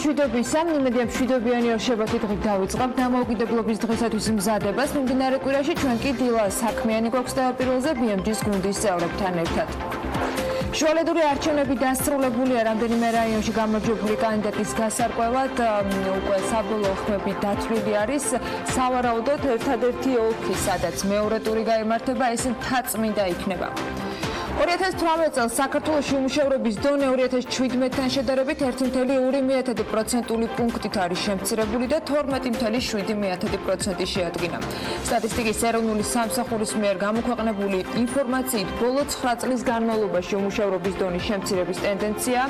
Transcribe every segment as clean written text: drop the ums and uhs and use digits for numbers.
მშვიდობისა, იმედია მშვიდობიანი ორ შაბათი დღით დავიწყებ დამოუკიდებლობის დღისათვის მზადებას. მიმდინარე კვირაში ჩვენ კი დილა საქმიანი გვაქვს და პირველზე BMG-ის გუნდის წევრებთან ერთად. შუალედური არჩევნები დასრულებულია რამდენიმე რაიონში გამარჯვებული კანდიდატის გასარკვევად უკვე საბოლოო ხმები დათვლილი არის. სავარაუდოდ ერთადერთი ოლქი, სადაც მეორე ტური გაიმართება, ეს მთაწმინდა იქნება. 2018 წელს საქართველოში უმუშევრობის დონე 2017-თან შედარებით 1,2% პუნქტით არის შემცირებული და 12,7% შეადგინა. სტატისტიკის ეროვნული სამსახურის მიერ გამოქვეყნებული ინფორმაციით, ბოლო 9 წლის განმავლობაში უმუშევრობის დონის შემცირების ტენდენცია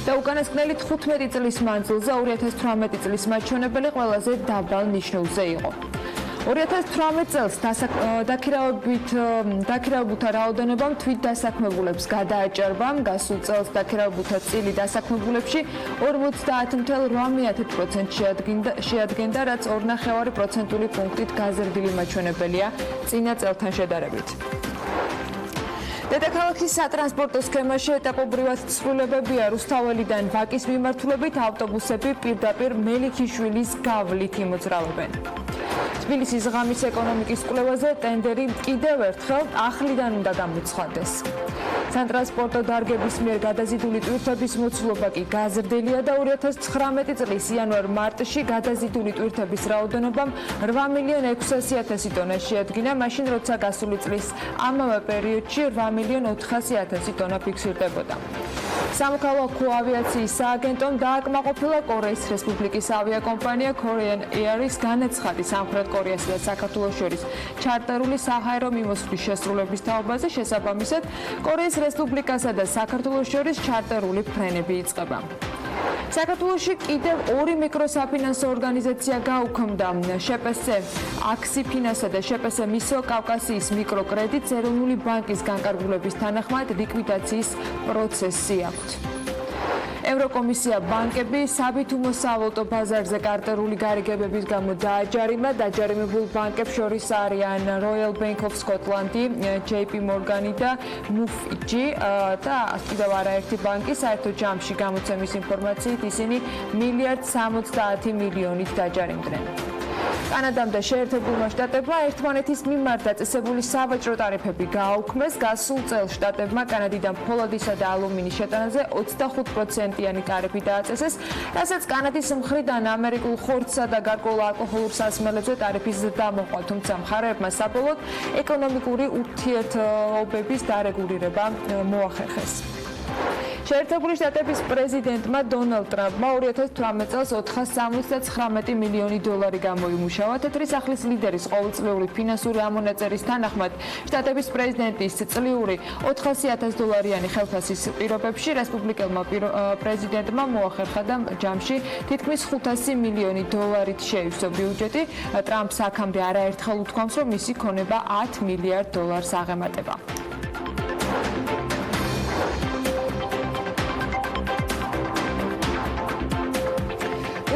და უკანასკნელი 15 წლის მანძილზე 2018 წლის მაჩვენებელი ყველაზე დაბალ ნიშნულზე იყო. 2018 წელს დაქირავებულთა რაოდენობამ თვით დასაქმებულებს გადააჭარბა. გასულ წელს დაქირავებულთა წილი დასაქმებულებში 50.8% შეადგენდა, რაც 2,5% პუნქტით გაზრდილი მაჩვენებელია წინა წელთან შედარებით. დედაქალაქის სატრანსპორტო სქემაში ეტაპობრივად ცვლილებებია. რუსთაველიდან ვაკის მიმართულებით ავტობუსები პირდაპირ მელიქიშვილის გავლით იმოძრავებენ. თბილისის ღამის ეკონომიკის კვლევაზე ტენდერი კიდევ ერთხელ ახლიდან უნდა გამოცხადდეს. სატრანსპორტო დარგების მიერ გადაზიდული ტვირთების მოცულობა კი გაზრდილია და 2019 წლის იანვარ-მარტში გადაზიდული ტვირთების რაოდენობამ 8,600,000 ტონა შეადგინა, მაშინ როცა გასული წლის ამავე პერიოდში 8,400,000 ტონა ფიქსირდებოდა. სამოქალაქო ავიაციის სააგენტომ დააკმაყოფილა კორეის რესპუბლიკის ავიაკომპანია Korean Air-ის განაცხადი სამხრეთ კორეასა და საქართველოს შორის ჩარტერული საჰაერო მიმოსვლის შესრულების თაობაზე. შესაბამისად, კორეის რესპუბლიკასა და საქართველოს შორის ჩარტერული ფრენები იწყება. საქართველოში კიდევ 2 მიკროსაფინანსო ორგანიზაცია გაუქმდა. შპს აქსიფინანსა და შპს მისო კავკასიის მიკროკრედიტს ეროვნული ბანკის განკარგულების თანახმად ლიკვიდაციის პროცესი აქვთ. ევროკომისია ბანკები საბითუმო სავალუტო ბაზარზე კარტერული გარიგებების გამო დააჯარიმა. დაჯარიმებულ ბანკებს შორის არიან Royal Bank of Scotland, JP Morgan და MUFG და კიდევ არაერთი ბანკი. საერთო ჯამში გამოცემის ინფორმაციით ისინი 1,70,000,000-ით დაჯარიმდნენ. კანადამ და შეერთებულმა შტატებმა ერთმანეთის მიმართ დაწესებული სავაჭრო ტარიფები გააუქმეს. გასულ წელს შტატებმა კანადიდან ფოლადისა და ალუმინის შეტანაზე 25%-იანი ტარიფი დააწესეს, რასაც კანადის მხრიდან ამერიკულ ხორცსა და გარკვეულ ალკოჰოლურ სასმელებზე ტარიფის ზრდა მოყვა, თუმცა მხარეებმა საბოლოოდ ეკონომიკური ურთიერთობების დარეგულირება მოახერხეს. შეერთებული შტატების პრეზიდენტმა დონალდ ტრამპმა 2018 წელს 479 მილიონი დოლარი გამოიმუშავა. თეთრი სახლის ლიდერის ყოველწლიური ფინანსური ამონაწერის თანახმად, შტატების პრეზიდენტის წლიური 400,000 დოლარიანი ხელფასის პირობებში რესპუბლიკელმა პრეზიდენტმა მოახერხა და ჯამში თითქმის 500 მილიონი დოლარით შეივსო ბიუჯეტი. ტრამპს აქამდე არაერთხელ უთქვამს, რომ მისი ქონება 10 მილიარდ დოლარს აღემატება.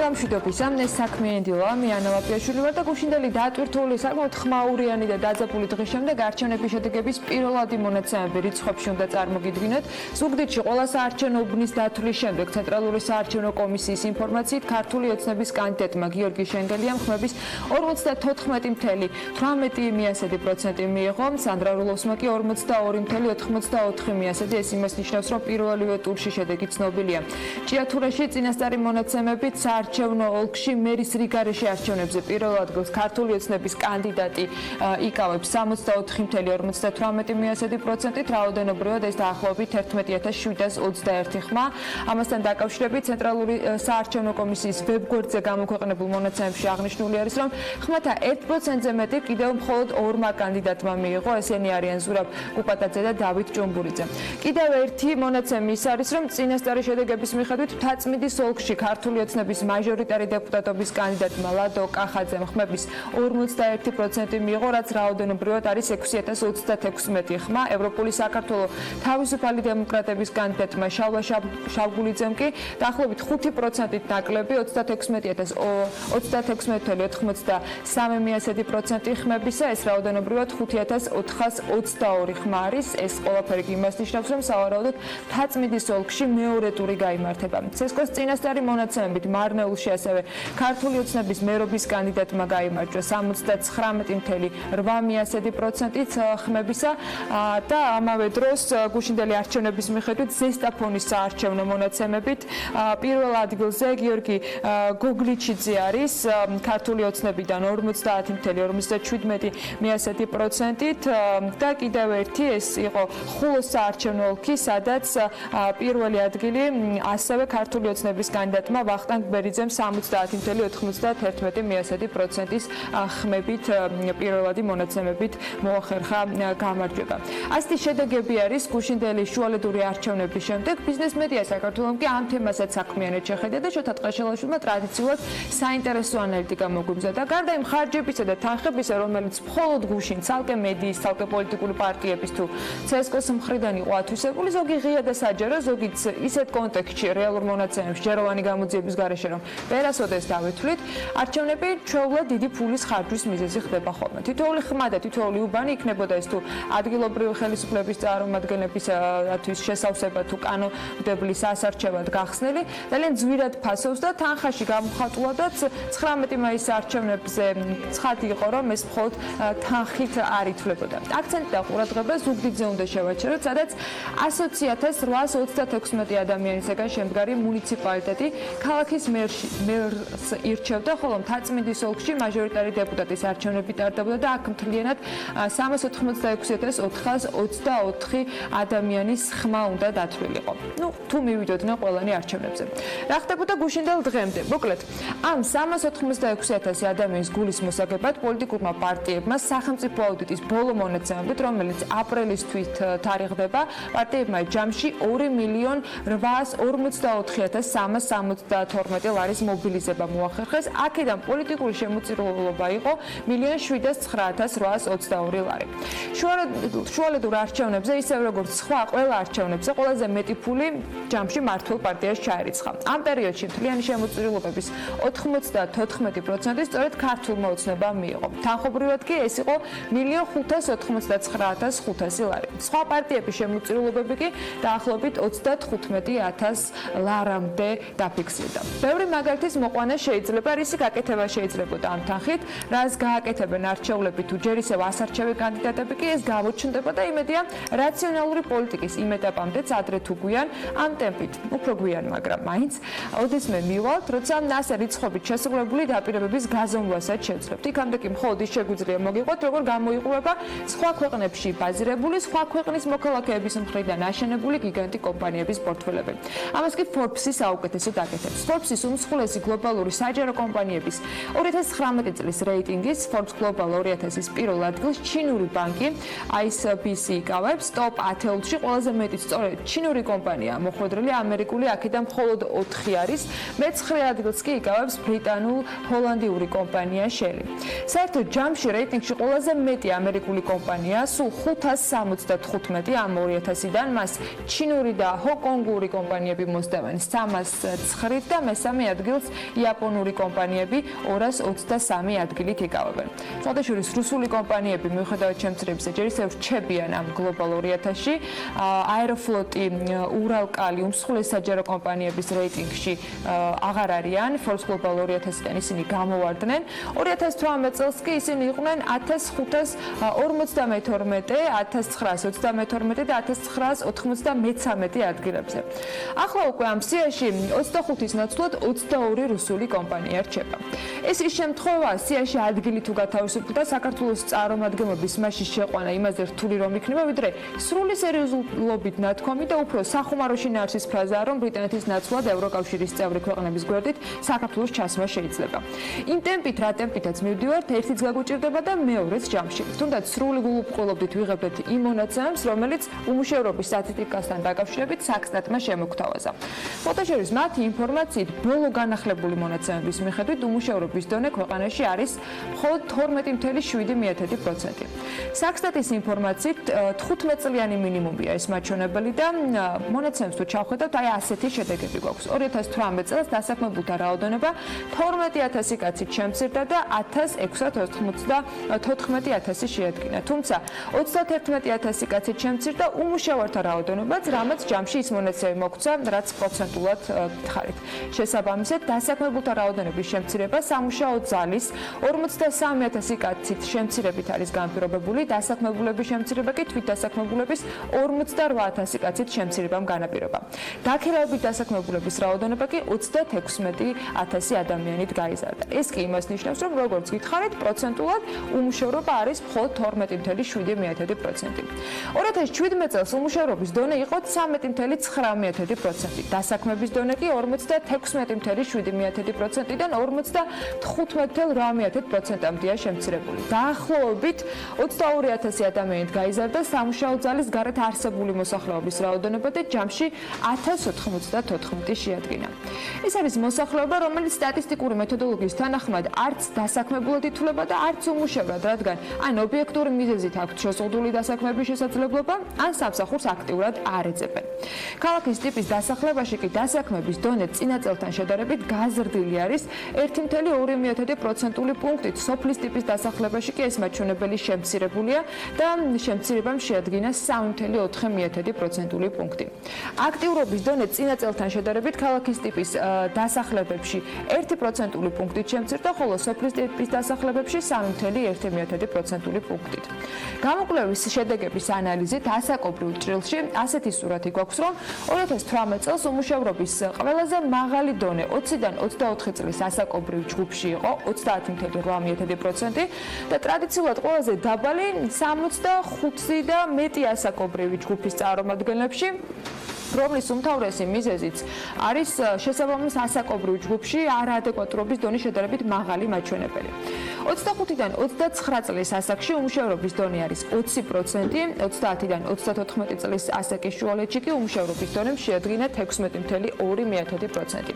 მშვიდობისა, ეს საქმიანი დილა, მე ანა ლაპიაშვილი ვარ და გუშინდელი დატვირთული საკმაოდ ხმაურიანი და დაძაბული დღის შემდეგ არჩევნების შედეგების პირველადი მონაცემები რიცხვებში უნდა წარმოგიდგინოთ. ზუგდიდში ყველა საარჩევნო უბნის დათვლის შემდეგ ცენტრალური საარჩევნო კომისიის ინფორმაციით ქართული ოცნების კანდიდატმა გიორგი შენგელიამ ხმების 54,18% მიიღო, სანდრა რულოვსმა კი 42,84%. ეს იმას ნიშნავს, რომ პირველივე ტურში შედეგი ცნობილია. ჭიათურაში წინასწარი მონაცემებით საარჩევნო ოლქში მერის რიგარეში არჩევნებზე პირველ ადგილს ქართული ოცნების კანდიდატი იკავებს 64,58%-ით, რაოდენობრივად ეს დაახლოებით 11,721 ხმა. ამასთან დაკავშირებით ცენტრალური საარჩევნო კომისიის ვებგვერდზე გამოქვეყნებულ მონაცემებში აღნიშნული არის, რომ ხმათა 1%-ზე მეტი კიდევ მხოლოდ 2 კანდიდატმა მიიღო, ესენი არიან ზურაბ კუპატაძე და დავით ჭუმბურიძე. კიდევ ერთი მონაცემი ის არის, რომ წინასწარი შედეგების მიხედვით მთაწმინდის ოლქში ქართული ოცნების მაჟორიტარი დეპუტატობის კანდიდატმა ლადო კახაძემ ხმების 51% მიიღო, რაც რაოდენობრივად არის 6036 ხმა. ევროპული საქართველოს თავისუფალი დემოკრატების კანდიდატმა შალვა შავგულიძემ კი დაახლოებით 5%-ით ნაკლები 36,93% ხმებისა, ეს რაოდენობრივად 5422 ხმა არის. ეს ყველაფერი იმას ნიშნავს, რომ სავარაუდოდ მთაწმინდის ოლქში მეორე ტური გაიმართება. ცესკოს წინასწარი მონაცემებით მარნეულში ასევე ქართული ოცნების მერობის კანდიდატმა გაიმარჯვა 79,8% ხმებისა და ამავე დროს გუშინდელი არჩევნების მიხედვით ზესტაფონის საარჩევნო მონაცემებით პირველ ადგილზე გიორგი გოგლიჩიძე არის ქართული ოცნებიდან 50,57% და კიდევ ერთი ეს იყო ხულოს საარჩევნო ოლქი, სადაც პირველი ადგილი ასევე ქართული ოცნების კანდიდატმა ვახტანგ ბერიძემ 70,91% ხმებით პირველადი მონაცემებით მოახერხა გამარჯვება. ასეთი შედეგები არის გუშინდელი შუალედური არჩევნების შემდეგ. ბიზნეს მედია საქართველოს კი ამ თემასაც საქმიანად შეხედა და შოთა ტყეშელაშვილმა ტრადიციულად საინტერესო ანალიტიკა მოგვიმზადა. გარდა იმ ხარჯებისა და თანხებისა, რომელიც მხოლოდ გუშინ ცალკე მედიის, ცალკე პოლიტიკური პარტიების თუ ცესკოს მხრიდან იყო ათვისებული, ზოგი ღია და საჯარო, ზოგიც ისეთ კონტექსტში რეალურ მონაცემებში ჯეროვანი გამოძიების გარეშე რომ ვერასოდეს დავეთვლით, არჩევნები ჩვეულებრივ დიდი ფულის ხარჯვის მიზეზი ხდება ხოლმე. თითოეული ხმა და თითოეული უბანი იქნებოდა ეს თუ ადგილობრივი ხელისუფლების წარმომადგენლებისათვის შესავსება თუ კანონმდებლის ასარჩევად გახსნილი, ძალიან ძვირად ფასობს და თანხაში გამოხატულადაც 19 მაისის არჩევნებზე ცხადი იყო, რომ ეს მხოლოდ თანხით არ ითვლებოდა. აქცენტი და ყურადღება ზუგდიდზე უნდა შევაჩეროთ, სადაც 100,836 ადამიანისაგან შემდგარი მუნიციპალიტეტი ქალაქის მერს ირჩევდა, ხოლო მთაწმინდის ოლქში მაჟორიტარი დეპუტატის არჩევნები ტარდებოდა და აქ მთლიანად 386,424 ადამიანის ხმა უნდა დათვლილიყო. თუ მივიდოდნენ ყველანი არჩევნებზე. რა ხდებოდა გუშინდელ დღემდე? მოკლედ, ამ 386,000 ადამიანის გულის მოსაგებად პოლიტიკურმა პარტიებმა სახელმწიფო აუდიტის ბოლო მონაცემებით, რომელიც აპრილის თვით თარიღდება, პარტიებმა ჯამში 2,844,372 ლარის მობილიზება მოახერხეს. აქედან პოლიტიკური შემოწირულობა იყო 1,009,822 ლარი. შუალედურ არჩევნებზე, ისევე როგორც სხვა ყველა არჩევნებზე, ყველაზე მეტი ფული ჯამში მართულ პარტიას ჩაერიცხა. ამ პერიოდში მთლიანი შემოწირულობების 94% სწორედ ქართულმა ოცნებამ მიიღო. თანხობრივად კი ეს იყო 1,599,500 ლარი. სხვა პარტიების შემოწირულობები კი დაახლოებით 35,000 ლარამდე დაფიქსირდა. ბევრი მაგალითის მოყვანა შეიძლება, რისი გაკეთება შეიძლებოდა ამ თანხით, რაც გააკეთებენ არჩევლები თუ ჯერ ისევ ასარჩევი კანდიდატები კი ეს გამოჩნდება და იმედია რაციონალური პოლიტიკის იმ ეტაპამდეც ადრე თუ გვიან ამ ტემპით, უფრო გვიან, მაგრამ მაინც ოდესმე მივალთ, როცა ასე რიცხვობით შესრულებული დაპირებების გაზომვასაც შევძლებთ. იქამდე კი მხოლოდ ის შეგვიძლია მოგიყვეთ, როგორ გამოიყურება სხვა ქვეყნებში ბაზირებული, სხვა ქვეყნის მოქალაქეების მხრიდან აშენებული გიგანტი კომპანიების პორტფელები. ამას კი Forbes-ი საუკეთესოდ აკეთებს. Forbes-ის უმსხვილესი გლობალური საჯარო კომპანიების 2019 წლის რეიტინგის Forbes Global 2000-ის პირველ ადგილს ჩინური ბანკი ICBC იკავებს. Top 10-ში ყველაზე მეტი სწორედ ჩინური კომპანია მოხვედრილი, ამერიკული აქედან მხოლოდ 4 არის. მე-9 ადგილს კი იკავებს ბრიტანულ-ჰოლანდიური კომპანია Shell. საერთოდ ჯამში რეიტინგში ყველაზე მეტი ამერიკული კომპანია, სულ 575 ამ 2000-დან, მას ჩინური და ჰონკონგური კომპანიები მოსდევენ 309 და მესამე ადგილს იაპონური კომპანიები 223 ადგილით იკავებენ. საერთოდ რუსული კომპანიები მიუხედავად შემცირებისა ჯერ ისევ რჩებიან ამ გლობალ 2000-ში. აეროფლოტი, ურალკალი, უმსხვილესი საჯარო კომპანიების რეიტინგში აღარ არიან. Forbes Global 2000-დან ისინი გამოვარდნენ. 2018 წელს კი ისინი იყვნენ 1552, 1922 და 1993 ადგილებზე. ახლა უკვე ამ სიაში 25-ის ნაცვლად 22 რუსული კომპანია რჩება. ეს ის შემთხვევაა, სიაში ადგილი თუ გათავისუფლდა საქართველოს წარმომადგენლობის მასში შეყვანა იმაზე რთული რომ იქნება, ვიდრე სრული სერიოზულობით ნათქვამი და უფრო სახუმაროში ნარსის ფრაზაა, რომ ბრიტანეთის ნაცვლად ევროკავშირის წევრი ქვეყნების გვერდით საქართველოს ჩასმა შეიძლება. იმ ტემპით, რა ტემპითაც მივდივართ, ერთიც გაგვჭირდება და მეორეც ჯამში. თუნდაც სრული გულუბრყოლობდით ვიღებთ იმ მონაცემებს, რომელიც უმუშევრობის სტატისტიკასთან დაკავშირებით საქსტატმა შემოგთავაზა. ფოტოშერის მათი ინფორმაციით ბოლო განახლებული მონაცემების მიხედვით უმუშევრობის დონე ქვეყანაში არის მხოლოდ 12.7%. საქსტატის ინფორმაციით 15 წლიანი მინიმუმია ეს მაჩვენებელი და მონაცემს თუ ჩავხედავთ, აი ასეთი შედეგები გვაქვს. 2018 წელს დასაქმებულთა რაოდენობა 12,000 კაცით შემცირდა და 1694,000 შეადგინა. თუმცა 31,000 კაცით შემცირდა უმუშევართა რაოდენობაც, რამაც ჯამში ის მონაცემი მოგვცა, რაც პროცენტულად გითხარით. შესაბამისად, დასაქმებულთა რაოდენობის შემცირება სამუშაო ძალის 43,000 კაცით შემცირებით არის განპირობებული, დასაქმებულების შემცირება კი თვით დასაქმებულების 48,000 კაცით შემცირებამ განაპირობა. დაქირავებით დასაქმებულების რაოდენობა კი 36,000 ადამიანით გაიზარდა. ეს კი იმას ნიშნავს, რომ როგორც გითხარით, პროცენტულად უმუშევრობა არის მხოლოდ 12.7%. 2017 წელს უმუშევრობის დონე იყო 13.9%, დასაქმების დონე კი 46.7%-დან 55.8%-მდეა შემცირებული. დაახლოებით 22,000 ადამიანით გაიზარდა სამუშაო ძალის გარეთ არსებული მოსახლეობის რაოდენობა და ჯამში 1094 შეადგინა. ეს არის მოსახლეობა, რომელიც სტატისტიკური მეთოდოლოგიის თანახმად არც დასაქმებულად ითვლება და არც უმუშევრად, რადგან ან ობიექტური მიზეზით აქვთ შეზღუდული დასაქმების შესაძლებლობა, ან სამსახურს აქტიურად არ ეძებენ. ქალაქის ტიპის დასახლებაში კი დასაქმების დონე წინა წელთან შედარებით გაზრდილი არის 1,2% პუნქტით. სოფლის ტიპის დასახლებაში კი ეს მაჩვენებელი შემცირებულია და შემცირებამ შეადგინა 3,4% პუნქტი. აქტიურობის დონე წინა წელთან შედარებით ქალაქის ტიპის დასახლებებში 1% პუნქტით შემცირდა, ხოლო სოფლის ტიპის დასახლებებში 3,1% პუნქტით. გამოკვლევის შედეგების ანალიზით ასაკობრივ ჭრილში ასეთი სურათი გვაქვს, რომ 2018 წელს უმუშევრობის ყველაზე მაღალი დონე 20-დან 24 წლის ასაკობრივ ჯგუფში იყო 30,8% და ტრადიციულად ყველაზე დაბალი 65 და მეტი ასაკობრივი ჯგუფის წარმომადგენლებში, რომლის უმთავრესი მიზეზიც არის შესაბამის ასაკობრივ ჯგუფში არაადეკვატურობის დონის შედარებით მაღალი მაჩვენებელი. 25-დან 29 წლის ასაკში უმუშევრობის დონე არის 20%, 30-დან 34 წლის ასაკის შუალედში კი უმუშევრობის დონემ შეადგინა 16,2%.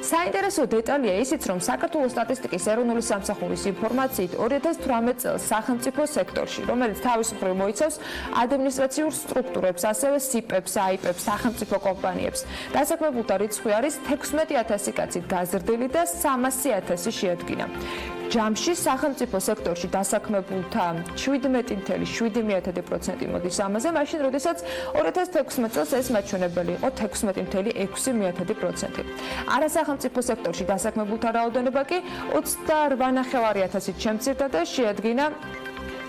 საინტერესო დეტალია ისიც, რომ საქართველოს სტატისტიკის ეროვნული სამსახურის ინფორმაციით 2018 წელს სახელმწიფო სექტორში, რომელიც თავის მხრივ მოიცავს ადმინისტრაციულ სტრუქტურებს, ასევე სიპებს, აიპებს, სახელმწიფო კომპანიებს, დასაქმებულთა რიცხვი არის 16,000 კაცით გაზრდილი და 300,000 შეადგინა. ჯამში სახელმწიფო სექტორში დასაქმებულთა 17,7% მოდის ამაზე, მაშინ როდესაც 2016 წელს ეს მაჩვენებელი იყო 16,6%. არასახელმწიფო სექტორში დასაქმებულთა რაოდენობა კი 28,500-ით შემცირდა და შეადგინა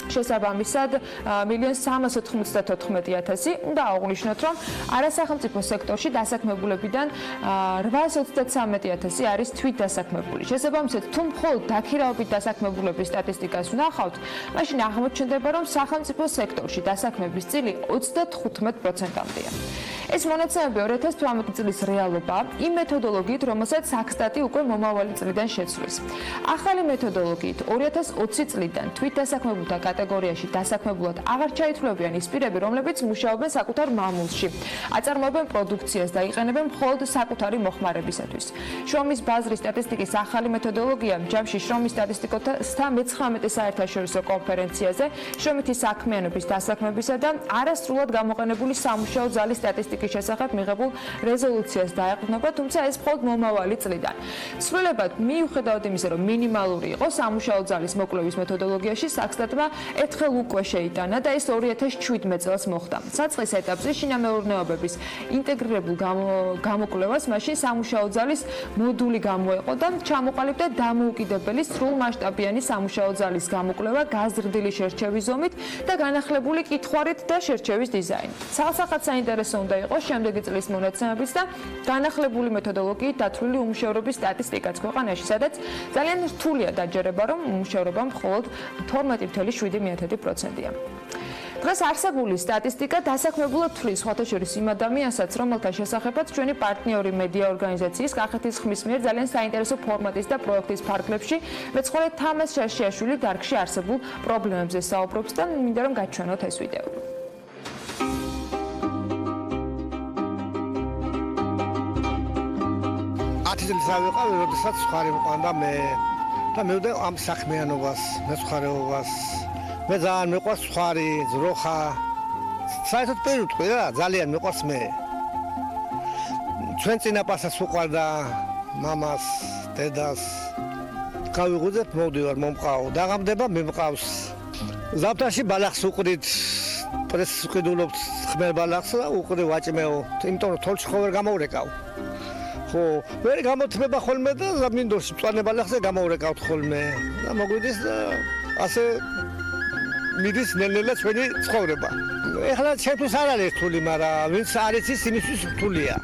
შესაბამისად 1,394,000. უნდა აღვნიშნოთ, რომ არასახელმწიფო სექტორში დასაქმებულებიდან 833,000 არის თვით დასაქმებული. შესაბამისად, თუ მხოლოდ დაქირავებით დასაქმებულების სტატისტიკას ვნახავთ, მაშინ აღმოჩნდება, რომ სახელმწიფო სექტორში დასაქმების წილი 35%-მდეა. ეს მონაცემები 2018 წლის რეალობაა იმ მეთოდოლოგიით, რომელსაც საქსტატი უკვე მომავალი წლიდან შეცვლის. ახალი მეთოდოლოგიით 2020 წლიდან თვით დასაქმებულთა კატეგორიაში დასაქმებულად აღარ ჩაითვლებიან ის პირები, რომლებიც მუშაობენ საკუთარ მამულში, აწარმოებენ პროდუქციას და იყენებენ მხოლოდ საკუთარი მოხმარებისათვის. შრომის ბაზრის სტატისტიკის ახალი მეთოდოლოგია ჯამში შრომის სტატისტიკოსთა მე-19 საერთაშორისო კონფერენციაზე შრომითი საქმიანობის დასაქმებისა და არასრულად გამოყენებული სამუშაო ძალის სტატისტიკის შესახებ მიღებულ რეზოლუციას დაეყრდნობა, თუმცა ეს მხოლოდ მომავალი წლიდან. სრულიად მიუხედავად იმისა, რომ მინიმალური იყო სამუშაო ძალის მოკვლევის მეთოდოლოგიაში, საქსტატმა ერთხელ უკვე შეიტანა და ეს 2017 წელს მოხდა. საწყის ეტაპზე შინამეურნეობების ინტეგრირებულ გამოკვლევას მაშინ სამუშაო ძალის მოდული გამოეყო და ჩამოყალიბდა დამოუკიდებელი სრულმასშტაბიანი სამუშაო ძალის გამოკვლევა გაზრდილი შერჩევის ზომით და განახლებული კითხვარით და შერჩევის დიზაინით. ცალსახად საინტერესო უნდა იყოს შემდეგი წლის მონაცემებიც და განახლებული მეთოდოლოგიით დათვლილი უმუშევრობის სტატისტიკაც ქვეყანაში, სადაც ძალიან რთულია დაჯერება, რომ უმუშევრობა მხოლოდ 12,7%-ია. დღეს არსებული სტატისტიკა დასაქმებულად თვლის სხვათა შორის იმ ადამიანსაც, რომელთა შესახებაც ჩვენი პარტნიორი მედია ორგანიზაციის კახეთის ხმის მიერ ძალიან საინტერესო ფორმატის და პროექტის ფარგლებში მეცხოველე თამაზ შაშიაშვილი დარგში არსებულ პრობლემებზე საუბრობს და მინდა რომ გაჩვენოთ ეს ვიდეო. წელს ავიყავი, როდესაც ხარი მყავდა მე და მივდე ამ საქმიანობას, მეცხვარეობას. მე ძალიან მიყვარს ხარი, ძროხა. საერთოდ ვერ ვიტყვი რა, ძალიან მიყვარს მე. ჩვენ წინაპარსაც უყვარდა მამას, დედას. გავიღუძებ, მოვდივარ, მომყავ. დაღამდება, მიმყავს. ზაფთარში ბალახს უყრით, პრესს ვყიდულობთ ხმელ ბალახს და უყრი ვაჭმეო. იმიტომ რომ თოლში ხო ვერ გამოვრეკავ. ხო, ვერ გამოთმება ხოლმე და მინდორში მწვანე ბალახზე გამოვრეკავთ ხოლმე. და მოგვიდის და ასე მიდის ნელ-ნელა ჩვენი ცხოვრება. ეხლა ჩემთვის არ არის რთული, მაგრამ ვინც არ იცის, იმისთვის რთულია.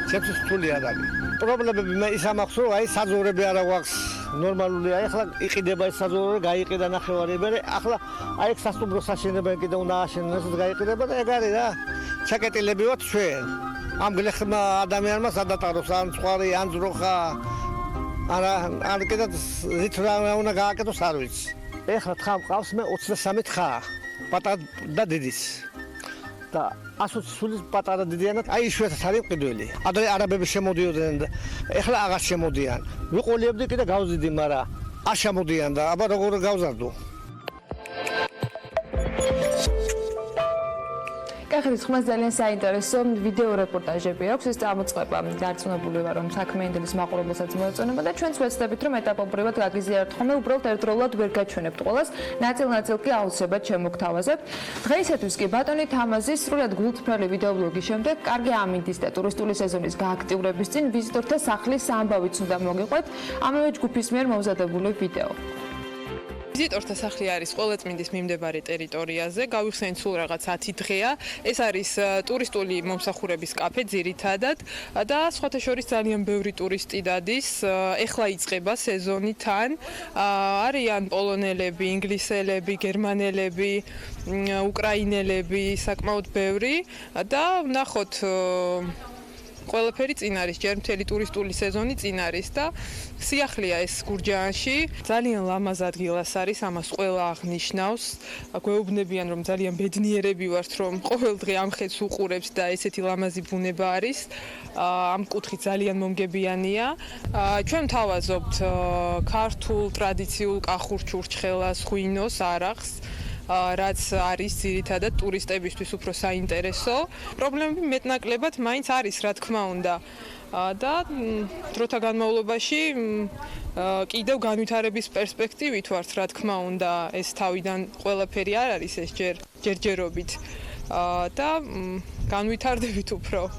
ჩემთვის რთული არ არის. პრობლემები მე ის ამახსოვს, რომ აი საძოვრები არა გვაქვს. ნორმალურია, ეხლა იყიდება ეს საძოვრო, გაიყიდა ნახევარი, მე ახლა აი ეს სასტუმრო საშენებენ კიდე უნდა აშენონ, ესეც გაიყიდება და ეგ არის რა. ჩაკეტილები ვართ ჩვენ. ამ გლეხმა ადამიანმა სადატაროს ან წვარი, ან ძროხა. ან კიდე ზით რა უნდა გააკეთოს არ ვიცი. ეხლა თხა მყავს მე 23 თხა, პატარა და დიდის. და 120 სულის პატარა დიდიანად, აი იშვიათად არის მყიდველი. ადრე არაბები შემოდიოდნენ და ეხლა აღარ შემოდიან. ვიყოლიებდი კიდე გავზიდი, მაგრამ არ შემოდიან და აბა როგორ გავზარდო. კახეთის ხმას ძალიან საინტერესო ვიდეო რეპორტაჟები აქვს. ეს წამოწყება დარწმუნებული ვარ, რომ საქმიანობის მაყურებელსაც მოეწონება და ჩვენც ვეცდებით, რომ ეტაპობრივად გაგიზიაროთ ხოლმე, უბრალოდ ერთდროულად ვერ გაჩვენებთ ყველას. ნაწილ-ნაწილ კი აუცილებლად შემოგთავაზებთ. დღეისათვის კი ბატონი თამაზის სრულად გულწრფელი ვიდეობლოგის შემდეგ, კარგი ამინდის და ტურისტული სეზონის გააქტიურების წინ ვიზიტორთა სახლის ამბავიც უნდა მოგიყვეთ. ამავე ჯგუფის მიერ მომზადებული ვიდეო. ვიზიტორთა სახლი არის ყოველწმინდის მიმდებარე ტერიტორიაზე, გავიხსენეთ სულ რაღაც 10 დღეა. ეს არის ტურისტული მომსახურების კაფე ძირითადად და სხვათა შორის ძალიან ბევრი ტურისტი დადის. ეხლა იწყება სეზონი თან. არიან პოლონელები, ინგლისელები, გერმანელები, უკრაინელები, საკმაოდ ბევრი და ვნახოთ ყველაფერი წინ არის, ჯერ მთელი ტურისტული სეზონი წინ არის და სიახლეა ეს გურჯაანში. ძალიან ლამაზ ადგილას არის, ამას ყველა აღნიშნავს. გვეუბნებიან, რომ ძალიან ბედნიერები ვართ, რომ ყოველ დღე ამ ხედს უყურებთ და ესეთი ლამაზი ბუნება არის. ამ კუთხით ძალიან მომგებიანია. ჩვენ თავაზობთ ქართულ ტრადიციულ კახურ ჩურჩხელას, ღვინოს, არახს. რაც არის ძირითადად ტურისტებისთვის უფრო საინტერესო. პრობლემები მეტნაკლებად მაინც არის, რა თქმა უნდა. და დროთა განმავლობაში კიდევ განვითარების პერსპექტივით ვართ, რა თქმა უნდა, ეს თავიდან ყველაფერი არ არის ეს ჯერჯერობით და განვითარდებით უფრო.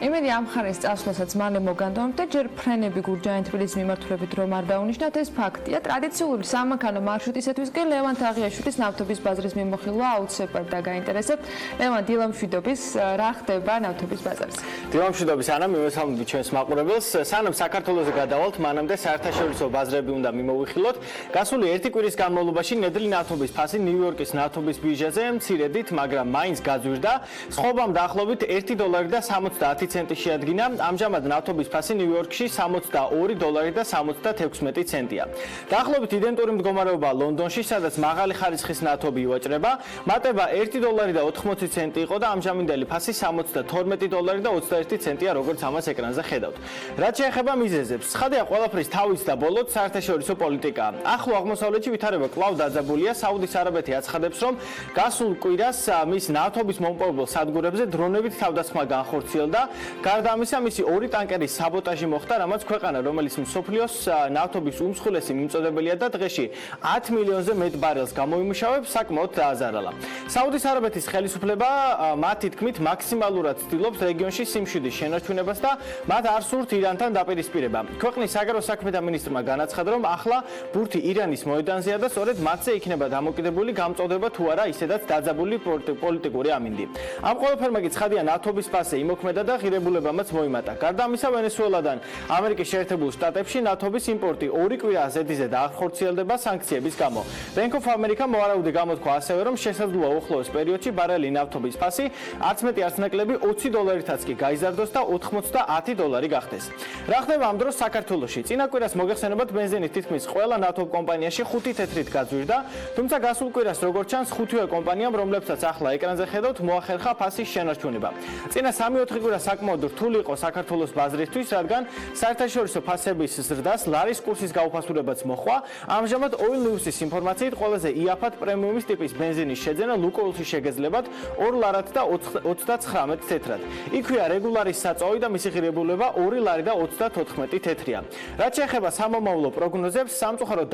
იმედი ამ ხარეს წასვლასაც მალე მოგანდომთ და ჯერ ფრენები გურჯაანი თბილისის მიმართულებით რომ არ დაუნიშნათ, ეს ფაქტია. ტრადიციული სამანქანო მარშრუტისათვის კი ლევან თაღიაშვილის ნავთობის ბაზრის მიმოხილვა აუცილებლად დაგაინტერესებთ. ლევან, დილა მშვიდობის, რა ხდება ნავთობის ბაზარზე? დილა მშვიდობის, ანა, მივესალმებით ჩვენს მაყურებელს. სანამ საქართველოზე გადავალთ, მანამდე საერთაშორისო ბაზრები უნდა მიმოვიხილოთ. გასული ერთი კვირის განმავლობაში ნედლი ნავთობის ფასი ნიუ-იორკის ნავთობის ბირჟაზე მცირედით, მაგრამ მაინც გაძვირდა. სხობამ დაახლოებით $1.70 ცენტი შეადგინა. ამჟამად ნავთობის ფასი ნიუ-იორკში $60.76. დაახლოებით იდენტური მდგომარეობა ლონდონში, სადაც მაღალი ხარისხის ნავთობი ივაჭრება. მატება $1.80 იყო და ამჟამინდელი ფასი $62.21 როგორც ამას ეკრანზე ხედავთ. რაც შეეხება მიზეზებს, ცხადია ყველაფრის თავის და ბოლოდ საერთაშორისო პოლიტიკა. ახლო აღმოსავლეთში ვითარება კვლავ დაძაბულია. საუდის არაბეთი აცხადებს, რომ გასულ კვირას მის ნავთობის მომპოვებელ სადგურებზე დრონებით თავდასხმა განხორციელდა. გარდა ამისა, მისი 2 ტანკერის საბოტაჟი მოხდა, რამაც ქვეყანა, რომელიც მსოფლიოს ნავთობის უმსხვილესი მიმწოდებელია და დღეში 10 მილიონზე მეტ ბარელს გამოიმუშავებს, საკმაოდ დააზარალა. საუდის არაბეთის ხელისუფლება მათი თქმით მაქსიმალურად ცდილობს რეგიონში სიმშვიდის შენარჩუნებას და მათ არ სურთ ირანთან დაპირისპირება. ქვეყნის საგარეო საქმეთა მინისტრმა განაცხადა, რომ ახლა ბურთი ირანის მოედანზეა და სწორედ მათზე იქნება დამოკიდებული გამწოდება თუ არა ისედაც დაძაბული პოლიტიკური ამინდი. ამ ყველაფერმა კი ცხადია ნავთობის ფასი იმოქმედა და ღირებულებამაც მოიმატა. გარდა ამისა, ვენესუელადან ამერიკის შეერთებულ შტატებში ნავთობის იმპორტი 2 კვირა ზედიზედ არ ხორციელდება სანქციების გამო. Bank of America მოარაუდი გამოთქვა ასევე, რომ შესაძლოა უახლოეს პერიოდში ბარელი ნავთობის ფასი არც მეტი არც ნაკლები $20-თაც კი გაიზარდოს და $90 გახდეს. რა ხდება ამ დროს საქართველოში? წინა კვირას მოგეხსენებათ, ბენზინის თითქმის ყველა ნავთობ კომპანიაში 5 თეთრით გაძვირდა, თუმცა გასულ კვირას როგორც ჩანს 5-ვე კომპანიამ, რომლებსაც ახლა ეკრანზე ხედავთ, მოახერხა ფასის შენარჩუნება. წინა 3-4 კვირას საკმაოდ რთული იყო საქართველოს ბაზრისთვის, რადგან საერთაშორისო ფასების ზრდას ლარის კურსის გაუფასურებაც მოჰყვა. ამჟამად Oil News-ის ინფორმაციით ყველაზე იაფად პრემიუმის ტიპის ბენზინის შეძენა ლუკოილში შეგეძლებათ 2 ლარად და 39 თეთრად. იქვეა რეგულარის საწვავი და მისი ღირებულება 2 ლარი და 34 თეთრია. რაც შეეხება სამომავლო პროგნოზებს, სამწუხაროდ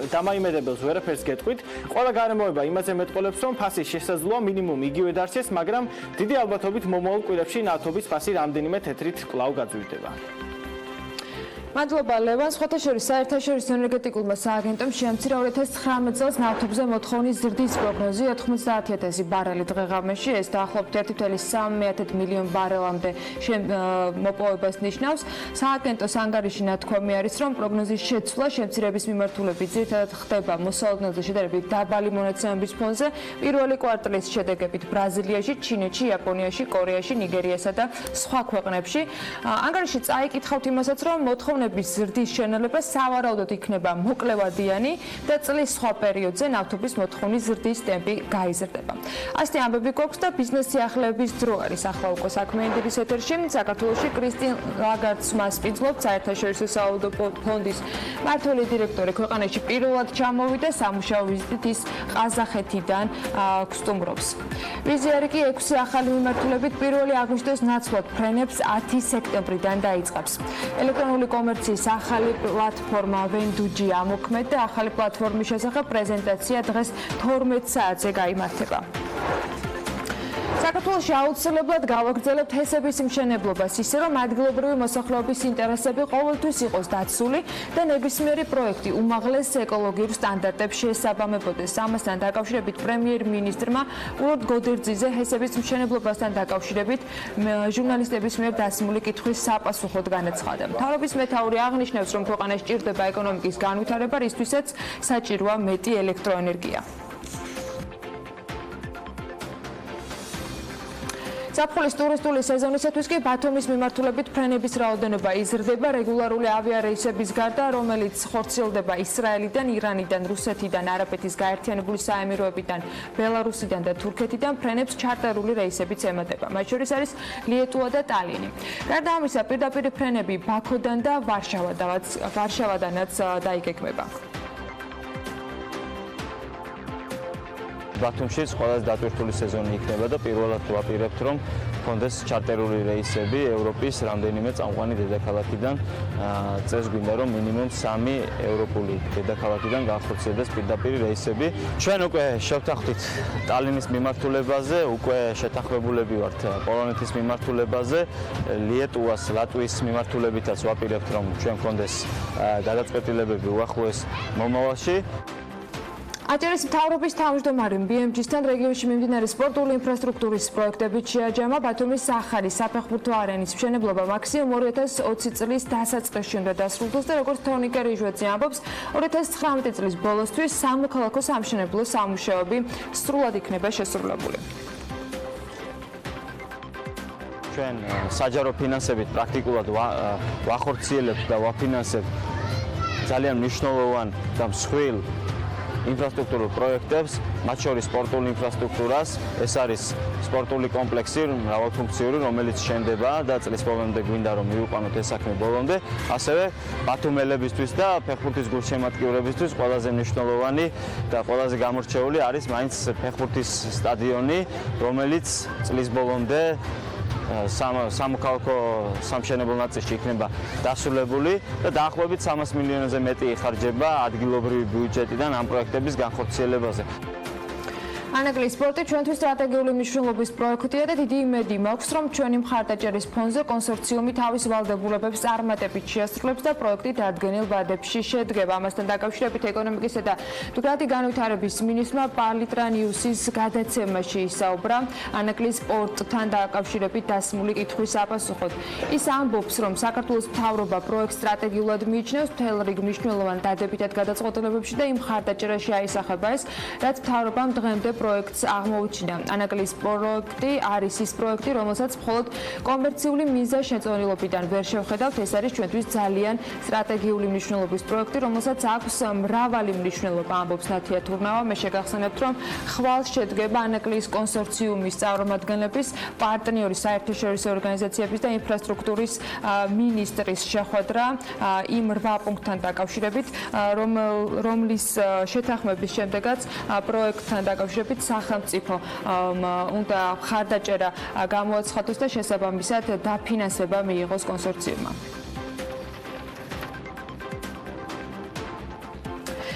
დამაიმედებელს ვერაფერს გეტყვით. ყველა გარემოება იმაზე მეტყოლებს, რომ ფასის შესაძლოა მინიმუმ იგივე დარჩეს, მაგრამ დიდი ალბათობით მომავალ კვირებში ნავთობის ფასი რამდენიმე თეთრით კვლავ გაძვირდება. მადლობა ლევან. სხვათა შორის საერთაშორისო ენერგეტიკულმა სააგენტომ შეამცირა 2019 წელს ნავთობის მოთხოვნის ზრდის პროგნოზი 90,000 ბარელი დღეღამეში. ეს დაახლოებით 1,3 მილიონ ბარელამდე მოპოვებას ნიშნავს. სააგენტოს ანგარიში ნათქვამი არის, რომ პროგნოზის შეცვლა შემცირების მიმართულებით ძირითადად ხდება მოსალოდნელზე შედარებით დაბალი მონაცემების ფონზე. პირველი კვარტალის შედეგებით ბრაზილიაში, ჩინეთში, იაპონიაში, კორეაში, ნიგერიასა და სხვა ქვეყნებში. ანგარიში წაიკითხავთ იმასაც, რომ მოთხოვნების ზრდის შენელება სავარაუდოდ იქნება მოკლევადიანი და წლის სხვა პერიოდზე ნავთობის მოთხოვნის ზრდის ტემპი გაიზრდება. ასეთი ამბები გვაქვს და ბიზნეს სიახლეების დრო არის. ახლა უკვე საქმიანობის ეთერში საქართველოში კრისტინ ლაგარდს მასპინძლობთ საერთაშორისო სავალუტო ფონდის მმართველი დირექტორი ქვეყანაში პირველად ჩამოვიდა სამუშაო ვიზიტით ის ყაზახეთიდან გსტუმრობს. ვიზიარი კი 6 ახალი მიმართულებით 1 აგვისტოს ნაცვლად ფრენებს 10 სექტემბრიდან დაიწყებს. ელექტრონული კომერციის ახალი პლატფორმა ვენდუჯი ამოქმედ და ახალი პლატფორმის შესახებ პრეზენტაცია დღეს 12 საათზე გაიმართება. საქართველოში აუცილებლად გავაგრძელებთ ჰესების მშენებლობას, ისე რომ ადგილობრივი მოსახლეობის ინტერესები ყოველთვის იყოს დაცული და ნებისმიერი პროექტი უმაღლეს ეკოლოგიურ სტანდარტებს შეესაბამებოდეს. ამასთან დაკავშირებით პრემიერ-მინისტრმა უროდ გოდერძიზე ჰესების მშენებლობასთან დაკავშირებით ჟურნალისტების მიერ დასმული კითხვის საპასუხოდ განაცხადა. მთავრობის მეთაური აღნიშნავს, რომ ქვეყანას ჭირდება ეკონომიკის განვითარება, რისთვისაც საჭიროა მეტი ელექტროენერგია. ზაფხულის ტურისტული სეზონისათვის კი ბათუმის მიმართულებით ფრენების რაოდენობა იზრდება რეგულარული ავიარეისების გარდა, რომელიც ხორციელდება ისრაელიდან, ირანიდან, რუსეთიდან, არაბეთის გაერთიანებული საემიროებიდან, ბელარუსიდან და თურქეთიდან ფრენებს ჩარტერული რეისებიც ემატება. მათ შორის არის ლიეტუა და ტალინი. გარდა ამისა, პირდაპირ ფრენები ბაქოდან და ვარშავადანაც დაიგეგმება. ბათუმში ყველაზე დატვირთული სეზონი იქნება და პირველად ვაპირებთ, რომ კონდეს ჩარტერული რეისები ევროპის რამდენიმე წამყვანი დედაქალაქიდან. წელს გვინდა, რომ მინიმუმ 3 ევროპული დედაქალაქიდან განხორციელდეს პირდაპირ რეისები. ჩვენ უკვე შევთანხმდით ტალინის მიმართულებაზე, უკვე შეთანხმებულები ვართ პოლონეთის მიმართულებაზე, ლიეტუას, ლატვიის მიმართულებითაც ვაპირებთ, რომ ჩვენ კონდეს გადაწყვეტილებები უახლოეს მომავალში. აჭარის მთავრობის თავმჯდომარე BMG-სთან რეგიონში მიმდინარე სპორტული ინფრასტრუქტურის პროექტებით შეაჯამა ბათუმის ახალი საფეხბურთო არენის მშენებლობა მაქსიმუმ 2020 წლის დასაწყისში უნდა დასრულდეს და როგორც თონიკე რიჟვეცი ამბობს, 2019 წლის ბოლოსთვის სამოქალაქო სამშენებლო სამუშაოები სრულად იქნება შესრულებული. ჩვენ საჯარო ფინანსებით პრაქტიკულად ვახორციელებთ და ვაფინანსებთ ძალიან მნიშვნელოვან და მსხვილ ინფრასტრუქტურულ პროექტებს, მათ შორის სპორტულ ინფრასტრუქტურას. ეს არის სპორტული კომპლექსი, მრავალფუნქციური, რომელიც შენდება და წლის ბოლომდე გვინდა რომ მივიყვანოთ ეს საქმე ბოლომდე. ასევე ბათუმელებისთვის და ფეხბურთის გულშემატკივრებისთვის ყველაზე მნიშვნელოვანი და ყველაზე გამორჩეული არის მაინც ფეხბურთის სტადიონი, რომელიც წლის ბოლომდე სამოქალაქო სამშენებლო ნაწილში იქნება დასრულებული და დაახლოებით 300 მილიონზე მეტი იხარჯება ადგილობრივი ბიუჯეტიდან ამ პროექტების განხორციელებაზე. ანაგლის სპორტი ჩვენთვის სტრატეგიული მნიშვნელობის პროექტია და დიდი იმედი მაქვს, რომ ჩვენი მხარდაჭერის ფონზე კონსორციუმი თავის ვალდებულებებს წარმატებით შეასრულებს და პროექტი დადგენილ ვადებში შედგება. ამასთან დაკავშირებით ეკონომიკისა და მდგრადი განვითარების მინისტრმა პალიტრანიუსის გადაცემაში ისაუბრა ანაგლის სპორტთან დაკავშირებით დასმული კითხვის საპასუხოდ. ის ამბობს, რომ საქართველოს მთავრობა პროექტს სტრატეგიულად მიიჩნევს მთელ რიგ მნიშვნელოვან დადებითად გადაწყვეტილებებში და იმ მხარდაჭერაში აისახება ეს, რაც მთავრობამ დღემდე პროექტს აღმოუჩინა. ანაკლის პროექტი არის ის პროექტი, რომელსაც მხოლოდ კომერციული მიზა შეწონილობიდან ვერ შევხედავთ. ეს არის ჩვენთვის ძალიან სტრატეგიული მნიშვნელობის პროექტი, რომელსაც აქვს მრავალი მნიშვნელობა, ამბობს ნათია თურნავა. მე შეგახსენებთ, რომ ხვალ შედგება ანაკლის კონსორციუმის წარმომადგენლების, პარტნიორი საერთაშორისო ორგანიზაციების და ინფრასტრუქტურის მინისტრის შეხვედრა იმ 8 პუნქტთან დაკავშირებით, რომლის შეთანხმების შემდეგაც პროექტთან დაკავშირებით სახელმწიფო უნდა მხარდაჭერა გამოაცხადოს და შესაბამისად დაფინანსება მიიღოს კონსორციუმმა.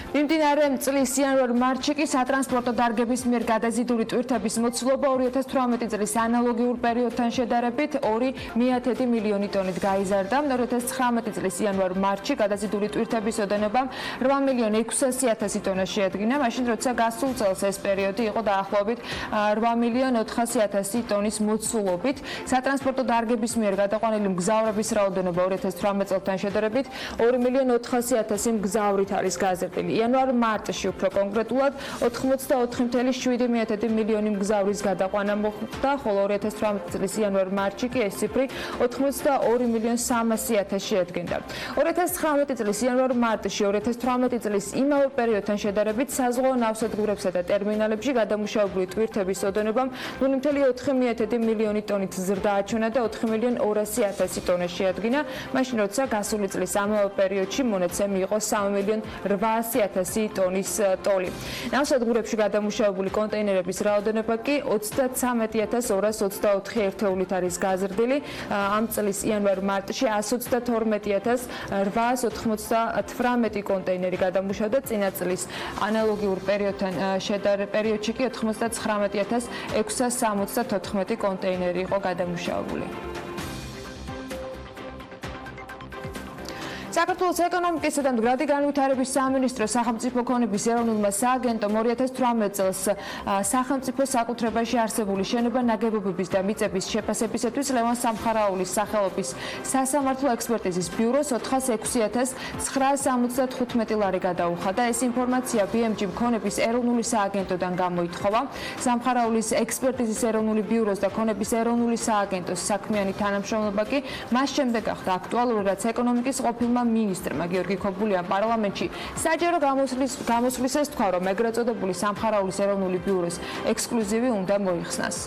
მიმდინარე წლის იანვარ-მარტში კი სატრანსპორტო დარგების მიერ გადაზიდული ტვირთების მოცულობა 2018 წლის ანალოგიურ პერიოდთან შედარებით 2,1 მილიონი ტონით გაიზარდა. 2019 წლის იანვარ-მარტში გადაზიდული ტვირთების ოდენობა 8,600,000 ტონა შეადგინა, მაშინ როცა გასულ წელს ეს პერიოდი იყო დაახლოებით 8,400,000 ტონის მოცულობით. სატრანსპორტო დარგების მიერ გადაყვანილი მგზავრების რაოდენობა 2018 წელთან შედარებით 2,400,000 მგზავრით არის გაზრდილი. იანვარ-მარტში უფრო კონკრეტულად 84,7 მილიონი მგზავრის გადაყვანა მოხდა, ხოლო 2018 წლის იანვარ-მარტში კი ეს ციფრი 82,300,000 შეადგენდა. 2019 წლის იანვარ-მარტში 2018 წლის იმავე პერიოდთან შედარებით საზღვაო ნავსადგურებსა და ტერმინალებში გადამუშავებული ტვირთების ოდენობამ 0,4 მილიონი ტონით ზრდა აჩვენა და 4,200,000 ტონა შეადგინა, მაშინ როცა გასული წლის ამავე პერიოდში მონაცემი იყო 3,800,000 ტონის ტოლი. ნავსადგურებში გადამუშავებული კონტეინერების რაოდენობა კი 33,224 ერთეულით არის გაზრდილი. ამ წლის იანვარ-მარტში 122,898 კონტეინერი გადამუშავდა, წინა წლის ანალოგიურ პერიოდში კი 99,674 კონტეინერი იყო გადამუშავებული. საქართველოს ეკონომიკისა და მდგრადი განვითარების სამინისტროს სახელმწიფო ქონების ეროვნულმა სააგენტომ 2018 წელს სახელმწიფო საკუთრებაში არსებული შენობა-ნაგებობების და მიწების შეფასებისათვის ლევან სამხარაულის სახელობის სასამართლო ექსპერტიზის ბიუროს 406,975 ლარი გადაუხადა. ეს ინფორმაცია BMG ქონების ეროვნული სააგენტოდან გამოითხოვა. სამხარაულის ექსპერტიზის ეროვნული ბიუროს და ქონების ეროვნული სააგენტოს საქმიანი თანამშრომლობა კი მას შემდეგ გახდა აქტუალური, რაც ეკონომიკის ყოფილმა მინისტრმა გიორგი ქობულიან პარლამენტში საჯარო გამოსვლისას თქვა, რომ ეგრეთ წოდებული სამხარაულის ეროვნული ბიუროს ექსკლუზივი უნდა მოიხსნას.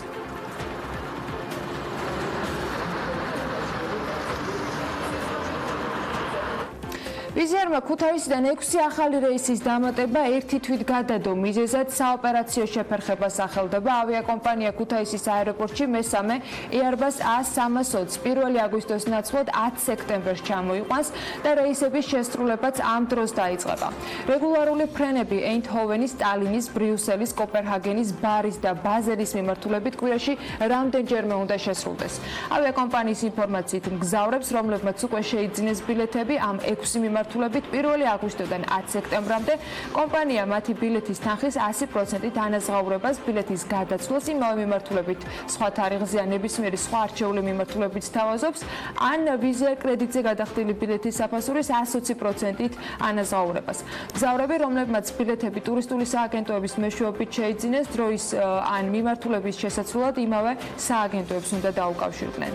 ვიზიარმა ქუთაისიდან 6 ახალი რეისის დამატება ერთი თვით გადადო, მიზეზად საოპერაციო შეფერხებას ახელდება. ავიაკომპანია ქუთაისის აეროპორტში მესამე Airbus A320 1 აგვისტოს ნაცვლად 10 სექტემბერს ჩამოიყვანს და რეისების შესრულებაც ამ დროს დაიწყება. რეგულარული ფრენები ეინდჰოვენის, ტალინის, ბრიუსელის, კოპენჰაგენის, ბარის და ბაზელის მიმართულებით კვირაში რამდენჯერმე უნდა შესრულდეს. ავიაკომპანიის ინფორმაციით მგზავრებს, რომლებმაც უკვე შეიძინეს ბილეთები ამ 6 მიმართულებით 1 აგვისტოდან 10 სექტემბრამდე კომპანია მათი ბილეთის თანხის 100%-ით ანაზღაურებას, ბილეთის გადაცვლას იმავე მიმართულებით სხვა თარიღზე ან ნებისმიერი სხვა არჩეული მიმართულებით სთავაზობს, ან ვიზა კრედიტზე გადახდილი ბილეთის საფასურის 120%-ით ანაზღაურებას. მგზავრები, რომლებმაც ბილეთები ტურისტული სააგენტოების მეშვეობით შეიძინეს, დროის ან მიმართულების შესაცვლად იმავე სააგენტოებს უნდა დაუკავშირდნენ.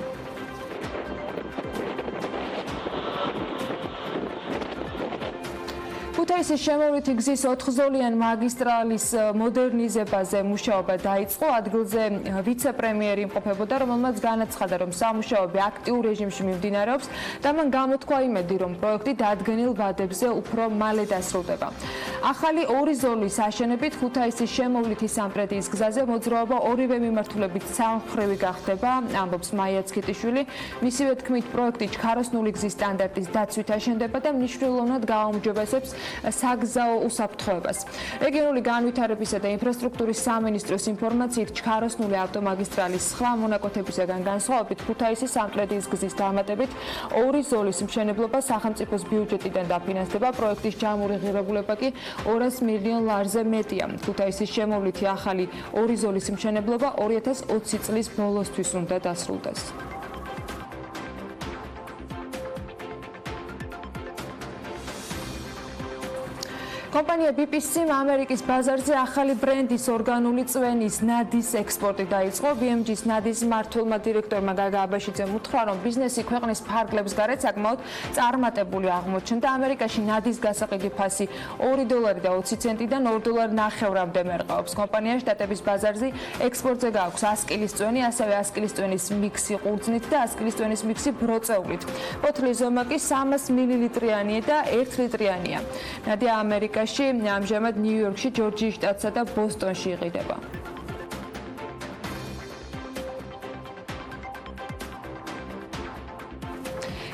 ქუთაისის შემოვლითი გზის 4-ზოლიან მაგისტრალის მოდერნიზებაზე მუშაობა დაიწყო. ადგილზე ვიცე-პრემიერი იმყოფებოდა, რომელმაც განაცხადა, რომ სამუშაოები აქტიურ რეჟიმში მიმდინარეობს და მან გამოთქვა იმედი, რომ პროექტი დადგენილ ვადებზე უფრო მალე დასრულდება. ახალი 2 ზოლის აშენებით ქუთაისის შემოვლითი სამტრედიის გზაზე მოძრაობა ორივე მიმართულებით სამხრივი გახდება, ამბობს მაია ცქიტიშვილი. მისივე თქმით, პროექტი ჩქაროსნული გზის სტანდარტის დაცვით აშენდება და მნიშვნელოვნად გააუმჯობესებს საგზაო უსაფრთხოებას. რეგიონული განვითარებისა და ინფრასტრუქტურის სამინისტროს ინფორმაციით, ჩქაროსნული ავტომაგისტრალის სხვა მონაკვეთებისაგან განსხვავებით, ქუთაისის სამტრედიის გზის დამატებით 2 ზოლის მშენებლობა სახელმწიფოს ბიუჯეტიდან დაფინანსდება. პროექტის ჯამური ღირებულება კი 200 მილიონ ლარზე მეტია. ქუთაისის შემოვლითი ახალი 2 ზოლის მშენებლობა 2020 წლის ბოლოსთვის უნდა დასრულდეს. კომპანია BBC-მ ამერიკის ბაზარზე ახალი ბრენდის ორგანული წვენის ნადის ექსპორტი დაიწყო. BMG-ის ნადის მმართველმა დირექტორმა გაგა აბაშიძემ უთხრა, რომ ბიზნესი ქვეყნის ფარგლებს გარეთ საკმაოდ წარმატებული აღმოჩნდა. ამერიკაში ნადის გასაყიდი ფასი $2.20-დან $2.50-მდე მერყეობს. კომპანია შტატების ბაზარზე ექსპორტზე გააქვს 100 კილის წვენი, ასევე 100 კილის წვენის მიქსი ყურძნით და 100 კილის წვენის მიქსი ბროწეულით. ბოთლის ზომა კი 300 მილilitrიანი და 1 ლიტრიანია. ნადი ამერიკაში ამჟამად ნიუ-იორკში, ჯორჯიის შტატსა და ბოსტონში იყიდება.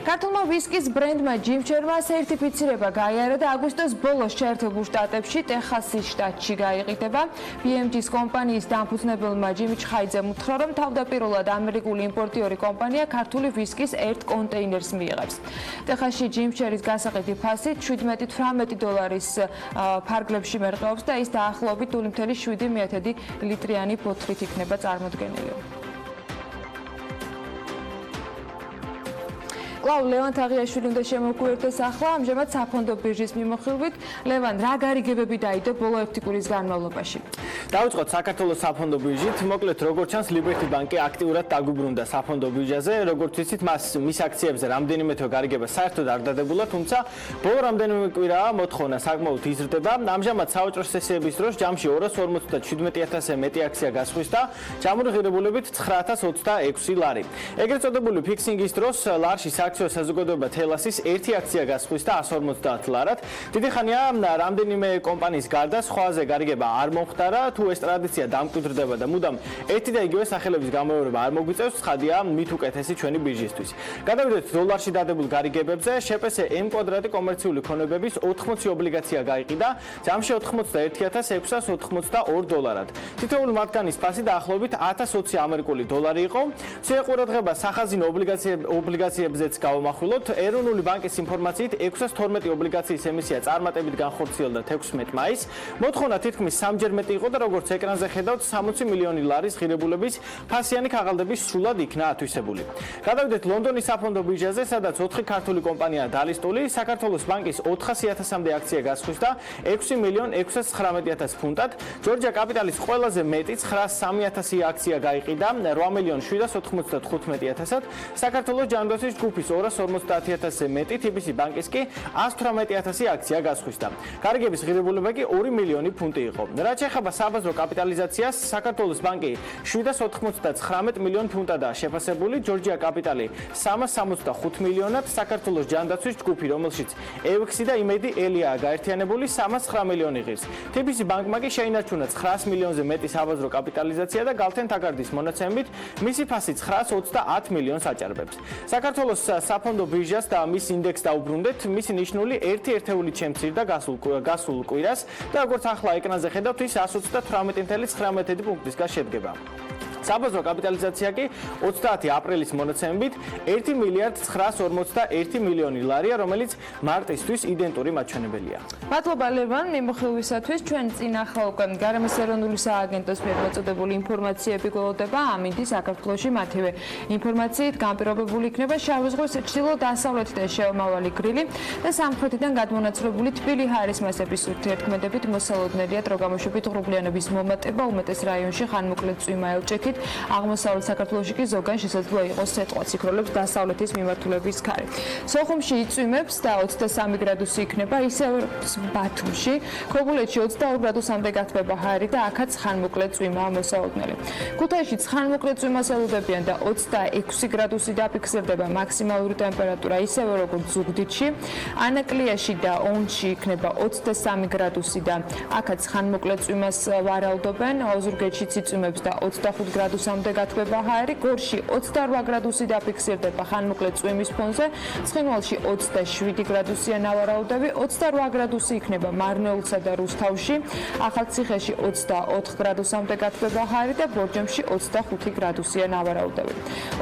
ქართულმა ვისკის ბრენდმა ჯიმჩერმა სერტიფიცირება გაიარა და აგვისტოს ბოლოს შეერთებულ შტატებში, ტეხასის შტატში გაიყიდება. BMG-ის კომპანიის დამფუძნებელმა ჯიმი ჩხაიძემ უთხრა, რომ თავდაპირველად ამერიკული იმპორტიორი კომპანია ქართული ვისკის ერთ კონტეინერს მიიღებს. ტეხასში ჯიმჩერის გასაყიდი ფასი $17-18 ფარგლებში მერყეობს და ის დაახლოებით 2.7 ლიტრიანი ბოთლით იქნება წარმოდგენილი. კлау ლევან თაღიაშვილი უნდა შემოგვიერთდეს ახლა ამჟამად საფონდო ბირჟის მიმოხილვით. ლევან, რა გარიგებები დაიდო ბოლო 1 კვირის განმავლობაში? დავიწყოთ საქართველოს საფონდო ბირჟით. მოკლედ, როგორც ჩანს, ლიბერტი ბანკი აქტიურად დაგვიბრუნდა საფონდო ბირჟაზე. როგორც ვიცით, მის აქციებზე რამდენიმე თვე გარიგება საერთოდ არ დადებულა, თუმცა ბოლო რამდენიმე კვირაა მოთხოვნა საკმაოდ იზრდება. ამჟამად სავაჭრო სესიების დროს ჯამში 257,000-ზე მეტი აქცია გასხვისდა, ჯამური ღირებულებით 9,026 ლარი. ეგრეთ წოდებული ფიქსინგის დროს ლარში აქციო საზოგადოება თელასის ერთი აქცია გასხვისდა 150 ლარად. დიდი ხანია რამდენიმე კომპანიის გარდა სხვაზე გარიგება არ მომხდარა, თუ ეს ტრადიცია დამკვიდრდება და მუდამ ერთი და იგივე სახელების გამეორება არ მოგვიწევს, ცხადია მით უკეთესი ჩვენი ბირჟისთვის. გადავიდეთ დოლარში დადებულ გარიგებებზე. შპს M კვადრატი კომერციული ქონებების 80 ობლიგაცია გაიყიდა, ჯამში 81,682 დოლარად. თითოეული მათგანის ფასი დაახლოებით 1020 ამერიკული დოლარი იყო. შეეყურადღება სახაზინო ობლიგაციებზეც გავამახვილოთ. ეროვნული ბანკის ინფორმაციით 612 ობლიგაციის ემისია წარმატებით განხორციელდა 16 მაისს. მოთხოვნა თითქმის 3-ჯერ მეტი იყო და როგორც ეკრანზე ხედავთ, 60 მილიონი ლარის ღირებულების ფასიანი ქაღალდების სრულად იქნა ათვისებული. გადავიდეთ ლონდონის საფონდო ბირჟაზე, სადაც 4 ქართული კომპანია დალისტული. საქართველოს ბანკის 400,000-მდე აქცია გასხვისდა 6,619,000 ფუნტად. ჯორჯია კაპიტალის ყველაზე მეტი 903,000 აქცია გაიყიდა 8,795,000-ად. საქართველოს ჯანდაცვის ჯგუფის 250,000-ზე მეტი, TBC ბანკის კი 118,000 აქცია გასხვისდა. გარიგების ღირებულება კი 2 მილიონი ფუნტი იყო. რაც ეხება საბაზრო კაპიტალიზაციას, საქართველოს ბანკი 799 მილიონ ფუნტადაა შეფასებული, ჯორჯია კაპიტალი 365 მილიონად, საქართველოს ჯანდაცვის ჯგუფი, რომელშიც ევქსი და იმედი ელიაა გაერთიანებული 309 მილიონი ღირს. TBC ბანკმა კი შეინარჩუნა 900 მილიონზე მეტი საბაზრო კაპიტალიზაცია და გალთენ თაგარდის მონაცემებით მისი ფასი 910 მილიონს აჭარბებს. საქართველოს საფონდო ბირჟას და მის ინდექსს დაუბრუნდეთ, მისი ნიშნული 1 ერთეულით შემცირდა გასულ კვირას და როგორც ახლა ეკრანზე ხედავთ, ის 138,19 პუნქტისგან შედგება. საბაზრო კაპიტალიზაცია კი 30 აპრილის მონაცემებით 1,941 მილიონი ლარია, რომელიც მარტისთვის იდენტური მაჩვენებელია. მადლობა ლევან, მიმოხილვისათვის. ჩვენ წინ ახლა უკვე გარემოს ეროვნული სააგენტოს მიერ მოწოდებული ინფორმაციები გველოდება. ამინდი საქართველოში მათივე ინფორმაციით განპირობებული იქნება შავი ზღვის ჩრდილო-დასავლეთიდან შემავალი გრილი და სამხრეთიდან გადმონაცვლებული თბილი ჰაერის მასების ურთიერთქმედებით მოსალოდნელია დროგამოშვებით ღრუბლიანობის მომატება უმეტეს რაიონში ხანმოკლე წვიმა ელჭექით. აღმოსავლეთ საქართველოში კი ზოგან შესაძლოა იყოს სიტყვა ციქროლებს დასავლეთის მიმართულების ქარი. სოხუმში იწვიმებს და 23 გრადუსი იქნება, ისევ ბათუმში, ქობულეთში 22 გრადუსამდე გათბება ჰაერი და აქაც ხანმოკლე წვიმაა მოსალოდნელი. ქუთაისშიც ხანმოკლე წვიმას ელოდებიან და 26 გრადუსი დაფიქსირდება მაქსიმალური ტემპერატურა, ისევე როგორც ზუგდიდში. ანაკლიაში და ონში იქნება 23 გრადუსი და აქაც ხანმოკლე წვიმას ვარაუდობენ. ოზურგეთშიც იწვიმებს და 25 გრადუსამდე გათბება ჰაერი, გორში 28 გრადუსი დაფიქსირდება ხანმოკლე წვიმის ფონზე, ცხინვალში 27 გრადუსია ნავარაუდები, 28 გრადუსი იქნება მარნეულსა და რუსთავში, ახალციხეში 24 გრადუსამდე გათბება ჰაერი და ბორჯომში 25 გრადუსია ნავარაუდები.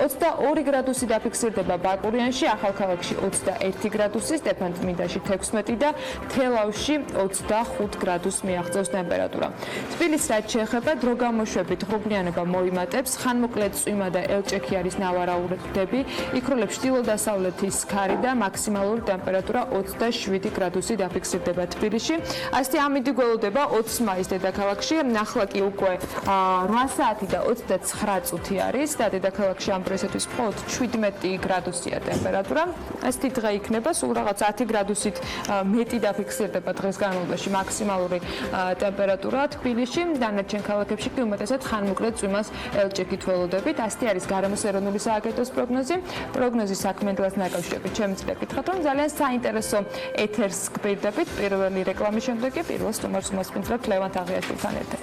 22 გრადუსი დაფიქსირდება ბაკურიანში, ახალქალაქში 21 გრადუსი, სტეფანწმინდაში 16 და თელავში 25 გრადუსს მიაღწევს ტემპერატურა. თბილისს რაც შეეხება დროგამოშვებით ღრუბლიანობა დავიმატებს. ხანმოკლე წვიმა და ელჭექი არის ნავარაუდები. იქროლებს ჩრდილო-დასავლეთის ქარი და მაქსიმალური ტემპერატურა 27 გრადუსი დაფიქსირდება თბილისში. ასეთი ამინდი გველოდება 20 მაისს დედაქალაქში. ნახლა კი უკვე 8 საათი და 29 წუთი არის და დედაქალაქში ამ დროისათვის მხოლოდ 17 გრადუსია ტემპერატურა. ასეთი დღე იქნება, სულ რაღაც 10 გრადუსით მეტი დაფიქსირდება დღეს განმავლობაში მაქსიმალური ტემპერატურა თბილისში. დანარჩენ ქალაქებში კი უმეტესად ხანმოკლე წვიმას ელჭექით ველოდებით. ასეთი არის გარემოს ეროვნული სააგენტოს პროგნოზი. პროგნოზის საქმიანობას დაკავშირებით ჩემი წინა კითხავთ, რომ ძალიან საინტერესო ეთერს გპირდებით. პირველი რეკლამის შემდეგ კი პირველ სტუმარს მოსპინძლებთ ლევან თაღიაშვილთან ერთად.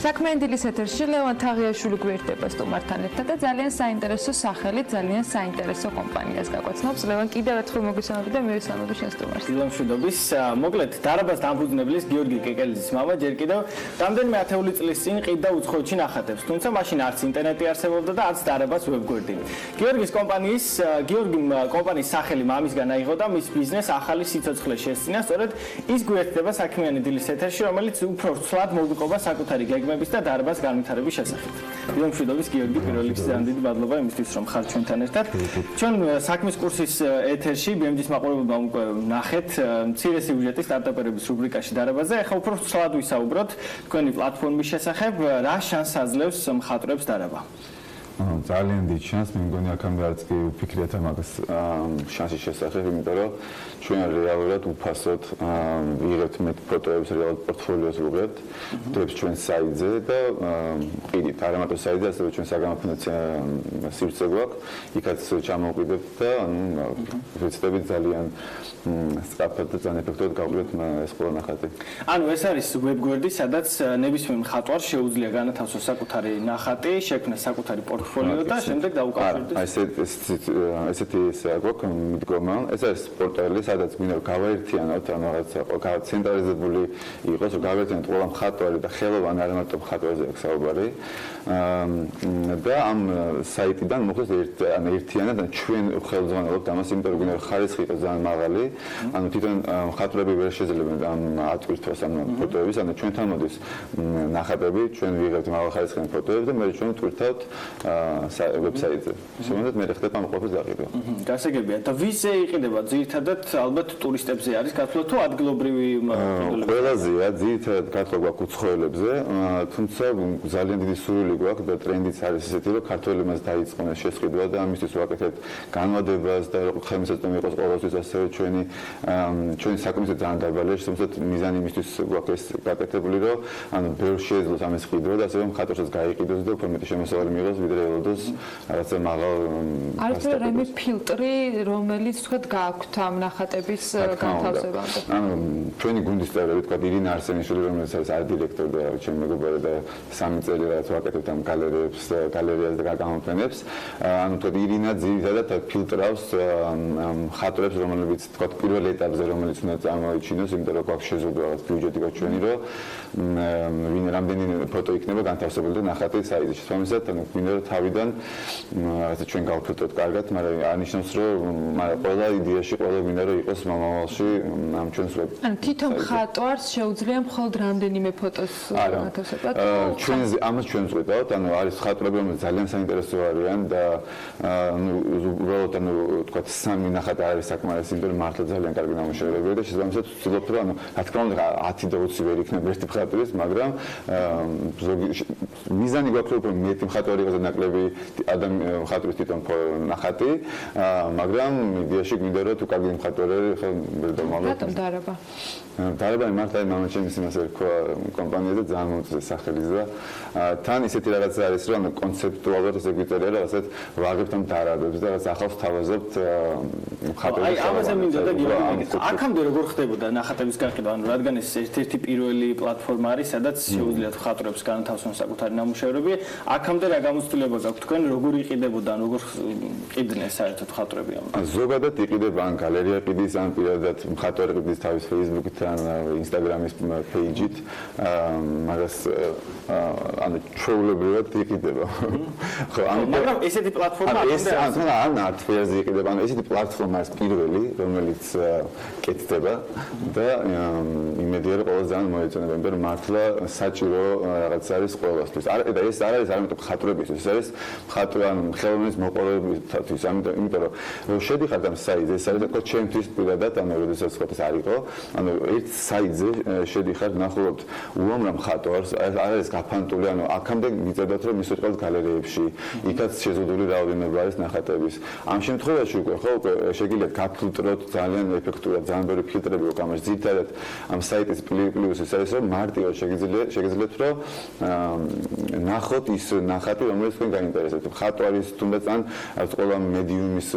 საქმიანი დილის ეთერში ლევან თაღიაშვილი გვერდება სტუმართან ერთად და ძალიან საინტერესო სახელით, ძალიან საინტერესო კომპანიას გაგვაცნობს. ლევან, კიდევ ერთხელ მოგესალმები და მივესალმები შენ სტუმარს. დილამშვიდობის. მოკლედ, დარაბას დამფუძნებლის გიორგი კეკელიძის მამა ჯერ კიდევ რამდენიმე ათეული წლის წინ ყიდ და უცხოეთში ნახატებს, თუმცა მაშინ არც ინტერნეტი არსებობდა და არც დარაბას ვებგვერდი. გიორგის კომპანიის სახელი მამისგან აიღო და მის ბიზნეს ახალი სიცოცხლე შესწინა, სწორედ ის გვერდება საქმიანი დილის ეთერში, რომელიც უფრო ცვლად მოგვიყვება საკუთარი გეგმების და დარბას განვითარების შესახებ. დილამშვიდობის გიორგი, პირველ რიგში ძალიან დიდი მადლობა იმისთვის, რომ ხართ ჩვენთან ერთად. ჩვენ საქმის კურსის ეთერში BMG-ის მაყურებელმა უკვე ნახეთ მცირე სიუჟეტი სტარტაპერების რუბრიკაში დარაბაზე. ახლა უფრო ცვლად ვისაუბროთ თქვენი პლატფორმის შესახებ, რა შანსს აძლევს მხატვრებს დარაბა. ძალიან დიდ შანსს, მე მგონი აქამდე არც კი ვფიქრეთ ამას შანსის შესახებ, იმიტომ რომ ჩვენ რეალურად უფასოდ ვიღებთ მეტ ფოტოებს, რეალურად პორტფოლიოს ვიღებთ, ფოტოებს ჩვენ საიტზე და ყიდით, არა მარტო საიტზე, ასევე ჩვენ საგამოფენო სივრცე გვაქვს, იქაც ჩამოვყიდებთ და ვეცდებით ძალიან სწრაფად და ძალიან ეფექტურად გავყიდოთ ეს ყველა ნახატი. ანუ ეს არის ვებგვერდი, სადაც ნებისმიერ მხატვარს შეუძლია განათავსოს საკუთარი ნახატი, შექმნას საკუთარი პორტფოლიო და შემდეგ დაუკავშირდეს. ესეთი გვაქვს მიდგომა. ეს არის პორტალი, სადაც გვინდა გავაერთიანოთ, ანუ რაღაცა ცენტრალიზებული იყოს, რომ გავაერთიანოთ ყველა მხატვარი და ხელოვანი, არა მარტო მხატვარზე აქვს საუბარი. და ამ საიტიდან მოხდეს ერთიანად ჩვენ ხელმძღვანელობთ ამას, იმიტომ რომ გვინდა ხარისხი იყოს ძალიან მაღალი. ანუ თვითონ მხატვრები ვერ შეძლებენ ამ ატვირთვას ამ ფოტოების, ანუ ჩვენთან მოდის ნახატები, ჩვენ ვიღებთ მაღალხარისხიანი ფოტოებს და მე ჩვენ ვტვირთავთ ვებსაიტზე. შემოგვიდგეთ მე ხდება ამ ყოფის გაყიდვა. გასაგებია და ვიზე იყიდება ძირითადად ალბათ ტურისტებზე არის გათვლა თუ ადგილობრივი ყველაზეა ძირითადად გათვლა გვაქვს უცხოელებზე, თუმცა ძალიან დიდი სურვილი გვაქვს და ტრენდიც არის ესეთი, რომ ქართველი მას დაიწყო შესყიდვა და ამისთვის ვაკეთებთ განმადებას და ხელმისაწვდომი იყოს ყოველთვის ასევე ჩვენი საქმეზე ძალიან დაბალი არის, თუმცა მიზანი იმისთვის გვაქვს ეს გაკეთებული, რომ ანუ ბევრ შეეძლოს ამის ყიდვა და ასევე მხატვარსაც გაიყიდოს და უფრო მეტი შემოსავალი მიიღოს, ვიდრე ელოდოს რაღაცა მაღალ არის რამე ფილტრი, რომელიც თქვა გააქვთ ამ ნახატების განთავსებამდე. ანუ ჩვენი გუნდის წევრები, თქვა ირინა არსენიშვილი, რომელიც არის არт-დირექტორი და ჩემი მეგობარი და 3 წელი რაც ვაკეთებთ ამ გალერეას და გამოფენებს. ანუ თქვა ირინა ძირითადად ფილტრავს მხატვრებს, რომლებიც თქვა პირველ ეტაპზე რომელიც უნდა წარმოიჩინოს, იმიტომ რომ გვაქვს შეზღუდვა რაღაც ბიუჯეტი გვაქვს ჩვენი, რომ ვინ რამდენი ფოტო იქნება განთავსებული და ნახატი საიტზე. შესაბამისად, ანუ გვინდა რომ თავიდან ჩვენ გავფილტროთ კარგად, მაგრამ არნიშნავს რომ ყველა იდეაში ყველა მინდა რომ იყოს მომავალში ამ ჩვენს ვებ. ანუ თვითონ მხატვარს შეუძლია მხოლოდ რამდენიმე ფოტოს ათავსებდა? ამას ჩვენ ვწყვეტავთ, ანუ არის მხატვრები, რომლებიც ძალიან საინტერესო არიან და უბრალოდ თქვა სამი ნახატი არის საკმარისი, იმიტომ რომ მართლა ძალიან კარგი ნამუშევრებია და შესაბამისად ვცდილობთ რომ რა თქმა უნდა 10 და 20 ვერ იქნება ერთი მხატვრის, მაგრამ მიზანი გვაქვს რომ მეტი მხატვარი იყოს და ნაკლები მხატვრის თვითონ ნახატი, მაგრამ იდეაში გვინდა რომ თუ კარგი მხატვარი ხომ ვერ დამალოთ. რატომ დარაბა? დარაბა მართლა მამაჩემის იმას ერქვა კომპანია და ძალიან მომწონს სახელიც და თან ისეთი რაღაცა არის რომ კონცეპტუალურად ესე გვიწერია რაღაცა ვაღებთ ამ დარაბებს და რაღაც ახალს თავაზობთ მხატვრებს. აი ამაზე მინდა და აქამდე როგორ ხდებოდა ნახატების გაყიდვა, ანუ რადგან ეს ერთ-ერთი პირველი პლატფორმა არის, სადაც შეუძლიათ მხატვრებს განთავსონ საკუთარი ნამუშევრები, აქამდე რა გამოცდილება გაქვთ თქვენ, როგორ იყიდებოდა, როგორ ყიდნენ საერთოდ მხატვრები ამ? ზოგადად იყიდება ან გალერეა ყიდის, ან პირადად მხატვარი ყიდის თავის Facebook-ით ან Instagram-ის page-ით, მაგას ანუ ჩვეულებრივად იყიდება. ხო, მაგრამ ესეთი პლატფორმა ან არტფერზე იყიდება, ანუ ესეთი პლატფორმა არის Pirveli, რომელიც კეთდება და იმედია რომ ყველა ძალიან მოეწონება, იმიტომ რომ მართლა საჭირო რაღაც არის ყველასთვის. და ეს არ არის არამედ მხატვრებისთვის, ეს არის ხელოვნის მოყვარულებისთვის, იმიტომ რომ შედიხარ ამ საიტზე, ეს არის თქო ჩემთვის პირადად, ანუ როდესაც თქვა ეს არისო, ანუ ერთ საიტზე შედიხარ, ნახულობთ უამრავ მხატვარს, არ არის გაფანტული, ანუ აქამდე მიწევდათ რომ მისვეწყოთ გალერეებში, იქაც შეზღუდული რაოდენობა არის ნახატების. ამ შემთხვევაში უკვე ხო შეგიძლიათ გაფილტროთ ძალიან ეფექტურად, ძალიან ბევრი ფილტრები აქვს ამაში. ძირითადად ამ საიტის პლუსი ის არის რომ მარტივად შეგიძლიათ რომ ნახოთ ის ნახატი, რომელიც თქვენ გაინტერესებთ. მხატვარის თუნდაც ან ყველა მედიუმის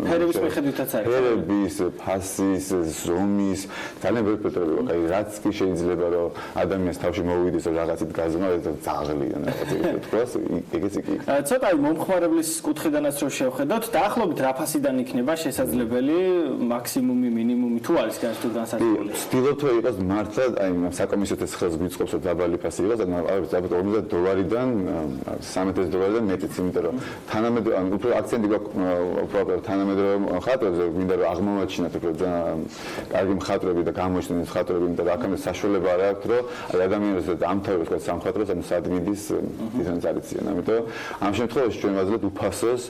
ფერების მიხედვითაც არის. ფერების, ფასის, ზომის, ძალიან ბევრი ფილტრები აქვს. აი რაც კი შეიძლება რომ ადამიანს თავში მოვიდეს რომ რაღაცით გაზომა და ძაღლიან რაღაცა თქვას, ეგეც კი. ცოტა მომხმარებლის კუთხიდანაც რო შევხედოთ, დაახლოებით რა ფასიდან იქნება შესაძლებელი მაქსიმუმი, მინიმუმი თუ არის განსაზღვრული? ვცდილობთ რომ იყოს მართლა აი საკომისიო ხელს გვიწყობს რომ დაბალი ფასი იყოს, ანუ ალბათ $50-დან $300 მეტიც, იმიტომ რომ თანამედროვე ან უფრო აქცენტი გვაქვს თანამედროვე მხატვრებზე, გვინდა რომ აღმოვაჩინოთ უფრო ძალიან კარგი მხატვრები და გამოჩნდნენ მხატვრები, იმიტომ რომ აქამდე საშუალება არ აქვს რომ ადამიანებს ამთავროს თქვა სამხატვროს, ანუ სადმიდის ისინი არიციან. ამიტომ ამ შემთხვევაში ჩვენ ვაძლევთ უფასოს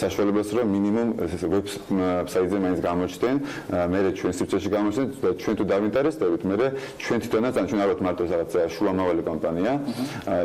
საშუალებას რომ მინიმუმ ვებსაიტზე მაინც გამოჩნდნენ, მე ჩვენ სივრცეში გამოჩნდეთ და ჩვენ თუ დავინტერესდებით, მე ჩვენ თვითონაც ან ჩვენ ალბათ მარტო რაღაც შუამავალი კომპანია,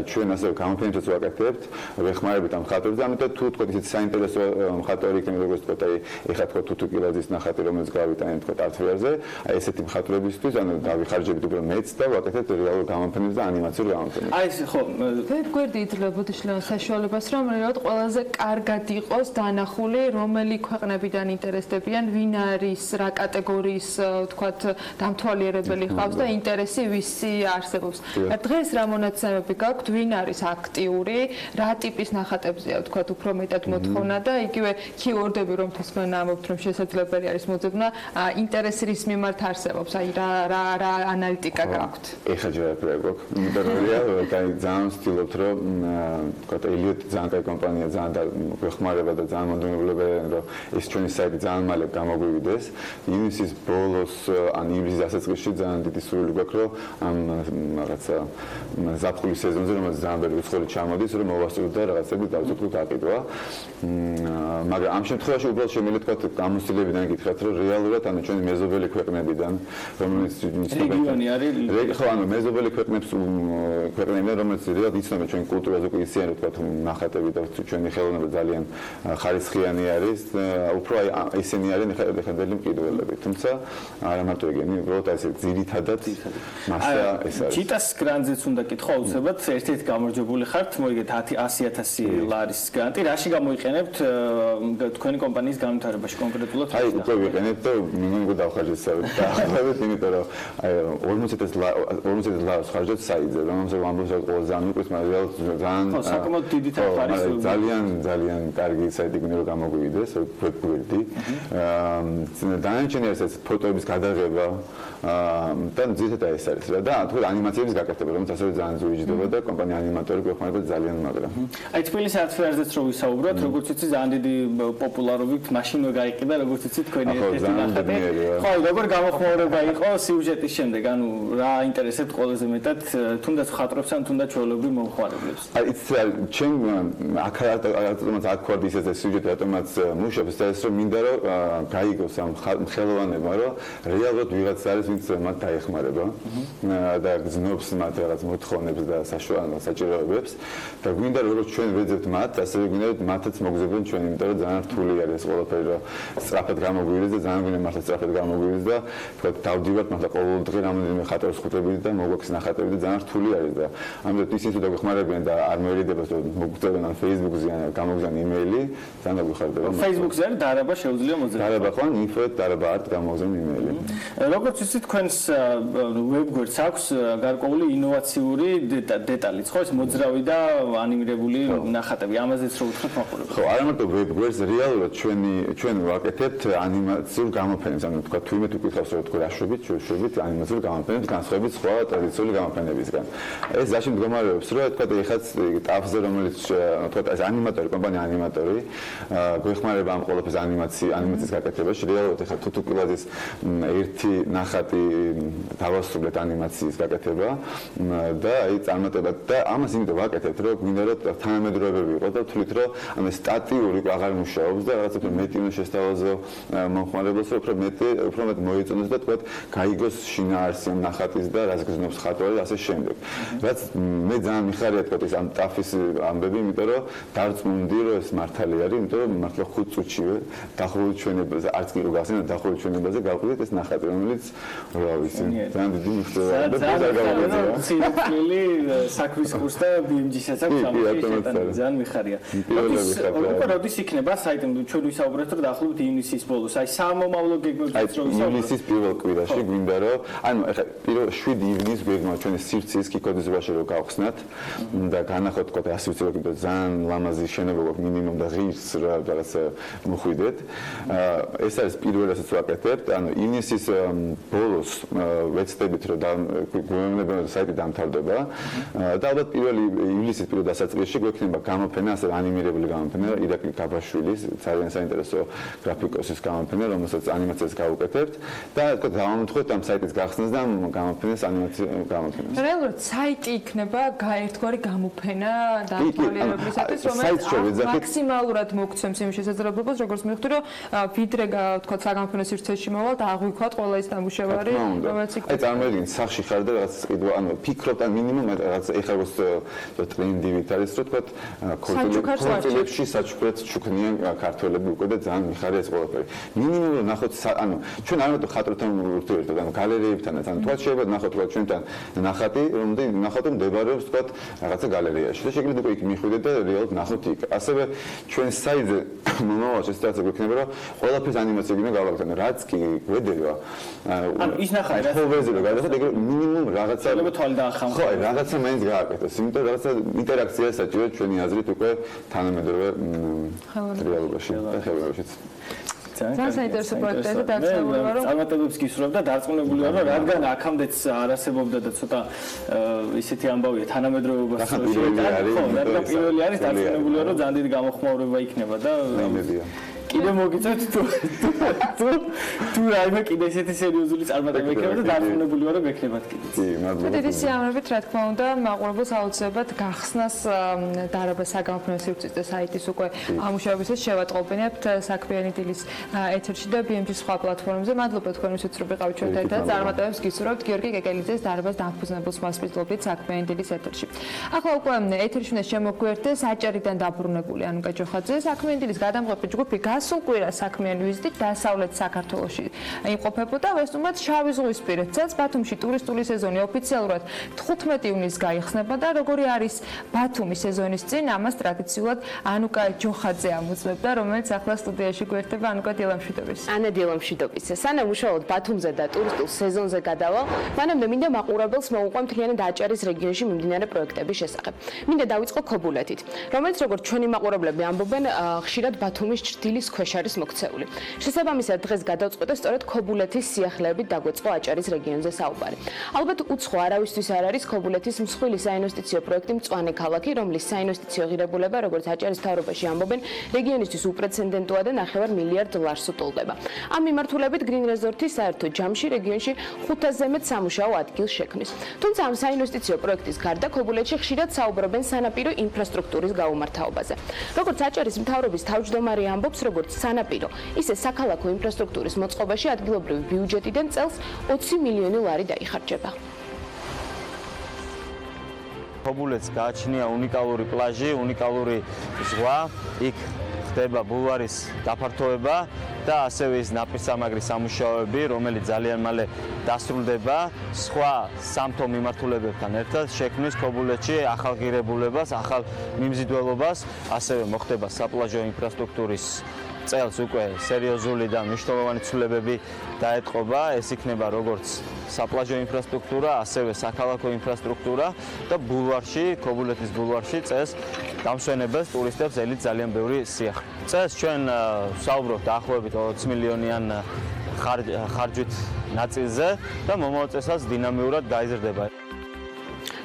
ჩვენ ასე გამოფენებსაც ვაკეთებთ, ვეხმარებით ამ მხატვრებს, ამიტომ თუ თქვა ისეთი საინტერესო მხატვარი იქნება, როგორც თქვა, აი ეხლა თქვა თუ კილაძის ნახატი, რომელიც გავიტანეთ თქვა არტფერზე, აი ესეთი მხატვრებისთვის, ანუ დავიხარჯებით უფრო მეც და ვაკეთებთ რეალურ გამოფენებს და ანიმაციურ გამოფენებს. აი ეს ხო ვერ გვერდი იძლებოდა შლეონ საშუალებას რომ რეალურად ყველაზე კარგად იყოს დანახული, რომელი ქვეყნებიდან ინტერესდებიან, ვინ არის, რა კატეგორიის თქვათ დამთვალიერებელი ხავს და ინტერესი ვისი არსებობს. დღეს რა მონაცემები გაქვთ, ვინ არის აქტიური, რა ტიპის ნახატებზეა თქვათ უფრო მეტად მოთხოვნა და იგივე კიუორდები რომ თქვენ ამბობთ რომ შესაძლებელი არის მოძებნა, ინტერესი რის მიმართ არსებობს, აი რა ანალიტიკა გაქვთ? ეხლა ჯერაფერი გვაქვს, იმიტომ რომ ძალიან ვცდილობთ რომ თქვათ ელიოტ ძალიან კაი კომპანია, ძალიან გვეხმარება და ძალიან მომდევნებლებია, რომ ეს ჩვენი საიტი ძალიან მალე გამოგვივიდეს. ივნისის ბოლოს ან ივლისის დასაწყისში ძალიან დიდი სურვილი გვაქვს რომ ამ რაღაცა ზაფხულის სეზონზე რომელიც ძალიან ბევრი უცხოელი ჩამოდის, რომ მოვასწროთ და რაღაცები დავწუხოთ გაყიდვა. მაგრამ ამ შემთხვევაში უბრალოდ შემიძლია თქვა გამოცდილებიდან გითხრათ, რომ რეალურად ანუ ჩვენი მეზობელი ქვეყნებიდან, რომელიც რეგიონი არის, ხო, ანუ მეზობელი ქვეყნებიდან, რომელიც რეალურად იცნობენ ჩვენ კულტურაზე, უკვე ისინი თქვა ნახატები და ჩვენი ხელოვნება ძალიან ხარისხიანი არის, უფრო აი ისინი არიან ეხადელი მყიდველები, თუმცა არა მარტო ეგენი, უბრალოდ აი ესე ძირითადად მასა ეს არის. ჩიტას გრანტზეც უნდა კითხო აუცილებლად, ერთ-ერთი გამარჯვებული ხართ, მოიგეთ 100,000 ლარის გრანტი, რაში გამოიყენებთ თქვენი კომპანიის განვითარებაში კონკრეტულად? აი უკვე ვიყენებთ და მინიმუმ დავხარჯეთ დაახლოებით, იმიტომ რომ აი 40,000 ლარს ხარჯობთ საიტზე, რომელსაც ვამბობთ რომ ყველა ძალიან მიყვის, მაგრამ რეალურად ძალიან საკმაოდ დიდი თანხა არის. ძალიან კარგი საიტი გვინდა რომ გამოგვივიდეს, ვებგვერდი. დანარჩენი არის ეს ფოტოების გადაღება და ძირითადად ეს არის რა და თქვენ ანიმაციების გაკეთება, რომელიც ასევე ძალიან ზურიჯდება და კომპანია ანიმატორები გვეხმარება ძალიან მაგრად. გახდება. აი თბილისის არტფეარზეც რო ვისაუბროთ, როგორც იცი ძალიან დიდი პოპულარობით მაშინვე გაიყიდა, როგორც იცი თქვენი ერთ-ერთი ნახატი. ხო, როგორ გამოხმაურება იყო სიუჟეტის შემდეგ, ანუ რა აინტერესებთ ყველაზე მეტად თუნდაც მხატვრებს ან თუნდაც ჩვეულებრივ მომხმარებლებს. აი იცი ჩემ აქ არ ვქორდი ისეთ სიუჟეტი რატომაც მუშაობს და ეს რომ მინდა რომ გაიგოს ამ ხელოვანებმა რომ რეალურად ვიღაც არის ვინც მათ დაეხმარება და გზნობს მათ რაღაც მოთხოვნებს და საშუალებას საჭიროებებს და გვინდა როგორც ჩვენ ვეძებთ მათ ასევე გვინდა რომ მათაც მოგზებდნენ ჩვენ იმიტომ რომ ძალიან რთული არის ეს ყველაფერი რომ სწრაფად გამოგვივიდეს და ძალიან გვინდა მართლა სწრაფად გამოგვივიდეს და თქვა დავდივართ მართლა ყოველდღე რამოდენიმე ხატავს ხვდებით და მოგვაქვს ნახატები და ძალიან რთული არის და ამიტომ ისინი თუ დაგვეხმარებიან და არ მოერიდებათ რომ მოგწევენ ამ Facebook-ზე ან გამოგზავნ იმეილი ძალიან დაგვიხარდება Facebook-ზე არის DARABA შეუძლია მოძებნა DARABA ხო DARABA art გამოგზავნ იმეილი როგორც იცით თქვენს ვებგვერდს აქვს გარკვეული ინოვაციური დეტალიც ხო ეს მოძრავი და ანიმირებული ნახატები ამაზეც რო ვთქვათ მაყურებელს ხო არა მარტო ვებგვერდს რეალურად ჩვენ ვაკეთებთ ანიმაციურ გამოფენებს ანუ თქვა თუ იმით უკითხავს რომ თქვა რაშვებით ჩვენშვებით ანიმაციურ გამოფენებს განსხვავებით სხვა ტრადიციული გამოფენებისგან ეს ზაში მდგომარეობს რომ თქვა ეხაც ტაფზე რომელიც თქვა ეს ანიმატორი კომპანია ანიმატორი გვეხმარება ამ ყველაფერს ანიმაციის გაკეთებაში რეალურად ეხლა თუთუკილაძის ერთი ნახატი დავასრულეთ ანიმაციის გაკეთება და აი წარმატება და ამას იმიტომ ვაკეთებთ რომ გვინდა რომ თანამედროვეები ვიყოთ და ვთვლით რომ ამ სტატიური აღარ მუშაობს და რაღაც უფრო მეტი უნდა შესთავაზო მომხმარებელს რომ უფრო მეტ მოეწონოს და თქვა გაიგოს შინაარსი ამ ნახატის და რას გზნობს ხატვარი ასე შემდეგ რაც მე ძალიან მიხარია თქვა ეს ამ ტაფის ამბები იმიტომ რომ დარწმუნდი რომ ეს მართალი არის იმიტომ რომ მართლა 5 წუთშივე დახურული ჩვენებაზე არც კი რო გახსენებთ დახურული ჩვენებაზე გავყიდეთ ეს ნახატი რომელიც რა ვიცი ძალიან დიდი მიღწევა და ძალიან ცირკული საქმის კურსს და BMG-საც აქვს ამაში ძალიან მიხარია როდის იქნება საიტი ჩვენ ვისაუბრეთ რომ დაახლოებით ივნისის ბოლოს აი სამომავლო გეგმებიც რო ვისაუბრეთ ივნისის პირველ კვირაში გვინდა რომ ანუ ეხლა პირველ 7 ივნისს გვეგმავთ ჩვენი სივრცის კიკოდიზებაში რომ გავხსნათ და განახოთ თქვა 100 სივრცე გვინდა ძალიან ლამაზი შენობა გვაქვს მინიმუმ და ღირს რაღაც მოხვიდეთ ეს არის პირველ რასაც ვაკეთებთ ანუ ივნისის ბოლოს ვეცდებით რომ გვეუბნება რომ საიტი დამთავრდება და ალბათ პირველი ივლისის პირველ დასაწყისში გვექნება გამოფენა ასე ანიმირებული გამოფენა ირაკლი გაბაშვილის ძალიან საინტერესო გრაფიკოსის გამოფენა რომელსაც ანიმაციას გავუკეთებთ და თქვა დავამთხოთ ამ საიტის გახსნას და ამ გამოფენას ანიმაციას გამოფენას რეალურად საიტი იქნება ერთგვარი გამოფენა დაავადებლისათვის რომელიც მაქსიმალურად მოგცემს იმ შესაძლებლობას როგორც მივხვდი რომ ვიდრე თქვა საგამოფენო სივრცეში მოვალ და აღვიქვათ ყველა ის ნამუშევარი რომელიც იქ აი წარმოიდგინეთ სახში ხარ და რაღაც ყიდვა ანუ ფიქრობთ ან მინიმუმ რაღაც ეხლა როგორც ტრენდივით არის რომ თქვა ქორწილებში საჩუქრად ჩუქნიან ქართველები უკვე და ძალიან მიხარია ეს ყველაფერი მინიმუმ ნახოთ ანუ ჩვენ არ მარტო ხატროთან ურთიერთობთ ანუ გალერეებთანაც ანუ თქვა შეიძლება ნახოთ თქვა ჩვენთან ნახატი რომდი ნახოთ რომ მდებარეობს თქვა რაღაცა გალერეაში და შეგიძლიათ უკვე იქ მიხვიდეთ და რეალურად ნახოთ იქ ასევე ჩვენ საიტზე მომავალში სიტუაცია გვექნება რომ ყველაფერს ანიმაცია გინდა გავაკეთოთ ანუ რაც კი გვედება ანუ ის ნახატი ფოვერზე რომ გადავხოთ ეგრე მინიმუმ რაღაცა შეიძლება თვალი დაახამოთ ხო რაღაცა მაინც გააკეთოს იმიტომ რაღაცა ინტერაქცია საჭიროა ჩვენი აზრით უკვე თანამედროვე რეალობაში და ხელოვნებაშიც ძალიან საინტერესო პროექტია და დარწმუნებული ვარ რომ წარმატებებს გისურვებ და დარწმუნებული ვარ რომ რადგან აქამდეც არასებობდა და ცოტა ისეთი ამბავია თანამედროვეობას რადგან პირველი არის დარწმუნებული ვარ რომ ძალიან დიდი გამოხმაურება იქნება და კიდე მოგიწევთ თუ რაიმე კიდე ესეთი სერიოზული წარმატება იქნება და დარწმუნებული ვარ რომ ექნებათ კიდე. კი, მადლობა. დიდი სიამოვნებით რა თქმა უნდა მაყურებელს აუცილებლად გახსნას DARABA საგამოფენო სივრცის და საიტის უკვე ამუშავებისას შევატყობინებთ საქმიანი დილის ეთერში და BMG-ის სხვა პლატფორმებზე. მადლობა თქვენთვის რომ ვიყავით ჩვენთან ერთად. წარმატებებს გისურვებთ გიორგი კეკელიძეს DARABA-ს დამფუძნებელს მასპინძლობით საქმიანი დილის ეთერში. ახლა უკვე ეთერში უნდა შემოგვიერთდეს აჭარიდან დაბრუნებული ანუკა ჯოხაძე საქმიანი დილის გადამღები ჯგუფი გასულ კვირას საქმიანი ვიზიტით დასავლეთ საქართველოში იმყოფებოდა ვესტუმრად შავი ზღვისპირეთსაც ბათუმში ტურისტული სეზონი ოფიციალურად 15 ივნისს გაიხსნება და როგორი არის ბათუმის სეზონის წინ ამას ტრადიციულად ანუკა ჯოხაძე ამოწმებდა რომელიც ახლა სტუდიაში გვერდება ანუკა დილამშვიდობის ანა დილამშვიდობის სანამ უშუალოდ ბათუმზე და ტურისტულ სეზონზე გადავალ მანამდე მინდა მაყურებელს მოუყვე მთლიანად აჭარის რეგიონში მიმდინარე პროექტების შესახებ მინდა დავიწყო ქობულეთით რომელიც როგორც ჩვენი მაყურებლები ამბობენ ხშირად ბათუმის ჭრდილის ქვეშ არის მოქცეული. შესაბამისად დღეს გადავწყვეტე სწორედ ქობულეთის სიახლეებით დაგვეწყო აჭარის რეგიონზე საუბარი. ალბათ უცხო არავისთვის არ არის ქობულეთის მსხვილი საინვესტიციო პროექტი მწვანე ქალაქი, რომლის საინვესტიციო ღირებულება, როგორც აჭარის მთავრობაში ამბობენ, რეგიონისთვის უპრეცედენტოა და $9 მილიარდ უტოლდება. ამ მიმართულებით Green Resort-ის საერთო ჯამში რეგიონში 500-ზე მეტ სამუშაო ადგილს შექმნის. თუმცა ამ საინვესტიციო პროექტის გარდა ქობულეთში ხშირად საუბრობენ სანაპირო ინფრასტრუქტურის გაუმართავაზე. როგორც აჭარის მთავრობის თავმჯდომარე ამბობს, როგორც სანაპირო, ისე საქალაქო ინფრასტრუქტურის მოწყობაში ადგილობრივი ბიუჯეტიდან წელს $20 მილიონი დაიხარჯება. ქობულეთს გააჩნია უნიკალური პლაჟი, უნიკალური ზღვა, იქ ხდება ბულვარის გაფართოება და ასევე ის ნაპირსამაგრის სამუშაოები, რომელიც ძალიან მალე დასრულდება, სხვა სამთო მიმართულებებთან ერთად შექმნის ქობულეთში ახალ ღირებულებას, ახალ მიმზიდველობას, ასევე მოხდება საპლაჟო ინფრასტრუქტურის წელს უკვე სერიოზული და მნიშვნელოვანი ცვლილებები დაეტყობა. ეს იქნება როგორც საპლაჟო ინფრასტრუქტურა, ასევე საქალაქო ინფრასტრუქტურა და ბულვარში, ქობულეთის ბულვარში წელს დამსვენებელს ტურისტებს ელით ძალიან ბევრი სიახლე. წელს ჩვენ ვსაუბრობთ დაახლოებით 20 მილიონიან ხარჯვით ნაწილზე და მომავალ წელსაც დინამიურად გაიზრდება.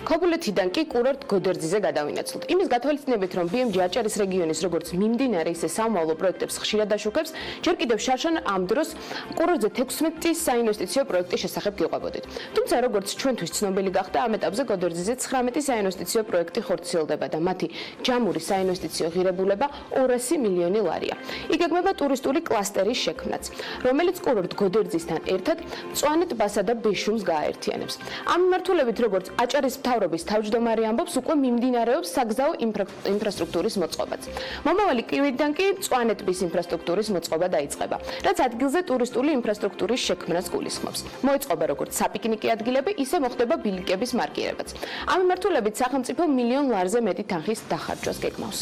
ქობულეთიდან კი კურორტ გოდერძიზე გადავინაცვლოთ. იმის გათვალისწინებით, რომ BMG აჭარის რეგიონის როგორც მიმდინარე, ისე სამომავლო პროექტებს ხშირად აშუქებს, ჯერ კიდევ შარშან ამ დროს კურორტზე 16 საინვესტიციო პროექტის შესახებ გიყვებოდით. თუმცა როგორც ჩვენთვის ცნობილი გახდა, ამ ეტაპზე გოდერძიზე 19 საინვესტიციო პროექტი ხორციელდება და მათი ჯამური საინვესტიციო ღირებულება $200 მილიონი. იგეგმება ტურისტული კლასტერის შექმნაც, რომელიც კურორტ გოდერძისთან ერთად მწვანე ტბასა და ბეშუმს გააერთიანებს. ამ მიმართულებით, როგორც აჭარის მთავრობის თავმჯდომარე ამბობს, უკვე მიმდინარეობს საგზაო ინფრასტრუქტურის მოწყობაც. მომავალი კვირიდან კი მწვანე ტბის ინფრასტრუქტურის მოწყობა დაიწყება, რაც ადგილზე ტურისტული ინფრასტრუქტურის შექმნას გულისხმობს. მოეწყობა როგორც საპიკნიკე ადგილები, ისე მოხდება ბილიკების მარკირებაც. ამ მიმართულებით სახელმწიფო $1 მილიონზე მეტი თანხის დახარჯვას გეგმავს.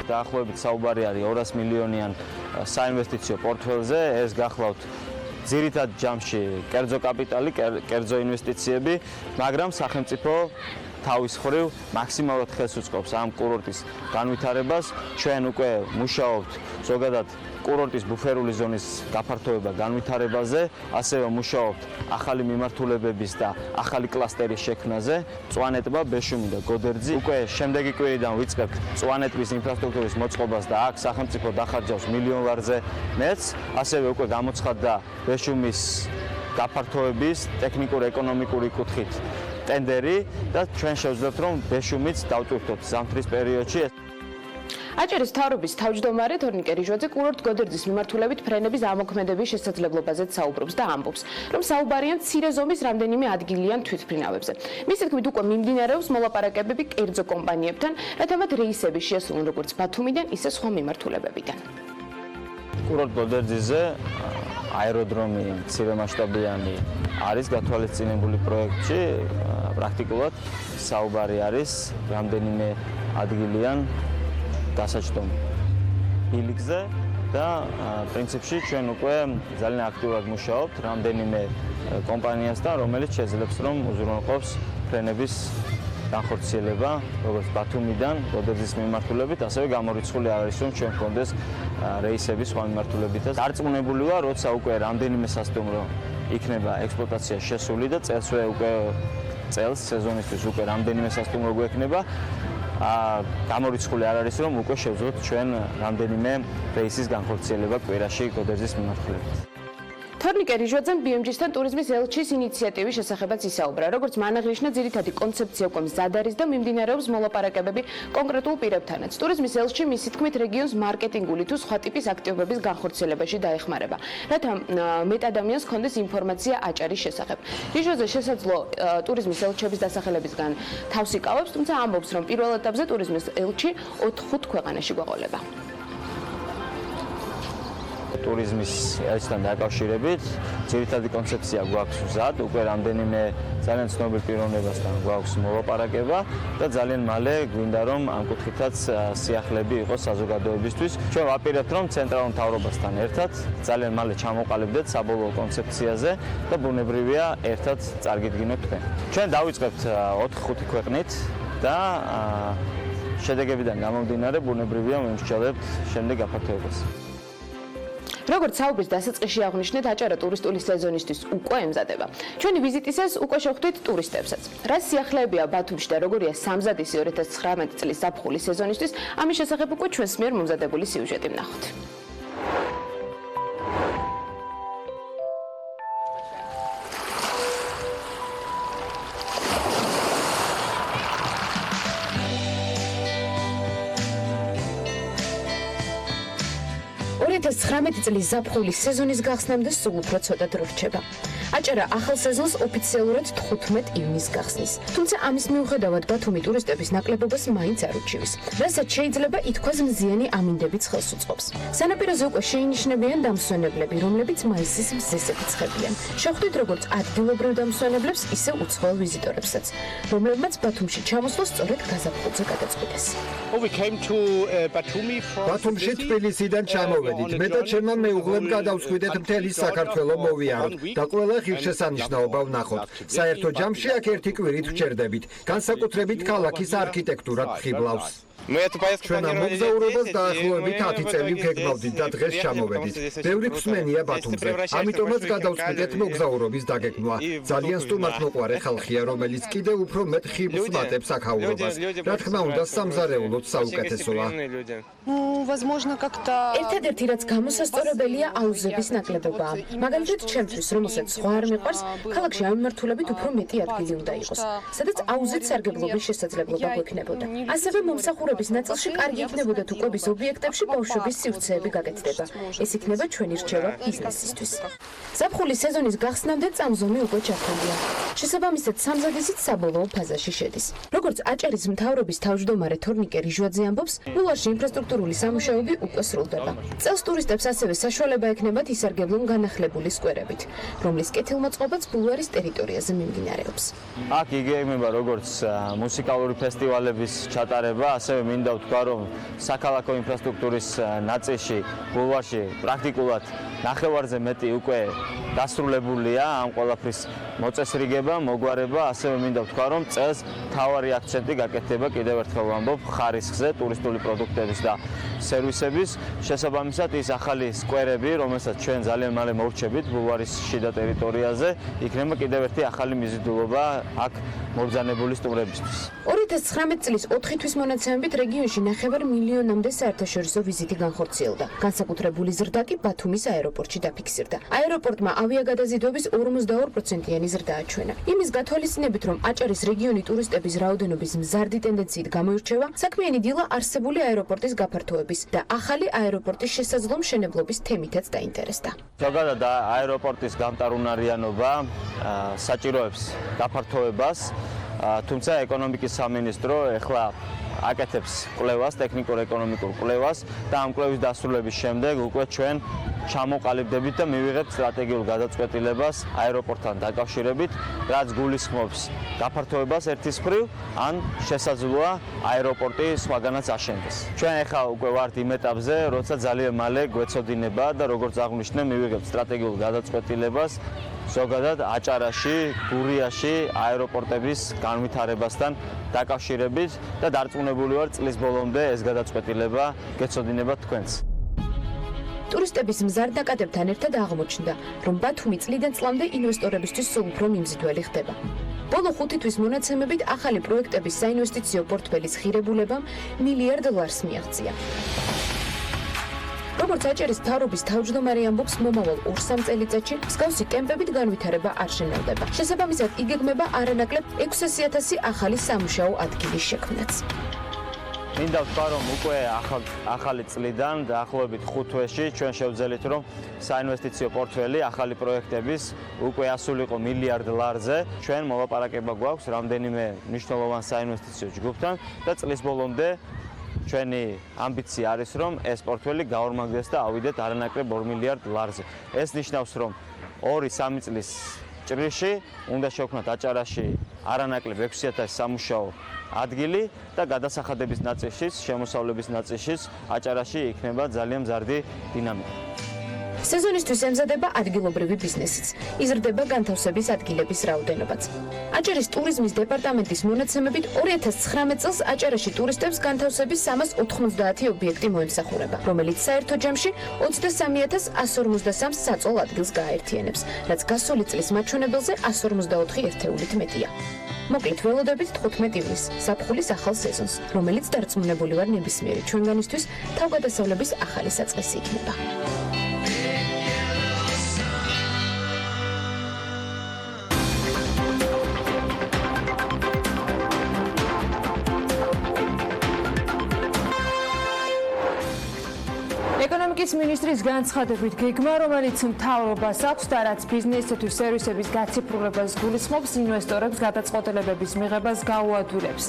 დაახლოებით საუბარი არის 200 მილიონიან საინვესტიციო პორტფელზე, ეს გახლავთ ძირითად ჯამში კერძო კაპიტალი, კერძო ინვესტიციები, მაგრამ სახელმწიფო თავის მხრივ მაქსიმალურად ხელს უწყობს ამ კურორტის განვითარებას. ჩვენ უკვე მუშაობთ ზოგადად კურორტის ბუფერული ზონის გაფართოება განვითარებაზე, ასევე მუშაობთ ახალი მიმართულებების და ახალი კლასტერის შექმნაზე, მწვანე ტბა, ბეშუმი და გოდერძი. უკვე შემდეგი კვირიდან ვიწყებთ მწვანე ტბის ინფრასტრუქტურის მოწყობას და აქ სახელმწიფო დახარჯავს $1 მილიონზე მეტს, ასევე უკვე გამოცხადდა ბეშუმის გაფართოების ტექნიკურ-ეკონომიკური კუთხით ტენდერი და ჩვენ შევძლებთ, რომ ბეშუმიც დავტვირთოთ ზამთრის პერიოდში. აჭარის მთავრობის თავმჯდომარე თორნიკე რიჟვაძე კურორტ გოდერძის მიმართულებით ფრენების ამოქმედების შესაძლებლობაზეც საუბრობს და ამბობს, რომ საუბარია მცირე ზომის რამდენიმე ადგილიან თვითმფრინავებზე. მისი თქმით, უკვე მიმდინარეობს მოლაპარაკებები კერძო კომპანიებთან, რათა მათ რეისები შეასრულონ როგორც ბათუმიდან, ისე სხვა მიმართულებებიდან. კურორტ გოდერძიზე აეროდრომი მცირემასშტაბიანი არის გათვალისწინებული პროექტში. პრაქტიკულად საუბარი არის რამდენიმე ადგილიან დასაჯდომ ბილიკზე და პრინციპში ჩვენ უკვე ძალიან აქტიურად მუშაობთ რამდენიმე კომპანიასთან, რომელიც შეძლებს რომ უზრუნველყოფს ფრენების განხორციელება, როგორც ბათუმიდან, გოდერძის მიმართულებით, ასევე გამორიცხული არ არის, რომ ჩვენ გქონდეს რეისები სხვა მიმართულებითაც. დარწმუნებული ვარ, როცა უკვე რამდენიმე სასტუმრო იქნება ექსპლუატაციაში შესული და წელსვე უკვე წელს სეზონისთვის უკვე რამდენიმე სასტუმრო გვექნება. გამორიცხული არ არის, რომ უკვე შევძლოთ ჩვენ რამდენიმე რეისის განხორციელება კვირაში გოდერძის მიმართულებით. თორნიკე რიჟვაძემ BMG-სთან ტურიზმის ელჩის ინიციატივის შესახებაც ისაუბრა. როგორც მან აღნიშნა, ძირითადი კონცეფცია უკვე მზად არის და მიმდინარეობს მოლაპარაკებები კონკრეტულ პირებთანაც. ტურიზმის ელჩი მისი თქმით რეგიონს მარკეტინგული თუ სხვა ტიპის აქტივობების განხორციელებაში დაეხმარება, რათა მეტ ადამიანს ჰქონდეს ინფორმაცია აჭარის შესახებ. რიჟვაძე შესაძლო ტურიზმის ელჩების დასახელებისგან თავს იკავებს, თუმცა ამბობს, რომ პირველ ეტაპზე ტურიზმის ელჩი 4-5 ქვეყანაში გვეყოლება. ტურიზმის ელჩთან დაკავშირებით ძირითადი კონცეფცია გვაქვს მზად, უკვე რამდენიმე ძალიან ცნობილ პიროვნებასთან გვაქვს მოლაპარაკება და ძალიან მალე გვინდა რომ ამ კუთხითაც სიახლეები იყოს საზოგადოებისთვის. ჩვენ ვაპირებთ რომ ცენტრალურ მთავრობასთან ერთად ძალიან მალე ჩამოყალიბდეთ საბოლოო კონცეფციაზე და ბუნებრივია ერთად წარგიდგინოთ თქვენ. ჩვენ დავიწყებთ 4-5 ქვეყნით და შედეგებიდან გამომდინარე ბუნებრივია მივსჯელებთ შემდეგ გაფართოებას. როგორც საუბრის დასაწყისში აღვნიშნეთ, აჭარა ტურისტული სეზონისთვის უკვე ემზადება. ჩვენი ვიზიტისას უკვე შევხვდით ტურისტებსაც. რა სიახლეებია ბათუმში და როგორია სამზადისი 2019 წლის ზაფხულის სეზონისთვის, ამის შესახებ უკვე ჩვენს მიერ მომზადებული სიუჟეტი ვნახოთ. წლის ზაფხულის სეზონის გახსნამდე სულ უფრო ცოტა დრო რჩება. აჭარა ახალ სეზონს ოფიციალურად 15 ივნისს გახსნის. თუმცა ამის მიუხედავად ბათუმი ტურისტების ნაკლებობას მაინც არ უჩივის, რასაც შეიძლება ითქვას მზიანი ამინდებით ხელს უწყობს. სანაპიროზე უკვე შეინიშნებიან დამსვენებლები, რომლებიც მაისის მზეს ეკიცხებიან. შევხვდით როგორც ადგილობრივ დამსვენებლებს, ისე უცხოელ ვიზიტორებსაც, რომლებმაც ბათუმში ჩამოსვლა სწორედ გაზაფხულზე გადაწყვიტეს. ბათუმში თბილისიდან ჩამოვედით. მე და ჩემმა მეუღლემ გადავწყვიტეთ მთელი საქართველო მოვიაროთ და ყველა ღირსშესანიშნაობა ვნახოთ. საერთო ჯამში აქ ერთი კვირით ვჭერდებით. განსაკუთრებით ქალაქის არქიტექტურა ფხიბლავს. ჩვენ ამ მოგზაურობას დაახლოებით 10 წელი ვგეგმავდით და დღეს ჩამოვედით. ბევრი მსმენია ბათუმზე, ამიტომაც გადავწყვიტეთ მოგზაურობის დაგეგმვა. ძალიან სტუმართმოყვარე ხალხია, რომელიც კიდევ უფრო მეტ ხიბლს მატებს აქაურობას. რა თქმა უნდა, სამზარეულოც საუკეთესოა. ერთადერთი რაც გამოსასწორებელია აუზების ნაკლებობაა. მაგალითად, ჩემთვის, რომელსაც სხვა არ მიყვარს, ქალაქში ამიმართულებით უფრო მეტი ადგილი უნდა იყოს, სადაც აუზით სარგებლობის შესაძლებლობა გვექნებოდა. ასევე მომსახურების ნაწილში კარგი იქნებოდა თუ კვების ობიექტებში ბავშვების სივრცეები გაკეთდება. ეს იქნება ჩვენი რჩევა ბიზნესისთვის. ზაფხულის სეზონის გახსნამდე წამზომი უკვე ჩართულია. შესაბამისად, სამზადისიც საბოლოო ფაზაში შედის. როგორც აჭარის მთავრობის თავმჯდომარე თორნიკე რიჟვაძე ამბობს, ბულვარში ინფრასტრუქტურული სამუშაოები უკვე სრულდება. წელს ტურისტებს ასევე საშუალება ექნებათ ისარგებლონ განახლებული სკვერებით, რომლის კეთილმოწყობაც ბულვარის ტერიტორიაზე მიმდინარეობს. აქ იგეგმება როგორც მუსიკალური ფესტივალების ჩატარება, ასევე მინდა ვთქვა, რომ საქალაქო ინფრასტრუქტურის ნაწილში ბულვარში პრაქტიკულად ნახევარზე მეტი უკვე დასრულებულია ამ ყველაფრის მოწესრიგება, მოგვარება, ასევე მინდა ვთქვა, რომ წელს მთავარი აქცენტი გაკეთდება კიდევ ერთხელ ვამბობ ხარისხზე, ტურისტული პროდუქტების და სერვისების. შესაბამისად, ის ახალი სკვერები, რომელსაც ჩვენ ძალიან მალე მოვრჩებით ბულვარის შიდა ტერიტორიაზე, იქნება კიდევ ერთი ახალი მიზიდულობა აქ მობრძანებული სტუმრებისთვის. 2019 წლის 4 თვის მონაცემებით რეგიონში 9 მილიონამდე საერთაშორისო ვიზიტი განხორციელდა. განსაკუთრებული ზრდა კი ბათუმის აეროპორტში დაფიქსირდა. აეროპორტმა ავიაგადაზიდვების 42%-იანი ზრდა აჩვენა. იმის გათვალისწინებით, რომ აჭარის რეგიონი ტურისტების რაოდენობის მზარდი ტენდენციით გამოირჩევა, საქმიანი დილა არსებული აეროპორტის გაფართოების და ახალი აეროპორტის შესაძლო მშენებლობის თემითაც დაინტერესდა. ზოგადად აეროპორტის გამტარუნარიანობა საჭიროებს გაფართოებას, თუმცა ეკონომიკის სამინისტრო ეხლა აკეთებს კვლევას, ტექნიკურ-ეკონომიკურ კვლევას და ამ კვლევის დასრულების შემდეგ უკვე ჩვენ ჩამოყალიბდებით და მივიღებთ სტრატეგიულ გადაწყვეტილებას აეროპორტთან დაკავშირებით, რაც გულისხმობს გაფართოებას ერთის მხრივ, ან შესაძლოა აეროპორტი სხვაგანაც აშენდეს. ჩვენ ახლა უკვე ვართ იმ ეტაპზე, როცა ძალიან მალე გვეცოდინება და როგორც აღვნიშნე, მივიღებთ სტრატეგიულ გადაწყვეტილებას ზოგადად აჭარაში, გურიაში აეროპორტების განვითარებასთან დაკავშირებით და დარწმუნებული ვარ წლის ბოლომდე ეს გადაწყვეტილება გეცოდინებათ თქვენს. ტურისტების მზარდ დაკადებთან ერთად აღმოჩნდა, რომ ბათუმი წლიდან წლამდე ინვესტორებისთვის სულ უფრო მიმზიდველი ხდება. ბოლო 5 თვის მონაცემებით ახალი პროექტების საინვესტიციო პორტფელის ღირებულებამ $1 მილიარდ მიაღწია. როგორც აჭარის მთავრობის თავმჯდომარე ამბობს, მომავალ 2-3 წელიწადში მსგავსი ტემპებით განვითარება არ შენელდება. შესაბამისად, იგეგმება არანაკლებ 600,000 ახალი სამუშაო ადგილის შექმნაც. მინდა ვთქვა, რომ უკვე ახალი წლიდან დაახლოებით 5 თვეში ჩვენ შევძელით, რომ საინვესტიციო პორტფელი ახალი პროექტების უკვე ასულიყო $1 მილიარდზე. ჩვენ მოლაპარაკება გვაქვს რამდენიმე მნიშვნელოვან საინვესტიციო ჯგუფთან და წლის ბოლომდე ჩვენი ამბიცია არის, რომ ეს პორტფელი გაორმაგდეს და ავიდეთ არანაკლებ $2 მილიარდზე. ეს ნიშნავს, რომ 2-3 წლის ჭრილში უნდა შევქმნათ აჭარაში არანაკლებ 600,000 სამუშაო ადგილი და გადასახადების ნაწილშიც, შემოსავლების ნაწილშიც აჭარაში იქნება ძალიან მზარდი დინამიკა. სეზონისთვის ემზადება ადგილობრივი ბიზნესიც. იზრდება განთავსების ადგილების რაოდენობაც. აჭარის ტურიზმის დეპარტამენტის მონაცემებით 2019 წელს აჭარაში ტურისტებს განთავსების 390 ობიექტი მოემსახურება, რომელიც საერთო ჯამში 23,153 საწოლ ადგილს გააერთიანებს, რაც გასული წლის მაჩვენებელზე 154 ერთეულით მეტია. მოკლედ ველოდებით 15 ივნისს, ზაფხულის ახალ სეზონს, რომელიც დარწმუნებული ვარ ნებისმიერი ჩვენგანისთვის თავგადასავლების ახალი საწყისი იქნება. ეკონომიკის მინისტრის განცხადებით გეგმა, რომელიც მთავრობას აქვს და რაც ბიზნესისთვის სერვისების გაციფრულებას გულისხმობს, ინვესტორებს გადაწყვეტილებების მიღებას გაუადვილებს.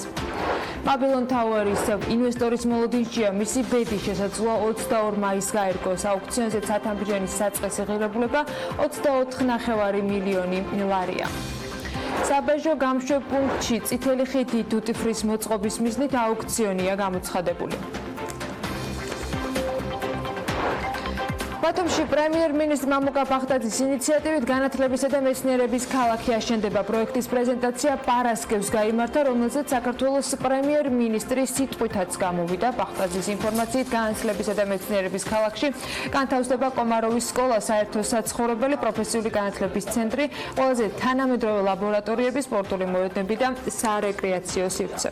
Babylon Tower-ის ინვესტორის მოლოდინშია მისი ბედი შესაძლოა 22 მაისს გაერგოს აუქციონზე სათამბჯენის საწყისი ღირებულება 24,5 მილიონი ლარია. საბაჟო გამშვებ პუნქტში წითელი ხიდი დუტი-ფრის მოწყობის მიზნით აუქციონია გამოცხადებული. ბათუმში პრემიერ-მინისტრ მამუკა ბახტაძის ინიციატივით განათლებისა და მეცნიერების ქალაქი აშენდება პროექტის პრეზენტაცია პარასკევს გაიმართა, რომელზეც საქართველოს პრემიერ-მინისტრის სიტყვითაც გამოვიდა. ბახტაძის ინფორმაციით განათლებისა და მეცნიერების ქალაქში განთავსდება კომაროვის სკოლა, საერთო საცხოვრებელი, პროფესიული განათლების ცენტრი, ყველაზე თანამედროვე ლაბორატორიები, სპორტული მოედნები და სარეკრეაციო სივრცე.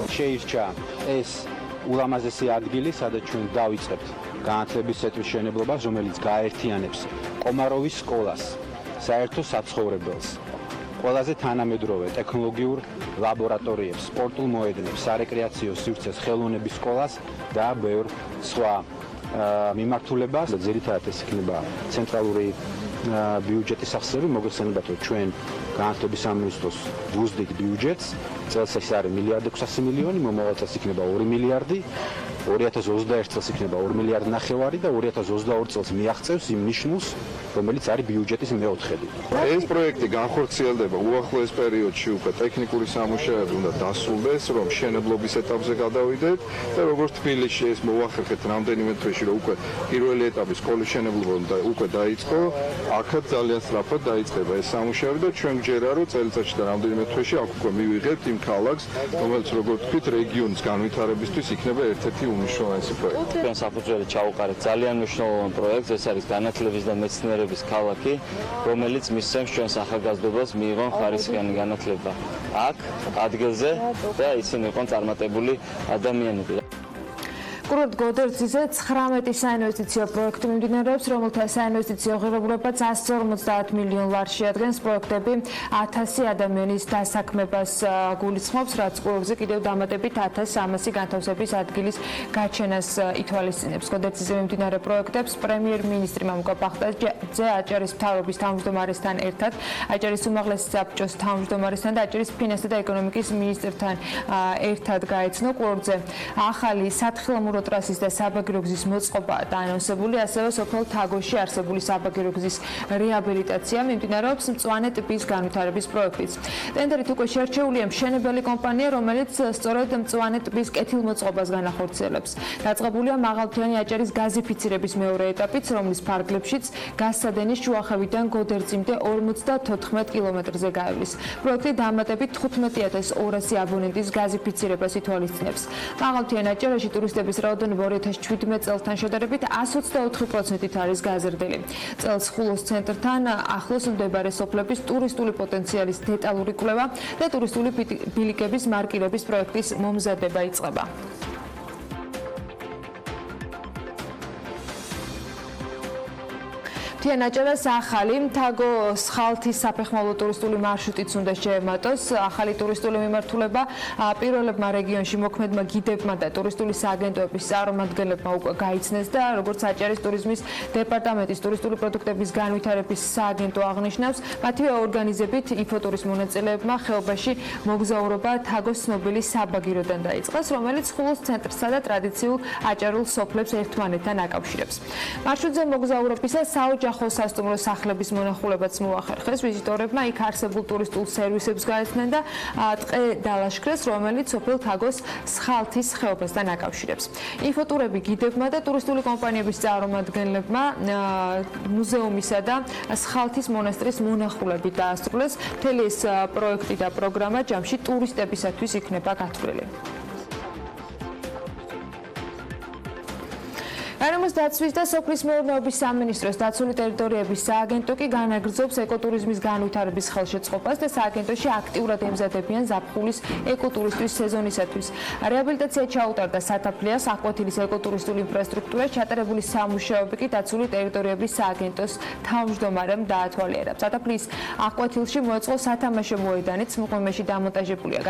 შეირჩა ეს ულამაზესი ადგილი, სადაც ჩვენ დავიწყებთ განათლების ცენტრის მშენებლობას, რომელიც გააერთიანებს კომაროვის სკოლას, საერთო საცხოვრებელს, ყველაზე თანამედროვე ტექნოლოგიურ ლაბორატორიებს, სპორტულ მოედნებს, სარეკრეაციო სივრცეს, ხელოვნების სკოლას და ბევრ სხვა მიმართულებას. ძირითადად ეს იქნება ცენტრალური ბიუჯეტის სახსრები, მოგეხსენებათ, რომ ჩვენ განათლების სამინისტროს ვუზდით ბიუჯეტს, წელს ეს არის 1,6 მილიარდი, მომავალ წელს იქნება 2 მილიარდი, 2021 წელს იქნება 2 მილიარდი ნახევარი და 2022 წელს მიაღწევს იმ ნიშნულს, რომელიც არის ბიუჯეტის მეოთხედი. ეს პროექტი განხორციელდება უახლოეს პერიოდში, უკვე ტექნიკური სამუშაოები უნდა დასრულდეს, რომ მშენებლობის ეტაპზე გადავიდეთ და როგორც თბილისში ეს მოვახერხეთ რამდენიმე თვეში, რომ უკვე პირველი ეტაპის სკოლის მშენებლობა უკვე დაიწყო, აქაც ძალიან სწრაფად დაიწყება ეს სამუშაოები და ჩვენ გჯერა, რომ წელიწადში და რამდენიმე თვეში აქ უკვე მივიღებთ იმ ქალაქს, რომელიც როგორც თქვით, რეგიონის განვითარებისთვის იქნება ერთ-ერთი უმნიშვნელოვანესი პროექტი. ჩვენ საფუძველი ჩაუყარეთ ძალიან მნიშვნელოვან პროექტს, ეს არის განათლების და მეცნიერების ქალაქი, რომელიც მისცემს ჩვენს ახალგაზრდობას მიიღონ ხარისხიანი განათლება აქ, ადგილზე და ისინი იყვნენ წარმატებული ადამიანები. კურორტ გოდერძიზე 19 საინვესტიციო პროექტი მიმდინარეობს, რომელთა საინვესტიციო ღირებულებაც 150 მილიონ ლარს შეადგენს. პროექტები 1000 ადამიანის დასაქმებას გულისხმობს, რაც კურორტზე კიდევ დამატებით 1300 განთავსების ადგილის გაჩენას ითვალისწინებს. გოდერძიზე მიმდინარე პროექტებს პრემიერ-მინისტრი მამუკა ბახტაძე აჭარის მთავრობის თავმჯდომარესთან ერთად, აჭარის უმაღლესი საბჭოს თავმჯდომარესთან და აჭარის ფინანსთა და ეკონომიკის მინისტრთან ერთად გაეცნო. კურორტზე ახალი სათხილამურო ტრასის და საბაგირო გზის მოწყობა დაანონსებული, ასევე სოფელ თაგოში არსებული საბაგირო გზის რეაბილიტაცია მიმდინარეობს მწვანე ტბის განვითარების პროექტიც. ტენდერით უკვე შერჩეულია მშენებელი კომპანია, რომელიც სწორედ მწვანე ტბის კეთილმოწყობას განახორციელებს. დაწყებულია მაღალმთიანი აჭარის გაზიფიცირების მეორე ეტაპიც, რომლის ფარგლებშიც გაზსადენის შუახევიდან გოდერძიმდე 54 კილომეტრზე გაივლის. პროექტი დამატებით 15200 აბონენტის გაზიფიცირებას ითვალისწინებს. მაღალმთიან აჭარაში ტურისტების რაოდენობა 2017 წელთან შედარებით 124%-ით არის გაზრდილი. წელს ხულოს ცენტრთან ახლოს მდებარე სოფლების ტურისტული პოტენციალის დეტალური კვლევა და ტურისტული ბილიკების მარკირების პროექტის მომზადება იწყება. თიანაჭარას ახალი თაგოს ხალთის საფეხმავლო ტურისტული მარშრუტიც უნდა შეემატოს. ახალი ტურისტული მიმართულება პირველებმა რეგიონში მოქმედმა გიდებმა და ტურისტული სააგენტოების წარმომადგენლებმა უკვე გაიცნეს და როგორც აჭარის ტურიზმის დეპარტამენტის ტურისტული პროდუქტების განვითარების სააგენტო აღნიშნავს, მათივე ორგანიზებით იფოტურის მონაწილეებმა ხეობაში მოგზაურობა თაგოს ცნობილი საბაგიროდან დაიწყეს, რომელიც ხულოს ცენტრსა და ტრადიციულ აჭარულ სოფლებს ერთმანეთთან აკავშირებს. მარშრუტზე მოგზაურობისას საოჯახო უჯრახო-სასტუმრო სახლების მონახულებაც მოახერხეს. ვიზიტორებმა იქ არსებულ ტურისტულ სერვისებს გაეცნენ და ტყე დალაშქრეს, რომელიც სოფელ თაგოს სხალთის ხეობასთან აკავშირებს. ინფოტურები გიდებმა და ტურისტული კომპანიების წარმომადგენლებმა მუზეუმისა და სხალთის მონასტრის მონახულებით დაასრულეს. მთელი ეს პროექტი და პროგრამა ჯამში ტურისტებისათვის იქნება გათვლილი. გარემოს დაცვის და სოფლის მეურნეობის სამინისტროს დაცული ტერიტორიების სააგენტო კი განაგრძობს ეკოტურიზმის განვითარების ხელშეწყობას და სააგენტოში აქტიურად ემზადებიან ზაფხულის ეკოტურისტვის სეზონისათვის. რეაბილიტაცია ჩაუტარდა სათაფლიას, აკვეთილის ეკოტურისტული ინფრასტრუქტურას, ჩატარებული სამუშაოები კი დაცული ტერიტორიების სააგენტოს თავმჯდომარემ დაათვალიერა. სათაფლის აკვეთილში მოეწყო სათამაშო მოედანიც, მღვიმეში დამონტაჟებულია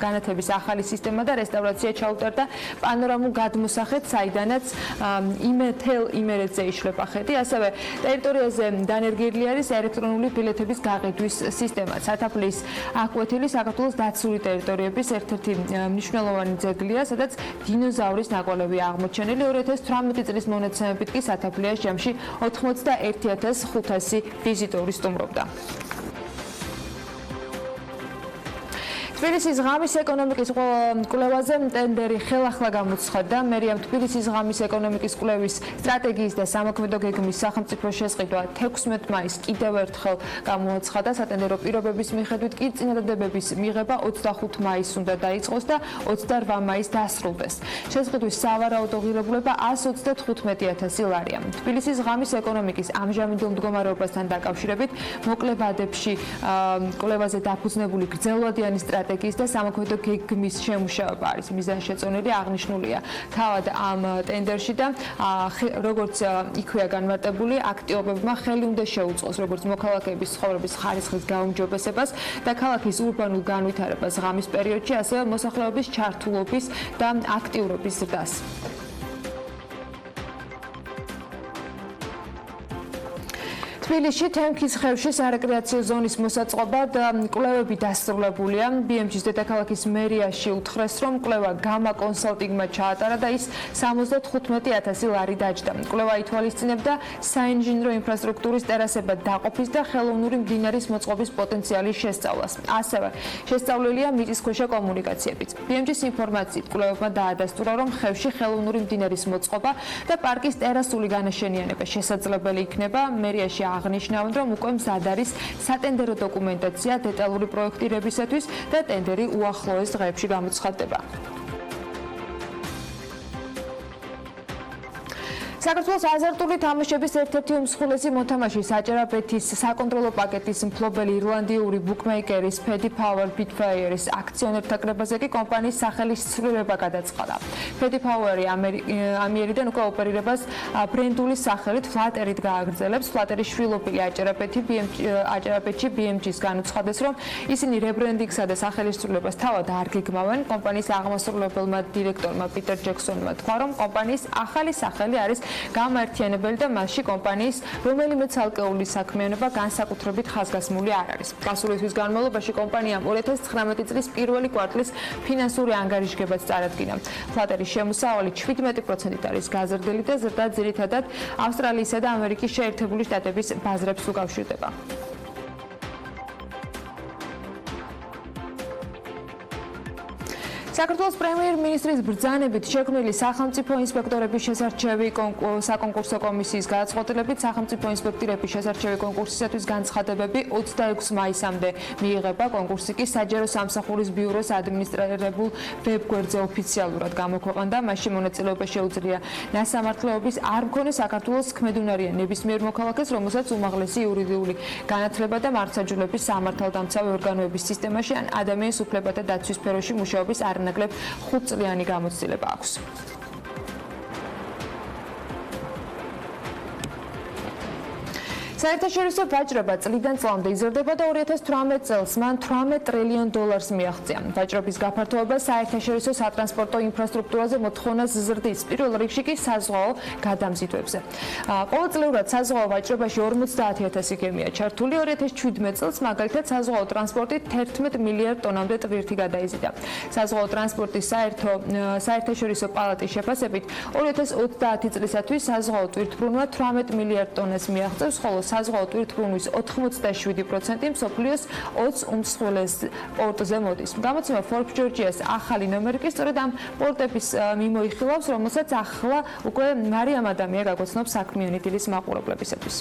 განათლების ახალი სისტემა და რესტავრაცია ჩაუტარდა პანორამულ გადმოსახეთ, საიდანაც იმერეთზე იშლება ხედი, ასევე ტერიტორიაზე დანერგილი არის ელექტრონული ბილეთების გაყიდვის სისტემა. სათაფლის აკვეთილი საქართველოს დაცული ტერიტორიების ერთ-ერთი მნიშვნელოვანი ძეგლია, სადაც დინოზავრის ნაკვალევი აღმოჩენილი. 2018 წლის მონაცემებით კი სათაფლიას ჯამში 81,500 ვიზიტორი სტუმრობდა. თბილისის ღამის ეკონომიკის კვლევაზე ტენდერი ხელახლა გამოცხადდა. მერიამ თბილისის ღამის ეკონომიკის კვლევის სტრატეგიის და სამოქმედო გეგმის სახელმწიფო შესყიდვა 16 მაისს კიდევ ერთხელ გამოაცხადა. სატენდერო პირობების მიხედვით კი წინადადებების მიღება 25 მაისს უნდა დაიწყოს და 28 მაისს დასრულდეს. შესყიდვის სავარაუდო ღირებულება 135,000 ლარია. თბილისის ღამის ეკონომიკის ამჟამინდელ მდგომარეობასთან დაკავშირებით მოკლებადებში კვლევაზე დაფუძნებული გრძელვადიანი სტრატეგიის და სამოქმედო გეგმის შემუშავება არის მიზანშეწონილი, აღნიშნულია თავად ამ ტენდერში და როგორც იქვეა განმარტებული, აქტიობებმა ხელი უნდა შეუწყოს როგორც მოქალაქეების ცხოვრების ხარისხის გაუმჯობესებას და ქალაქის ურბანულ განვითარებას ღამის პერიოდში, ასევე მოსახლეობის ჩართულობის და აქტიურობის ზრდას. თბილისში თემქის ხევში სარეკრეაციო ზონის მოსაწყობად კვლევები დასრულებულია. BMG-ის დედაქალაქის მერიაში უთხრეს, რომ კვლევა გამა კონსალტინგმა ჩაატარა და ის 75,000 ლარი დაჯდა. კვლევა ითვალისწინებდა საინჟინრო ინფრასტრუქტურის ტერასებად დაყოფის და ხელოვნური მდინარის მოწყობის პოტენციალის შესწავლას. ასევე შესწავლილია მიწისქვეშა კომუნიკაციებიც. BMG-ის ინფორმაციით კვლევებმა დაადასტურა, რომ ხევში ხელოვნური მდინარის მოწყობა და პარკის ტერასული განაშენიანება შესაძლებელი იქნება. მერიაში აღნიშნავენ, რომ უკვე მზად არის სატენდერო დოკუმენტაცია დეტალური პროექტირებისათვის და ტენდერი უახლოეს დღეებში გამოცხადდება. საქართველოს აზარტული თამაშების ერთ-ერთი უმსხვილესი მოთამაშე საჭერაბეთის საკონტროლო პაკეტის მფლობელი ირლანდიური ბუკმეიკერის Pirveli's აქციონერთა კრებაზე კი კომპანიის სახელის ცვლილება გადაწყდა. Pirveli ამიერიდან უკვე ოპერირებას ბრენდული სახელით Flutter-ით გააგრძელებს. Flutter-ის შვილობილი აჭარაბეთში BMG-ს განუცხადეს, რომ ისინი რებრენდინგსა და სახელის ცვლილებას თავად არ გეგმავენ. კომპანიის აღმასრულებელმა დირექტორმა პიტერ ჯექსონმა თქვა, რომ კომპანიის ახალი სახელი არის გამაერთიანებელი და მასში კომპანიის რომელიმე ცალკეული საქმიანობა განსაკუთრებით ხაზგასმული არ არის. გასული თვის განმავლობაში კომპანიამ 2019 წლის პირველი კვარტლის ფინანსური ანგარიშგებაც წარადგინა. Flutter-ის შემოსავალი 17% არის გაზრდილი და ზრდა ძირითადად ავსტრალიისა და ამერიკის შეერთებული შტატების ბაზრებს უკავშირდება. საქართველოს პრემიერ-მინისტრის ბრძანებით შექმნილი სახელმწიფო ინსპექტორების შესარჩევი საკონკურსო კომისიის გადაწყვეტილებით სახელმწიფო ინსპექტორების შესარჩევი კონკურსისათვის განცხადებები 26 მაისამდე მიიღება. კონკურსი კი საჯარო სამსახურის ბიუროს ადმინისტრირებულ ვებგვერდზე ოფიციალურად გამოქვეყნდა. მასში მონაწილეობა შეუძლია ნასამართლეობის არ მქონე საქართველოს ქმედუნარიან ნებისმიერ მოქალაქეს, რომელსაც უმაღლესი იურიდიული განათლება და მართლმსაჯულების სამართალდამცავი ორგანოების სისტემაში ან ადამიანის უფლებათა დაცვის სფეროში მუშაობის არანაკლებ 5 წლიანი გამოცდილება აქვს. საერთაშორისო ვაჭრობა წლიდან წლამდე იზრდება და 2018 წელს მან $18 ტრილიონ მიაღწია. ვაჭრობის გაფართოება საერთაშორისო სატრანსპორტო ინფრასტრუქტურაზე მოთხოვნას ზრდის, პირველ რიგში კი საზღვაო გადამზიდვებზე. ყოველწლიურად საზღვაო ვაჭრობაში 50,000 გემია ჩართული, 2017 წელს მაგალითად საზღვაო ტრანსპორტი 11 მილიარდ ტონამდე ტვირთი გადაიზიდა. საზღვაო ტრანსპორტის საერთაშორისო პალატის შეფასებით 2030 წლისათვის საზღვაო ტვირთბრუნვა 18 მილიარდ ტონას მიაღწევს, ხოლო საზღვაო ტვირთბრუნვის 87% მსოფლიოს 20 უმსხვილეს პორტზე მოდის. გამოცემა Forbes Georgia-ს ახალი ნომერი კი სწორედ ამ პორტების მიმოიხილავს, რომელსაც ახლა უკვე მარიამ ადამია გაგოცნობს საქმიანი დილის მაყურებლებისათვის.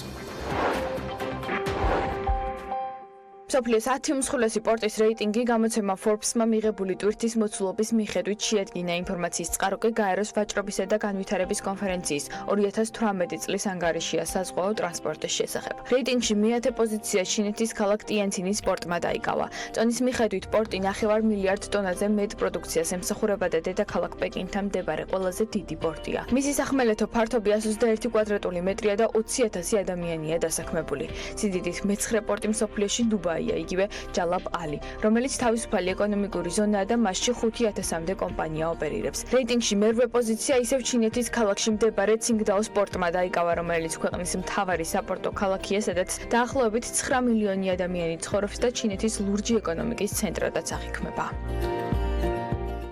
მსოფლიოს 10 უმსხვილესი პორტის რეიტინგი გამოცემა Forbes-მა მიღებული ტვირთის მოცულობის მიხედვით შეადგინა. ინფორმაციის წყარო კი გაეროს ვაჭრობისა და განვითარების კონფერენციის 2018 წლის ანგარიშია საზღვაო ტრანსპორტის შესახებ. რეიტინგში მეათე პოზიცია ჩინეთის ქალაქ ტიანცინის პორტმა დაიკავა. წონის მიხედვით პორტი 9 მილიარდ ტონაზე მეტ პროდუქციას ემსახურება და დედაქალაქ პეკინთან მდებარე ყველაზე დიდი პორტია. მისი სახმელეთო ფართობი 121 კვადრატული მეტრია და 20,000 ადამიანია დასაქმებული. სიდიდით მე-9 პორტი მსოფლიოში დუბაია, იგივე ჯალაბ ალი, რომელიც თავისუფალი ეკონომიკური ზონაა და მასში 5,000-მდე კომპანია ოპერირებს. რეიტინგში მერვე პოზიცია ისევ ჩინეთის ქალაქში მდებარე ცინგდაოს პორტმა დაიკავა, რომელიც ქვეყნის მთავარი საპორტო ქალაქია, სადაც დაახლოებით 9 მილიონი ადამიანი ცხოვრობს და ჩინეთის ლურჯი ეკონომიკის ცენტრადაც აღიქმება.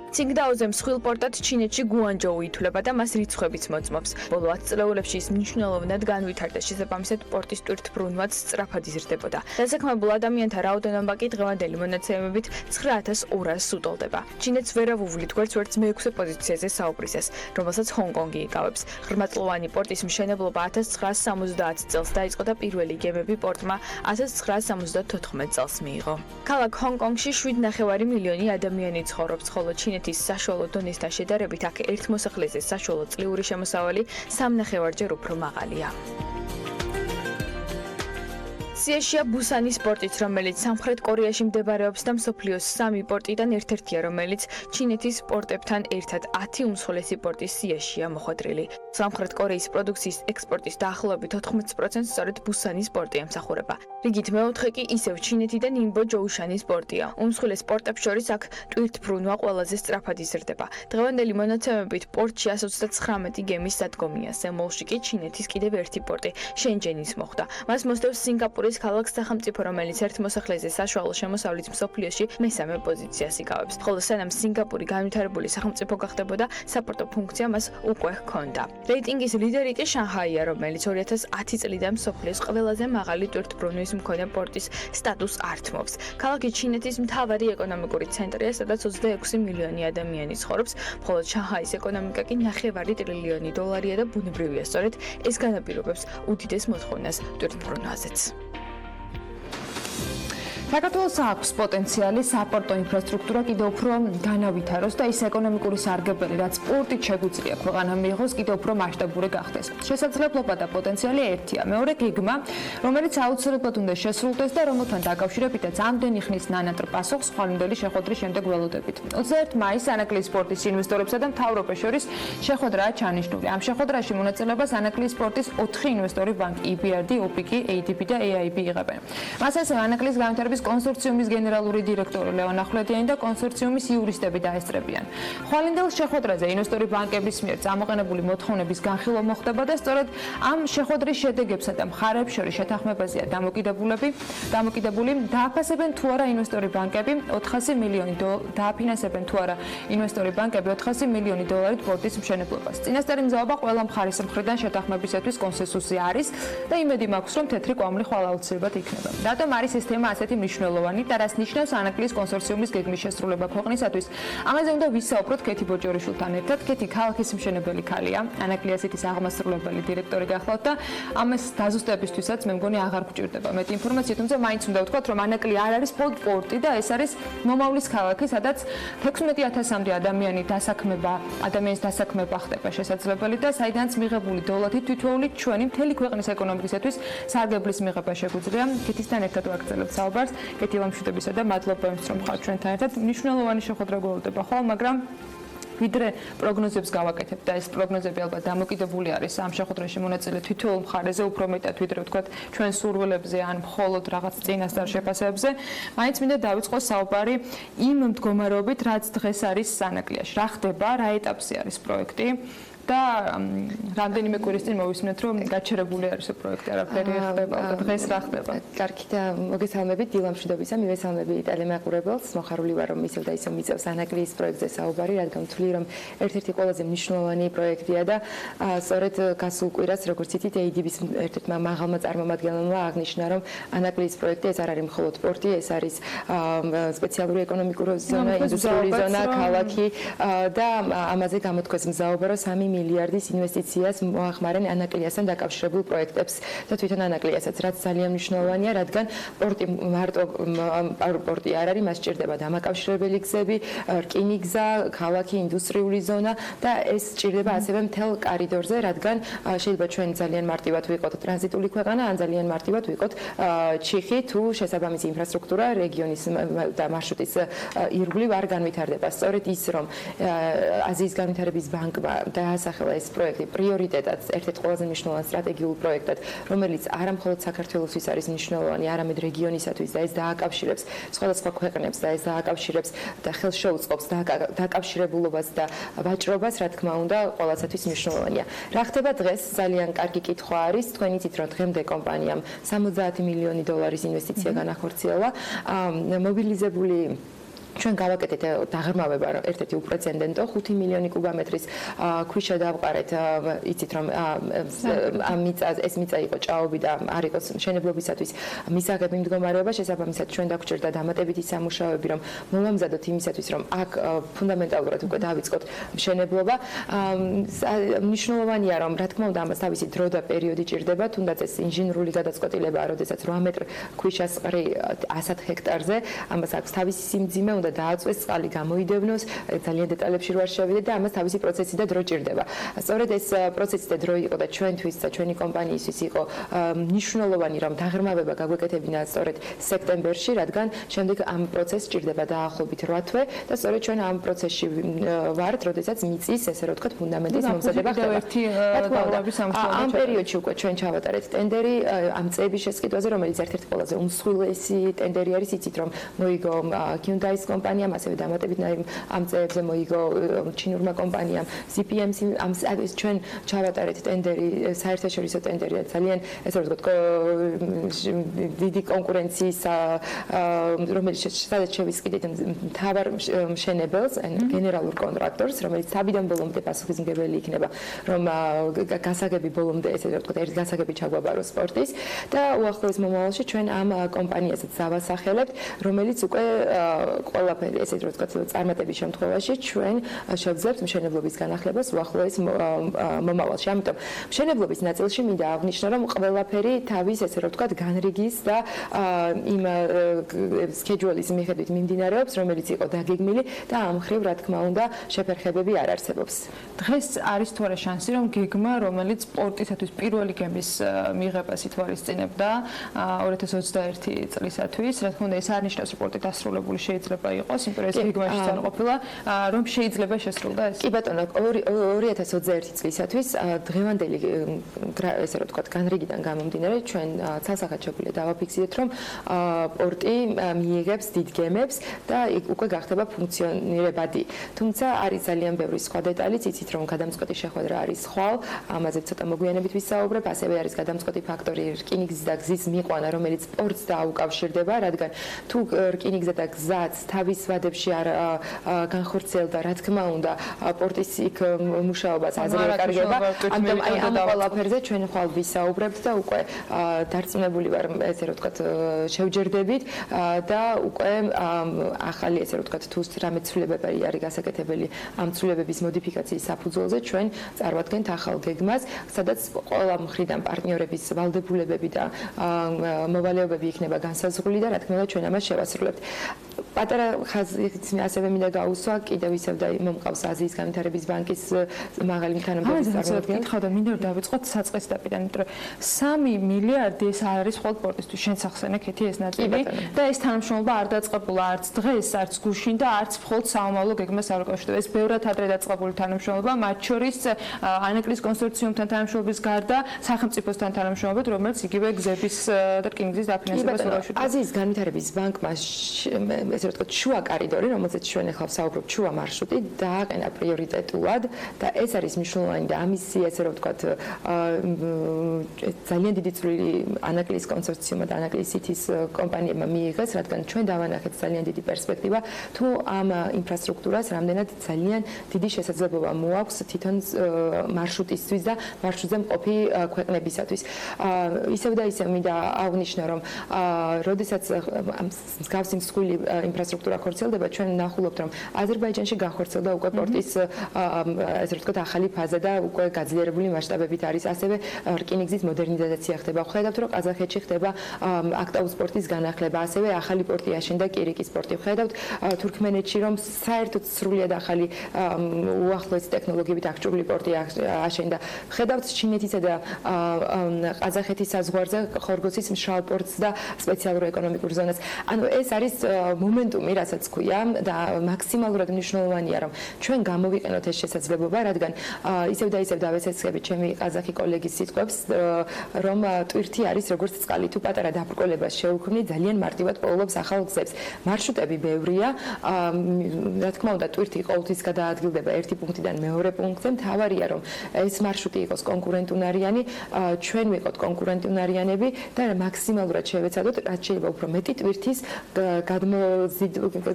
ცინგდაოზე მსხვილ პორტად ჩინეთში გუანჯოუ ითვლება და მას რიცხვებიც მოწმობს. ბოლო 10 წლეულებში ის მნიშვნელოვნად განვითარდა, შესაბამისად პორტის ტვირთბრუნვაც სწრაფად იზრდებოდა. დასაქმებულ ადამიანთა რაოდენობა კი დღევანდელი მონაცემებით 9,200-ს უტოლდება. ჩინეთს ვერავუვლით გვერდს მე-6 პოზიციაზე საუბრისას, რომელსაც ჰონგ-კონგი იკავებს. ღრმაწლოვანი პორტის მშენებლობა 1970 წელს დაიწყო და პირველი გემები პორტმა 1974 წელს მიიღო. ქალაქ ჰონგ-კონგში 7,5 მილიონი ადამიანი ცხოვრობს, ხოლო ჩინეთის საშუალო დონესთან შედარებით აქ ერთ მოსახლეზე საშუალო წლიური შემოსავალი 3,5-ჯერ უფრო მაღალია. სიაშია ბუსანის პორტიც, რომელიც სამხრეთ კორეაში მდებარეობს და მსოფლიოს 3 პორტიდან ერთ-ერთია, რომელიც ჩინეთის პორტებთან ერთად 10 უმსხვილესი პორტის სიაშია მოხვედრილი. სამხრეთ კორეის პროდუქციის ექსპორტის დაახლოებით 80% სწორედ ბუსანის პორტი ემსახურება. რიგით მეოთხე კი ისევ ჩინეთიდან ინბო ჯოუშანის პორტია. უმსხვილეს პორტებს შორის აქ ტვირთბრუნვა ყველაზე სწრაფად იზრდება. დღევანდელი მონაცემებით პორტში 129 გემის სადგომია. სემულში კი ჩინეთის კიდევ ერთი პორტი, შენჯენის მოხვდა. მას მოსდევს სინგაპურის ქალაქ სახელმწიფო, რომელიც ერთ მოსახლეზე საშუალო შემოსავლით მსოფლიოში მე-3 პოზიციას იკავებს. ხოლო სანამ სინგაპური განვითარებული სახელმწიფო გახდებოდა, საპორტო ფუნქცია მას უკვე ჰქონდა. რეიტინგის ლიდერი კი შანხაია, რომელიც 2010 წლიდან მსოფლიოს ყველაზე მაღალი ტვირთბრუნვის მქონე პორტის სტატუსს ართმობს. ქალაქი ჩინეთის მთავარი ეკონომიკური ცენტრია, სადაც 26 მილიონი ადამიანი ცხოვრობს, ხოლო შანხაის ეკონომიკა კი 9 ტრილიონი დოლარია და ბუნებრივია, სწორედ ეს განაპირობებს უდიდეს მოთხოვნას ტვირთბრუნვაზეც. საქართველოს აქვს პოტენციალი საპორტო ინფრასტრუქტურა კიდევ უფრო განავითაროს და ის ეკონომიკური სარგებელი, რაც პორტით შეგვიძლია ქვეყანამ მიიღოს, კიდევ უფრო მასშტაბური გახდეს. შესაძლებლობა და პოტენციალი ერთია. მეორე გეგმა, რომელიც აუცილებლად უნდა შესრულდეს და რომელთან დაკავშირებითაც ამდენი ხნის ნანატრ პასუხს ხვალინდელი შეხვედრის შემდეგ ველოდებით. 21 მაისს ანაკლიის სპორტის ინვესტორებსა და მთავრობას შორის შეხვედრაა ჩანიშნული. ამ შეხვედრაში მონაწილეობას ანაკლიის სპორტის 4 ინვესტორი ბანკი EBRD, OPIC, ADB და AIB იღებენ. მას ასევე ანაკლიის განვითარების კონსორციუმის გენერალური დირექტორი ლეონ ახვლედიანი და კონსორციუმის იურისტები დაესწრებიან. ხვალინდელ შეხვედრაზე ინვესტორი ბანკების მიერ წამოყენებული მოთხოვნების განხილვა მოხდება და სწორედ ამ შეხვედრის შედეგებსა და მხარეებს შორის შეთანხმებაზეა დამოკიდებული დააფასებენ თუ არა ინვესტორი ბანკები 400 მილიონი დააფინანსებენ თუ არა ინვესტორი ბანკები 400 მილიონი დოლარით პორტის მშენებლობას. წინასწარი მზაობა ყველა მხარის მხრიდან შეთანხმებისათვის კონსენსუსი არის და იმედი მაქვს, რომ თეთრი კვამლი ხვალ აუცილებლად იქნება. რატომ არის ეს თემა ასეთი მნიშვნელოვანი და რას ნიშნავს ანაკლიის კონსორციუმის გეგმის შესრულება ქვეყნისათვის? ამაზე უნდა ვისაუბროთ კეთი ბოჭორიშვილთან ერთად. კეთი ქალაქის მშენებელი ქალია, ანაკლიასეთის აღმასრულებელი დირექტორი გახლავთ და ამას დაზუსტებისთვისაც მე მგონი აღარ გვჭირდება მეტი ინფორმაცია, თუმცა მაინც უნდა ვთქვათ, რომ ანაკლი არ არის მხოლოდ პორტი და ეს არის მომავლის ქალაქი, სადაც 16,000-მდე ადამიანის დასაქმება ხდება შესაძლებელი და საიდანაც მიღებული დოლარი თითოეული ჩვენი მთელი ქვეყნის ეკონომიკისათვის სარგებლის მიღება შეგვიძლია. კეთისთან ერთად ვაგრძელებთ საუბარს. კეთი ლამშვიდობისა და მადლობა იმისთვის, რომ ხართ ჩვენთან ერთად. მნიშვნელოვანი შეხვედრა გველოდება ხოლმე, მაგრამ ვიდრე პროგნოზებს გავაკეთებ და ეს პროგნოზები ალბათ დამოკიდებული არის ამ შეხვედრაში მონაწილე თითოეულ მხარეზე უფრო მეტად ვიდრე ვთქვათ ჩვენ სურვილებზე ან მხოლოდ რაღაც წინასწარ შეფასებებზე, მაინც მინდა დავიწყოს საუბარი იმ მდგომარეობით, რაც დღეს არის სანაკლიაში. რა ხდება, რა ეტაპზე არის პროექტი და რამდენიმე კვირის წინ მოვისმენთ, რომ გაჩერებული არის ეს პროექტი, არაფერი ხდება და დღეს რა ხდება. კარგი და მოგესალმებით დილა მშვიდობისა, მივესალმები ტელემაყურებელს. მოხარული ვარ, რომ ისევ და ისევ მიწევს ანაკლის პროექტზე საუბარი, რადგან ვთვლი, რომ ერთ-ერთი ყველაზე მნიშვნელოვანი პროექტია და სწორედ გასულ კვირას, როგორც იცით, ADB-ის ერთ-ერთმა მაღალმა წარმომადგენელმა აღნიშნა, რომ ანაკლის პროექტი ეს არ არის მხოლოდ პორტი, ეს არის სპეციალური ეკონომიკური ზონა, ინდუსტრიული ზონა, ქალაქი და ამაზე გამოთქვეს მზაობა, რომ 3 მილიარდის ინვესტიციას მოახმარენ ანაკლიასთან დაკავშირებულ პროექტებს და თვითონ ანაკლიასაც, რაც ძალიან მნიშვნელოვანია, რადგან პორტი მარტო პორტი არ არის, მას სჭირდება დამაკავშირებელი გზები, რკინიგზა, ქალაქი, ინდუსტრიული ზონა და ეს სჭირდება ასევე მთელ კორიდორზე, რადგან შეიძლება ჩვენ ძალიან მარტივად ვიყოთ ტრანზიტული ქვეყანა, ან ძალიან მარტივად ვიყოთ ჩიხი, თუ შესაბამისი ინფრასტრუქტურა რეგიონის და მარშრუტის ირგვლივ არ განვითარდება. სწორედ ის, რომ აზიის განვითარების ბანკმა დაასახელა ეს პროექტი პრიორიტეტად, ერთ-ერთ ყველაზე მნიშვნელოვან სტრატეგიულ პროექტად, რომელიც არა მხოლოდ საქართველოსთვის არის მნიშვნელოვანი, არამედ რეგიონისათვის და ეს დააკავშირებს სხვადასხვა ქვეყნებს და ეს დააკავშირებს და ხელს შეუწყობს დაკავშირებულობას და ვაჭრობას, რა თქმა უნდა, ყველასათვის მნიშვნელოვანია. რა ხდება დღეს? ძალიან კარგი კითხვა არის. თქვენ იცით, რომ დღემდე კომპანიამ 70 მილიონი დოლარის ინვესტიცია განახორციელა, მობილიზებული ჩვენ გავაკეთეთ დაღრმავება ერთ-ერთი უპრეცედენტო 5 მილიონი კუბომეტრის ქვიშა დავყარეთ, იცით რომ ეს მიწა იყო ჭაობი და არ იყოს მშენებლობისათვის მისაღები მდგომარეობა, შესაბამისად ჩვენ დაგვჭირდა დამატებითი სამუშაოები, რომ მოვამზადოთ იმისათვის, რომ აქ ფუნდამენტალურად უკვე დავიწყოთ მშენებლობა. მნიშვნელოვანია, რომ რა თქმა უნდა ამას თავისი დრო და პერიოდი ჭირდება, თუნდაც ეს ინჟინრული გადაწყვეტილებაა, როდესაც 8 მეტრ ქვიშას ყრი 100 ჰექტარზე, ამას აქვს თავისი სიმძიმე, უნდა დააწვეს წყალი, გამოიდევნოს, ძალიან დეტალებში ვარ შევიდე და ამას თავისი პროცესი და დრო ჭირდება. სწორედ ეს პროცესი და დრო იყო და ჩვენთვის და ჩვენი კომპანიისთვის იყო მნიშვნელოვანი, რომ დაღრმავება გაგვეკეთებინა სწორედ სექტემბერში, რადგან შემდეგ ამ პროცესს ჭირდება დაახლოებით 8 თვე და სწორედ ჩვენ ამ პროცესში ვართ, როდესაც მიწის, ესე რომ ვთქვათ, ფუნდამენტის მომზადება ხდება. ამ პერიოდში უკვე ჩვენ ჩავატარეთ ტენდერი ამ წეების შესყიდვაზე, რომელიც ერთ-ერთი ყველაზე უმსხვილესი ტენდერი არის, იცით რომ მოიგო Hyundai-ის კომპანიამ, ასევე დამატებით ამ წეებზე მოიგო ჩინურმა კომპანიამ CPMC, ეს ჩვენ ჩავატარეთ ტენდერი, საერთაშორისო ტენდერი, ძალიან ესე რომ ვთქვათ, დიდი კონკურენციის, რომელიც სადაც შევისყიდეთ მთავარ მშენებელს, გენერალურ კონტრაქტორს, რომელიც საბიდან ბოლომდე პასუხისმგებელი იქნება, რომ გასაგები ბოლომდე, ესე რომ ვთქვათ, ერთ გასაგები ჩაგვაბაროს სპორტის და უახლოეს მომავალში ჩვენ ამ კომპანიასაც დავასახელებთ, რომელიც უკვე ყველაფერი, ესე რომ ვთქვათ, წარმატების შემთხვევაში ჩვენ შევძლებთ მშენებლობის განახლებას უახლოეს მომავალში. ამიტომ მშენებლობის ნაწილში მინდა აღნიშნო, რომ ყველაფერი თავის, ესე რომ ვთქვათ, განრიგის და იმ სქედულის მიხედვით მიმდინარეობს, რომელიც იყო დაგეგმილი და ამ მხრივ, რა თქმა უნდა, შეფერხებები არ არსებობს. დღეს არის თუ არა შანსი, რომ გეგმა, რომელიც სპორტისათვის პირველი გემის მიღებას ითვალისწინებდა 2021 წლისათვის, რა თქმა უნდა, ეს არ ნიშნავს, რომ სპორტი დასრულებული შეიძლება იყოს, იმიტომ რომ ეს გეგმაშიც არ ყოფილა, რომ შეიძლება შესრულდა ეს. კი ბატონო, 2021 წლისათვის დღევანდელი ესე რომ ვთქვათ, განრიგიდან გამომდინარე, ჩვენ ცალსახად შეგვიძლია დავაფიქსიროთ, რომ პორტი მიიღებს დიდ გემებს და უკვე გახდება ფუნქციონირებადი. თუმცა არის ძალიან ბევრი სხვა დეტალიც, იცით რომ გადამწყვეტი შეხვედრა არის ხვალ, ამაზე ცოტა მოგვიანებით ვისაუბრებ, ასევე არის გადამწყვეტი ფაქტორი რკინიგზის და გზის მიყვანა, რომელიც პორტს დაუკავშირდება, რადგან თუ რკინიგზა და გზაც თავის ვადებში არ განხორციელდა, რა თქმა უნდა, პორტის იქ მუშაობას აზრი ეკარგება. ამიტომ აი ამ ყველაფერზე ჩვენ ხვალ ვისაუბრებთ და უკვე დარწმუნებული ვარ, ესე რომ ვთქვათ, შევჯერდებით და უკვე ახალი, ესე რომ ვთქვათ, თუ რამე ცვლილებები არის გასაკეთებელი ამ ცვლილებების მოდიფიკაციის საფუძველზე, ჩვენ წარვადგენთ ახალ გეგმას, სადაც ყველა მხრიდან პარტნიორების ვალდებულებები და მოვალეობები იქნება განსაზღვრული და რა თქმა უნდა ჩვენ ამას შევასრულებთ. პატარა ხაზიც ასევე მინდა გაუსვა, კიდევ ისევ და მომყავს აზიის განვითარების ბანკის მაღალი თანამდებობის წარმოადგენელი. კითხავდა, მინდა რომ დავიწყოთ საწყისდაპირიდან, იმიტომ რომ 3 მილიარდი ეს არ არის მხოლოდ სპორტისთვის, შენ სახსენე ქეთი ეს ნაწილი და ეს თანამშრომლობა არ დაწყებულა არც დღეს, არც გუშინ და არც მხოლოდ საომავლო გეგმას არ უკავშირდება. ეს ბევრად ადრე დაწყებული თანამშრომლობა, მათ შორის ანაკლის კონსორციუმთან თანამშრომლობის გარდა სახელმწიფოსთან თანამშრომლობით, რომელიც იგივე გზების და რკინიგზის დაფინანსებას უკავშირდება. აზიის განვითარების ბანკმა ესე ვთქვათ, შუა კორიდორი, რომელზეც ჩვენ ახლა ვსაუბრობთ, შუა მარშრუტი დააყენა პრიორიტეტულად და ეს არის მნიშვნელოვანი და ამისი ესე ვთქვათ, ძალიან დიდი წვლილი ანაკლის კონსორციუმმა და ანაკლის სიტის კომპანიებმა მიიღეს, რადგან ჩვენ დავანახეთ ძალიან დიდი პერსპექტივა თუ ამ ინფრასტრუქტურას რამდენად ძალიან დიდი შესაძლებლობა მოაქვს თვითონ მარშრუტისთვის და მარშრუტზე მყოფი ქვეყნებისათვის. ისევ და ისევ მინდა აღვნიშნო, რომ როდესაც მსგავსი მსხვილი ინფრასტრუქტურა ხორციელდება, ჩვენ ვნახულობთ, რომ აზერბაიჯანში განხორციელდა უკვე პორტის ესე ვთქვათ, ახალი ფაზა და უკვე გაძლიერებული მასშტაბებით არის. ასევე რკინიგზის მოდერნიზაცია ხდება. ხედავთ, რომ ყაზახეთში ხდება აქტაუს პორტის განახლება, ასევე ახალი პორტი აშენდა კირიკის პორტი. ხედავთ თურქმენეთში, რომ საერთოდ სრულიად ახალი უახლოესი ტექნოლოგიებით აღჭურვილი პორტი აშენდა. ხედავთ ჩინეთისა და ყაზახეთის საზღვარზე ხორგოსის მშრალ პორტს და სპეციალურ ეკონომიკურ ზონას. ანუ ეს არის მომენტუმი, რასაც ქვია და მაქსიმალურად მნიშვნელოვანია, რომ ჩვენ გამოვიყენოთ ეს შესაძლებლობა, რადგან ისევ და ისევ დავესაცხები ჩემი ყაზახი კოლეგის სიტყვებს, რომ ტვირთი არის როგორც წყალი, თუ პატარა დაბრკოლებას შეუქმნი, ძალიან მარტივად პოულობს ახალ გზებს. მარშრუტები ბევრია, რა თქმა უნდა, ტვირთი ყოველთვის გადაადგილდება ერთი პუნქტიდან მეორე პუნქტზე. მთავარია, რომ ეს მარშრუტი იყოს კონკურენტუნარიანი, ჩვენ ვიყოთ კონკურენტუნარიანები და მაქსიმალურად შევეცადოთ, რაც შეიძლება უფრო მეტი ტვირთის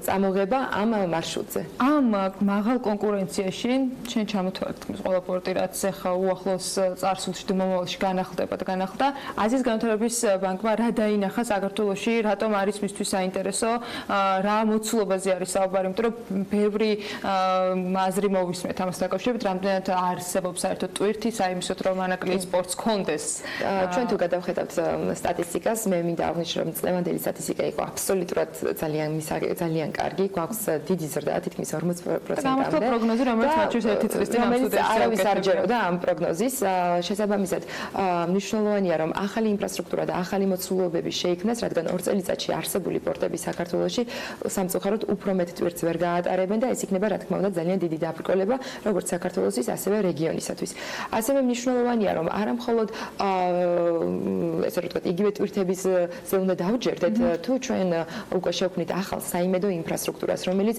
წამოღება ამ მარშრუტზე. ამ მაღალ კონკურენციაში ჩვენ ჩამოთვალეთ ყველა პორტი, რაც ახლა უახლოს წარსულში და მომავალში განახლდება და განახლდა. აზიის განვითარების ბანკმა რა დაინახა საქართველოში, რატომ არის მისთვის საინტერესო, რა მოცულობაზე არის საუბარი, იმიტომ რომ ბევრი აზრი მოვისმენთ ამას დაკავშირებით, რამდენად არსებობს საერთოდ ტვირთი საიმისოდ, რომ ანაკლის სპორტს კონდეს. ჩვენ თუ გადავხედავთ სტატისტიკას, მე მინდა აღვნიშნო, რომ წლევანდელი სტატისტიკა იყო აბსოლუტურად ძალიან კარგი, გვაქვს დიდი ზრდა, თითქმის 40%-მდე. გამართლა პროგნოზი, რომელიც მათ შორის ერთი წლის წინ ამსუდეს. არავის არ ჯეროდა ამ პროგნოზის. შესაბამისად, მნიშვნელოვანია, რომ ახალი ინფრასტრუქტურა და ახალი მოცულობები შეიქმნას, რადგან 2 წელიწადში არსებული პორტები საქართველოში სამწუხაროდ უფრო მეტ ტვირთს ვერ გაატარებენ და ეს იქნება, რა თქმა უნდა, ძალიან დიდი დაბრკოლება, როგორც საქართველოსთვის, ასევე რეგიონისათვის. ასევე მნიშვნელოვანია, რომ არა მხოლოდ ესე ვთქვათ, იგივე ტვირთებისზე უნდა დავჯერდეთ, თუ ჩვენ უკვე შევქმნით ახალ საიმედო ინფრასტრუქტურას, რომელიც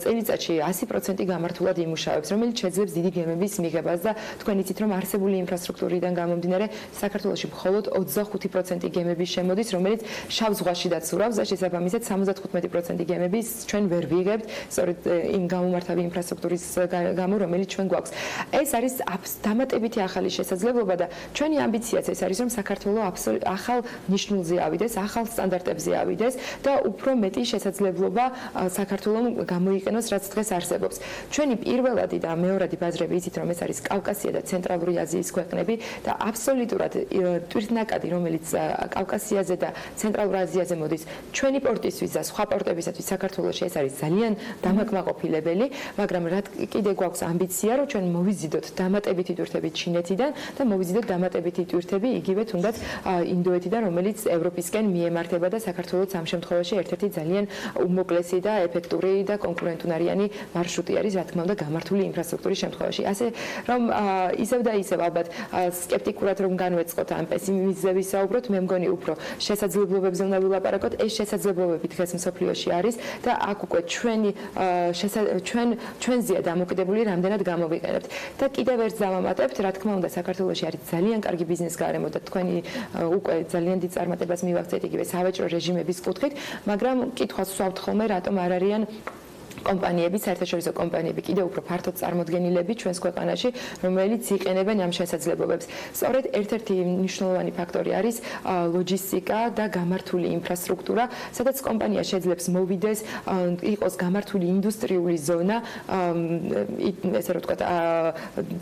წელიწადში 100% გამართულად იმუშავებს, რომელიც შეძლებს დიდი გემების მიღებას და თქვენ იცით, რომ არსებული ინფრასტრუქტურიდან გამომდინარე საქართველოში მხოლოდ 25% გემების შემოდის, რომელიც შავ ზღვაში დაცურავს და შესაბამისად 75% გემების ჩვენ ვერ ვიღებთ, სწორედ იმ გამომართავი ინფრასტრუქტურის გამო, რომელიც ჩვენ გვაქვს. ეს არის დამატებითი ახალი შესაძლებლობა და ჩვენი ამბიციაც ეს არის, რომ საქართველო ახალ ნიშნულზე ავიდეს, ახალ სტანდარტებზე ავიდეს და უფრო მეტი შესაძლებლობა საქართველომ გამოიყენოს, რაც დღეს არსებობს. ჩვენი პირველადი და მეორადი ბაზრები იცით, რომ ეს არის კავკასია და ცენტრალური აზიის ქვეყნები და აბსოლუტურად ტვირთნაკადი, რომელიც კავკასიაზე და ცენტრალურ აზიაზე მოდის, ჩვენი პორტისთვის და სხვა პორტებისათვის საქართველოში ეს არის ძალიან დამაკმაყოფილებელი, მაგრამ რა კიდე გვაქვს ამბიცია, რომ ჩვენ მოვიზიდოთ დამატებითი ტვირთები ჩინეთიდან და მოვიზიდოთ დამატებითი ტვირთები იგივე თუნდაც ინდოეთიდან, რომელიც ევროპისკენ მიემართება და საქართველოს ამ შემთხვევაში ერთ-ერთი ძალიან უმოკლესი და ეფექტური და კონკურენტუნარიანი მარშრუტი არის, რა თქმა უნდა, გამართული ინფრასტრუქტურის შემთხვევაში. ასე რომ ისევ და ისევ ალბათ სკეპტიკურად რომ განვეწყოთ ამ პესიმიზმზე ვისაუბროთ, მე მგონი უფრო შესაძლებლობებზე უნდა ვილაპარაკოთ. ეს შესაძლებლობები დღეს მსოფლიოში არის და აქ უკვე ჩვენზეა დამოკიდებული რამდენად გამოვიყენებთ. და კიდევ ერთ დავამატებთ, რა თქმა უნდა, საქართველოში არის ძალიან კარგი ბიზნეს გარემო და თქვენი უკვე ძალიან დიდ წარმატებას მივაღწევთ იგივე სავაჭრო რეჟიმების კუთხით, მაგრამ კითხვას ვსვავთ ხოლმე, რატომ არ არიან კომპანიები, საერთაშორისო კომპანიები კიდევ უფრო ფართოდ წარმოდგენილები ჩვენს ქვეყანაში, რომელიც იყენებენ ამ შესაძლებლობებს. სწორედ ერთ-ერთი მნიშვნელოვანი ფაქტორი არის ლოჯისტიკა და გამართული ინფრასტრუქტურა, სადაც კომპანია შეძლებს მოვიდეს, იყოს გამართული ინდუსტრიული ზონა, ესე რომ ვთქვათ,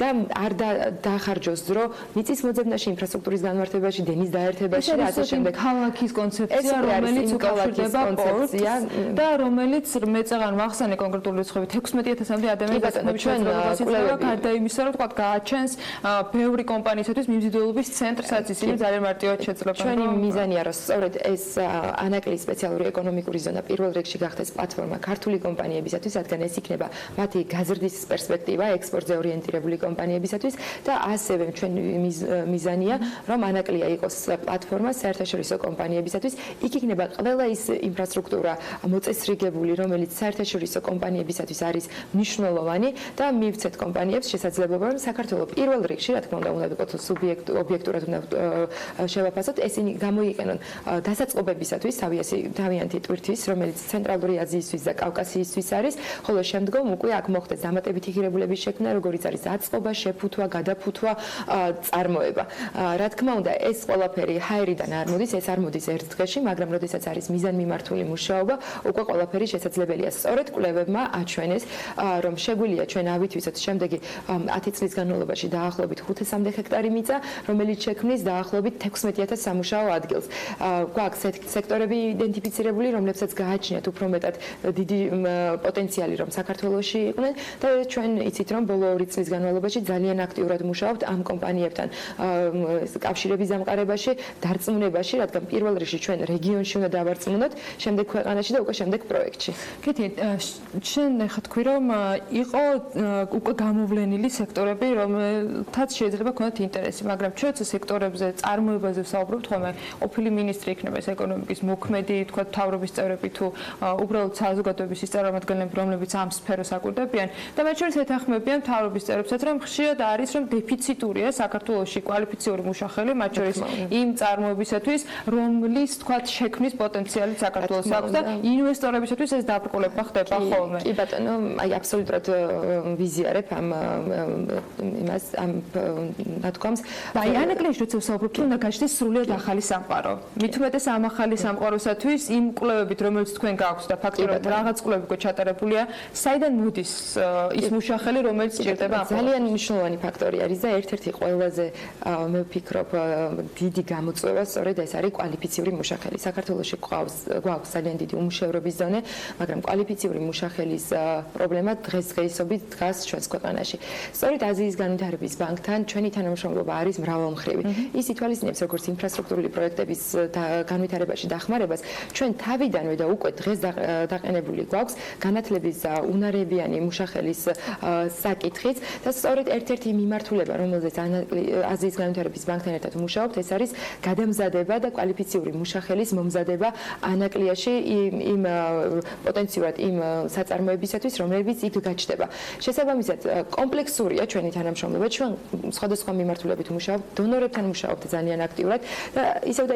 და არ დაახარჯოს დრო მიწის მოძებნაში, ინფრასტრუქტურის განმარტებაში, დენის დაერთებაში და ასე შემდეგ. ქალაქის კონცეფცია, რომელიც უკავშირდება პორტს და რომელიც მეწაღარ მახსენე კონკრეტული რიცხვები 16,000-მდე ადამიანის გასაგები შესაძლებლობას იძლევა, გარდა იმისა, რომ ვთქვათ, გააჩენს ბევრი კომპანიისათვის მიმზიდველობის ცენტრსაც ისინი ძალიან მარტივად შეძლებენ. ჩვენი მიზანია, რომ სწორედ ეს ანაკლიის სპეციალური ეკონომიკური ზონა პირველ რიგში გახდეს პლატფორმა ქართული კომპანიებისათვის, რადგან ეს იქნება მათი გაზრდის პერსპექტივა ექსპორტზე ორიენტირებული კომპანიებისათვის და ასევე ჩვენი მიზანია, რომ ანაკლია იყოს პლატფორმა საერთაშორისო კომპანიებისათვის. იქ იქნება ყველა ის ინფრასტრუქტურა მოწესრიგებული, რომელიც საერთაშორისო კომპანიებისათვის არის მნიშვნელოვანი და მივცეთ კომპანიებს შესაძლებლობა, რომ საქართველოს პირველ რიგში, რა თქმა უნდა, უნდა ვიყოთ ობიექტურად უნდა შევაფასოთ, ესენი გამოიყენონ დასაწყობებისათვის თავიანთი ტვირთვის, რომელიც ცენტრალური აზიისთვის და კავკასიისთვის არის, ხოლო შემდგომ უკვე აქ მოხდეს დამატებითი ღირებულების შექმნა, როგორიც არის აწყობა, შეფუთვა, გადაფუთვა, წარმოება. რა თქმა უნდა, ეს ყველაფერი ჰაერიდან არ მოდის, ეს არ მოდის ერთ დღეში, მაგრამ როდესაც არის მიზანმიმართული მუშაობა, უკვე ყველაფერი შესაძლებელია. სწორედ კვლევებმა აჩვენეს, რომ შეგვიძლია ჩვენ ავითვისოთ შემდეგი 10 წლის განმავლობაში დაახლოებით 500-მდე ჰექტარი მიწა, რომელიც შექმნის დაახლოებით 16,000 სამუშაო ადგილს. გვაქვს სექტორები იდენტიფიცირებული, რომლებსაც გააჩნიათ უფრო მეტად დიდი პოტენციალი, რომ საქართველოში იყვნენ და ჩვენ იცით, რომ ბოლო 2 წლის განმავლობაში ძალიან აქტიურად მუშაობთ ამ კომპანიებთან კავშირების დამყარებაში, დარწმუნებაში, რადგან პირველ რიგში ჩვენ რეგიონში უნდა დავარწმუნოთ, შემდეგ ქვეყანაში და უკვე შემდეგ პროექტში. კეთი, შენ ახლა თქვი, რომ იყო უკვე გამოვლენილი სექტორები, რომელთაც შეიძლება ქონდეთ ინტერესი, მაგრამ ჩვენც სექტორებზე, წარმოებაზე ვსაუბრობთ, ხოლმე ყოფილი მინისტრი იქნება ეს ეკონომიკის მოქმედი, თქვა მთავრობის წევრები თუ უბრალოდ საზოგადოების ის წარმომადგენლები, რომლებიც ამ სფეროს აკვირდებიან და მათ შორის ეთანხმებიან მთავრობის წევრებსაც, რომ ხშირად არის, რომ დეფიციტურია საქართველოში კვალიფიციური მუშახელი, მათ შორის იმ წარმოებისათვის, რომლის თქვა შექმნის პოტენციალი საქართველოს აქვს და ინვესტორებისათვის ეს დაბრკოლება ხდება ხოლმე. კი ბატონო, აი აბსოლუტურად ვიზიარებ იმას ამ ნათქვამს. აი ანაკლიაში როცა ვსაუბრობ, თუ უნდა გაჩნდეს სრულიად ახალი სამყარო. მით უმეტეს ამ ახალი სამყაროსათვის იმ კვლევებით, რომელიც თქვენ გააქვთ და ფაქტობრივად რაღაც კვლევები უკვე ჩატარებულია, საიდან მოდის ის მუშახელი, რომელიც ჭირდება ამ ძალიან მნიშვნელოვანი ფაქტორი არის და ერთ-ერთი ყველაზე მე ვფიქრობ დიდი გამოწვევა სწორედ ეს არის კვალიფიციური მუშახელი. საქართველოში გვაქვს ძალიან დიდი უმუშევრობის ზონე, მაგრამ კვალიფიციური მუშახელის პრობლემა დღესდღეობით დგას ჩვენს ქვეყანაში. სწორედ აზიის განვითარების ბანკთან ჩვენი თანამშრომლობა არის მრავალმხრივი. ის ითვალისწინებს როგორც ინფრასტრუქტურული პროექტების განვითარებაში დახმარებას, ჩვენ თავიდანვე და უკვე დღეს დაყენებული გვაქვს განათლების უნარებიანი მუშახელის საკითხიც და სწორედ ერთ-ერთი მიმართულება, რომელზეც აზიის განვითარების ბანკთან ერთად მუშაობთ, ეს არის გადამზადება და კვალიფიციური მუშახელის მომზადება ანაკლიაში იმ პოტენციურად იმ საწარმოებისათვის, რომლებიც იქ გაჩნდება. შესაბამისად, კომპლექსურია ჩვენი თანამშრომლობა, ჩვენ სხვადასხვა მიმართულებით მუშაობთ, დონორებთან მუშაობთ ძალიან აქტიურად და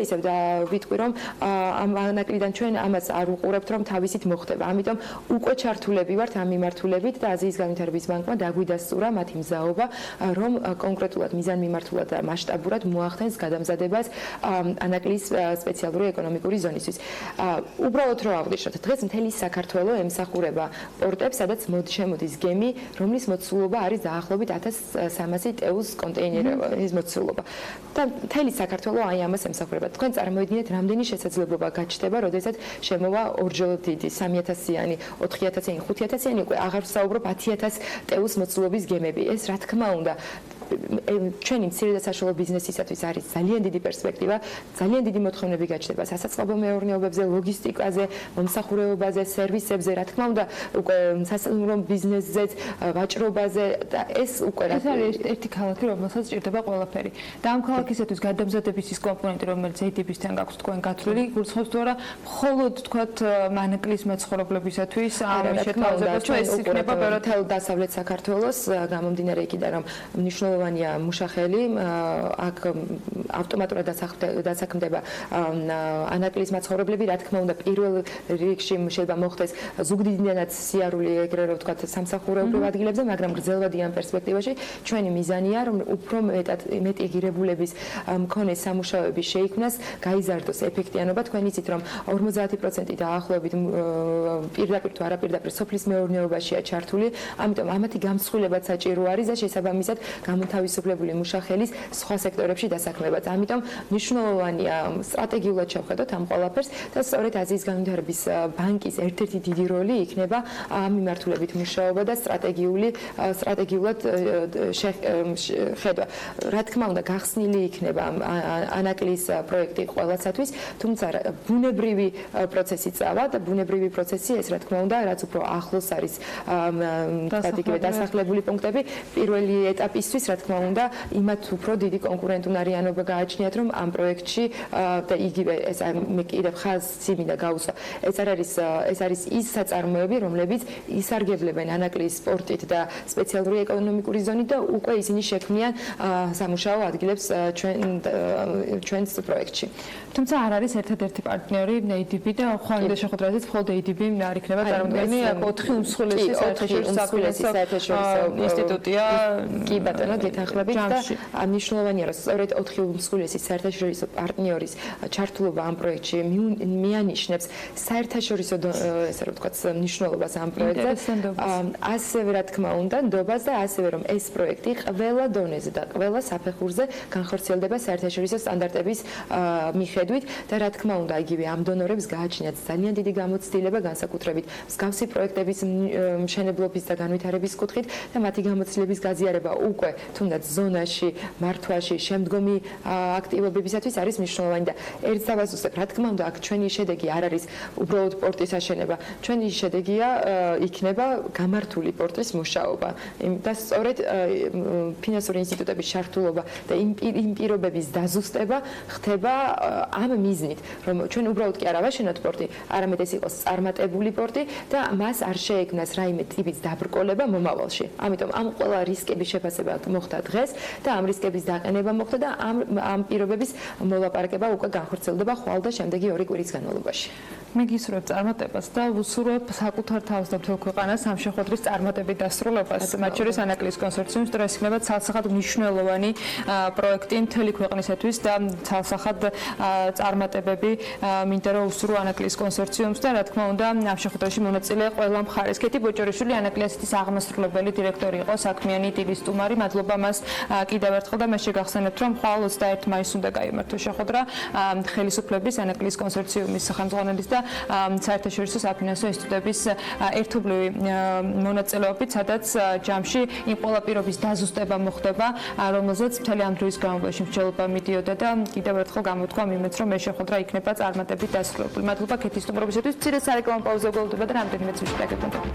ისევ და ვიტყვი, რომ ამ ანაკლიდან ჩვენ ამას არ უყურებთ, რომ თავისით მოხდება. ამიტომ უკვე ჩართულები ვართ ამ მიმართულებით და აზიის განვითარების ბანკმა დაგვიდასტურა მათი მზაობა, რომ კონკრეტულად მიზანმიმართულად და მასშტაბურად მოახდენს გადამზადებას ანაკლის სპეციალური ეკონომიკური ზონისთვის. უბრალოდ რომ ავღნიშნოთ, დღეს მთელი საქართველო ემსახურება პორტებს, სადაც შემოდის გემი, რომლის მოცულობა არის დაახლოებით 1300 ტეუს კონტეინერის მოცულობა. და მთელი საქართველო აი ამას ემსახურება. თქვენ წარმოიდგინეთ, რამდენი შესაძლებლობა გაჩნდება, როდესაც შემოვა ორჯერ დიდი 3000-იანი, 4000-იანი, 5000-იანი, უკვე აღარ ვსაუბრობ 10000 ტეუს მოცულობის გემები. ეს რა თქმა უნდა ჩვენი მცირე და საშუალო ბიზნესისათვის არის ძალიან დიდი პერსპექტივა, ძალიან დიდი მოთხოვნები გაჩნდება სასაწყობო მეურნეობებზე, ლოგისტიკაზე, მომსახურებაზე, სერვისებზე, რა თქმა უნდა, უკვე სასწავლო ბიზნესზეც, ვაჭრობაზე და ეს უკვე ეს არის ერთი ქალაქი, რომელსაც ჭირდება ყველაფერი. და ამ ქალაქისათვის გადამზადების ის კომპონენტი, რომელიც ADB-სთან გაქვთ თქვენ გათვლილი, გულისხმობს თუ არა, მხოლოდ თქვათ მანაკლის მაცხოვრებლებისათვის ამ შეთავაზებას, ეს იქნება თელ დასავლეთ საქართველოს გამომდინარე იქიდან, რომ მნიშვნელოვანი მნიშვნელოვანია მუშახელი, აქ ავტომატურად დასაქმდება ანაკლის მაცხოვრებლები, რა თქმა უნდა, პირველ რიგში შეიძლება მოხდეს ზუგდიდიდანაც სიარული ეგრე რომ ვთქვათ სამსახურეობრივ ადგილებზე, მაგრამ გრძელვადიან პერსპექტივაში ჩვენი მიზანია, რომ უფრო მეტი ღირებულების მქონე სამუშაოების შეიქმნას, გაიზარდოს ეფექტიანობა. თქვენ იცით, რომ 50% დაახლოებით პირდაპირ თუ არაპირდაპირ სოფლის მეურნეობაშია ჩართული, ამიტომ ამათი გამსხვილებაც საჭირო არის და შესაბამისად გამოთავისუფლებული მუშახელის სხვა სექტორებში დასაქმებაც. ამიტომ მნიშვნელოვანია სტრატეგიულად შევხედოთ ამ ყველაფერს და სწორედ აზიის განვითარების ბანკის ერთ-ერთი დიდი როლი იქნება ამ მიმართულებით მუშაობა და სტრატეგიულად ხედვა. რა თქმა უნდა, გახსნილი იქნება ანაკლის პროექტი ყველასათვის, თუმცა ბუნებრივი პროცესი წავა და ბუნებრივი პროცესი ეს რა თქმა უნდა, რაც უფრო ახლოს არის დასახლებული პუნქტები, პირველი ეტაპისთვის რა თქმა უნდა, იმათ უფრო დიდი კონკურენტუნარიანობა გააჩნიათ, რომ ამ პროექტში და იგივე ეს მე კიდევ ხაზი მინდა გაუსვა. ეს არის ის საწარმოები, რომლებიც ისარგებლებენ ანაკლის სპორტით და სპეციალური ეკონომიკური ზონით და უკვე ისინი შექმნიან სამუშაო ადგილებს ჩვენს პროექტში. თუმცა არ არის ერთადერთი პარტნიორი ADB და ხვალინდა შეხვედრაზეც მხოლოდ ADB არ იქნება წარმოდგენილი, აქ 4 უმსხვილესი საერთაშორისო ინსტიტუტია. კი ბატონო, გეთანხმებით და მნიშვნელოვანია, რომ სწორედ 4 უმსხვილესი საერთაშორისო პარტნიორის ჩართულობა ამ პროექტში მიანიშნებს საერთაშორისო ესე რომ ვთქვათ მნიშვნელობას ამ პროექტზე. ასევე რა თქმა უნდა, ნდობას და ასევე რომ ეს პროექტი ყველა დონეზე და ყველა საფეხურზე განხორციელდება საერთაშორისო სტანდარტების მიხედვით და რა თქმა უნდა, იგივე ამ დონორებს გააჩნიათ ძალიან დიდი გამოცდილება განსაკუთრებით მსგავსი პროექტების მშენებლობის და განვითარების კუთხით და მათი გამოცდილების გაზიარება უკვე თუნდაც ზონაში, მართვაში, შემდგომი აქტივობებისათვის არის მნიშვნელოვანი და ერთს დავასუსტებ, რა თქმა უნდა, აქ ჩვენი შედეგი არ არის უბრალოდ პორტის აშენება. ჩვენი შედეგია იქნება გამართული პორტის მუშაობა. და სწორედ ფინანსური ინსტიტუტების ჩართულობა და იმ პირობების დაზუსტება ხდება ამ მიზნით, რომ ჩვენ უბრალოდ კი არ ავაშენოთ პორტი, არამედ ეს იყოს წარმატებული პორტი და მას არ შეექმნას რაიმე ტიპის დაბრკოლება მომავალში. ამიტომ ამ ყველა რისკების შეფასება მოხდა დღეს და ამ რისკების დაყენება მოხდა და ამ პირობების მოლაპარაკება უკვე განხორციელდება ხვალ და შემდეგი 2 კვირის განმავლობაში. მე გისურვებ წარმატებას და ვუსურვებ საკუთარ თავს და მთელ ქვეყანას ამ შეხვედრის წარმატებით დასრულებას. მათ შორის ანაკლის კონსორციუმს, რომ ეს იქნება ცალსახად მნიშვნელოვანი პროექტი მთელი ქვეყნისათვის და ცალსახად წარმატებები მინდა რომ უსურვო ანაკლის კონსორციუმს და რა თქმა უნდა ამ შეხვედრაში მონაწილე ყველა მხარეს. კეთი ბოჭორიშვილი ანაკლიასეთის აღმასრულებელი დირექტორი იყო, საქმიანი დილის სტუმარი. მადლობა მას კიდევ ერთხელ და მე შეგახსენებთ, რომ ხვალ 21 მაისს უნდა გაიმართოს შეხვედრა ხელისუფლების ანაკლის კონსორციუმის სახელმძღვანელის და საერთაშორისო საფინანსო ინსტიტუტების ერთობლივი მონაწილეობით, სადაც ჯამში იმ ყველა პირობის დაზუსტება მოხდება, რომელზეც მთელი ამ დროის განმავლობაში მსჯელობა მიდიოდა და კიდევ ერთხელ გამოთქვა იმედს, რომ ეს შეხვედრა იქნება წარმატებით დასრულებული. მადლობა ქეთის სტუმრობისათვის. მცირე სარეკლამო პაუზა გულდება და რამდენიმე წუთში დაგებრუნდებით.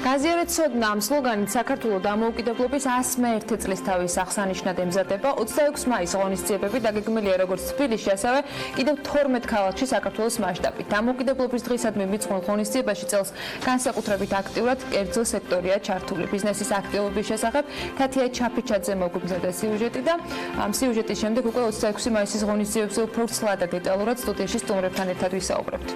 გაზიარეთ ცოდნა ამ სლოგანით საქართველოს დამოუკიდებლობის 101 წლის თავის აღსანიშნად ემზადება 26 მაისის ღონისძიებები დაგეგმილია როგორც თბილისში, ასევე კიდევ 12 ქალაქში საქართველოს მასშტაბით. დამოუკიდებლობის დღისადმი მიწყობილ ღონისძიებაში წელს განსაკუთრებით აქტიურად კერძო სექტორია ჩართული. ბიზნესის აქტივობის შესახებ თათია ჩაფიჩაძე მოგვიბზადა სიუჟეტი და ამ სიუჟეტის შემდეგ უკვე 26 მაისის ღონისძიებებზე უფრო ცლად და დეტალურად სტუდიაში სტუმრებთან ერთად ვისაუბრებთ.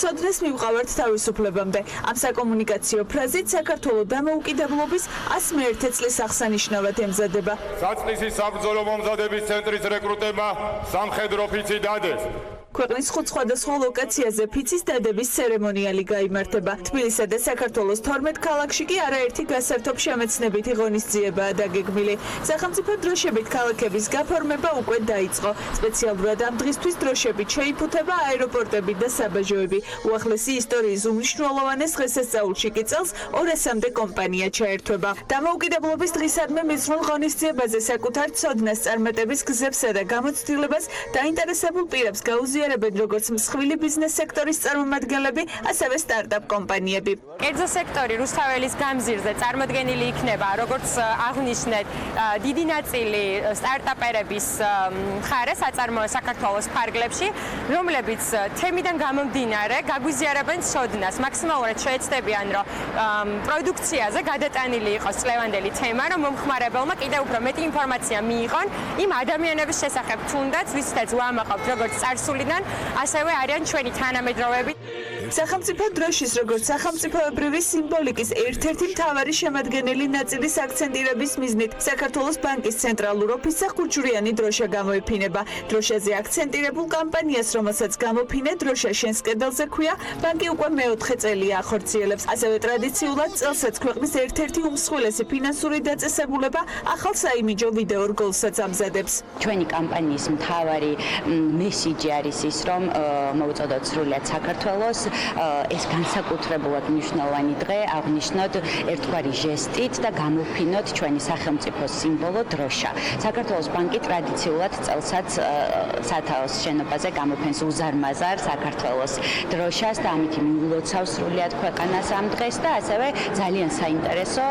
ცოდნას მივყავართ თავისუფლებამდე. ამ საკომუნიკაციო ფრაზით საქართველოს დამოუკიდებლობის 101 წლის აღსანიშნავად ემზადება. საწლისი საბრძოლო მომზადების ცენტრის რეკრუტებმა სამხედრო ფიცი დადეს. ქვეყნის ხუთ სხვადასხვა ლოკაციაზე ფიცის დადების ცერემონიალი გაიმართება. თბილისსა და საქართველოს 12 ქალაქში კი არაერთი გასართობ შემეცნებითი ღონისძიებაა დაგეგმილი. სახელმწიფო დროშებით ქალაქების გაფორმება უკვე დაიწყო. სპეციალურად ამ დღისთვის დროშებით შეიფუთება აეროპორტები და საბაჟოები. უახლესი ისტორიის უმნიშვნელოვანეს დღესასწაულში კი წელს 200-მდე კომპანია ჩაერთვება. დამოუკიდებლობის დღისადმი მიძღვნილ ღონისძიებაზე საკუთარ ცოდნას წარმატების გზებსა და გამოცდილებას დაინტერესებულ პირებს გაუზიარებენ როგორც მსხვილი ბიზნეს სექტორის წარმომადგენლები, ასევე სტარტაპ კომპანიები. კერძო სექტორი რუსთაველის გამზირზე წარმოდგენილი იქნება, როგორც აღნიშნეთ, დიდი ნაწილი სტარტაპერების მხარე საწარმოო საქართველოს ფარგლებში, რომლებიც თემიდან გამომდინარე გაგვიზიარებენ ცოდნას. მაქსიმალურად შეეცდებიან, რომ პროდუქციაზე გადატანილი იყოს წლევანდელი თემა, რომ მომხმარებელმა კიდევ უფრო მეტი ინფორმაცია მიიღონ იმ ადამიანების შესახებ, თუნდაც ვისაც ვამაყობთ როგორც წარსულიდან, ასევე არიან ჩვენი თანამედროვეები. სახელმწიფო დროშის როგორც სახელმწიფოებრივი სიმბოლიკის ერთ-ერთი მთავარი შემადგენელი ნაწილის აქცენტირების მიზნით საქართველოს ბანკის ცენტრალურ ოფისზე ხუთჯვრიანი დროშა გამოიფინება. დროშაზე აქცენტირებულ კამპანიას, რომელსაც გამოფინე დროშა შენს კედელზე ქვია, ბანკი უკვე მეოთხე წელია ახორციელებს. ასევე ტრადიციულად წელსაც ქვეყნის ერთ-ერთი უმსხვილესი ფინანსური დაწესებულება ახალ საიმიჯო ვიდეო რგოლსაც ამზადებს. ჩვენი კამპანიის მთავარი მესიჯი არის ის, რომ მოუწოდოთ სრულად საქართველოს ეს განსაკუთრებულად მნიშვნელოვანი დღე აღნიშნოთ ერთგვარი ჟესტით და გამოფინოთ ჩვენი სახელმწიფოს სიმბოლო დროშა. საქართველოს ბანკი ტრადიციულად წელსაც სათაოს შენობაზე გამოფენს უზარმაზარ საქართველოს დროშას და ამით მიულოცავს სრულად ქვეყანას ამ დღეს და ასევე ძალიან საინტერესო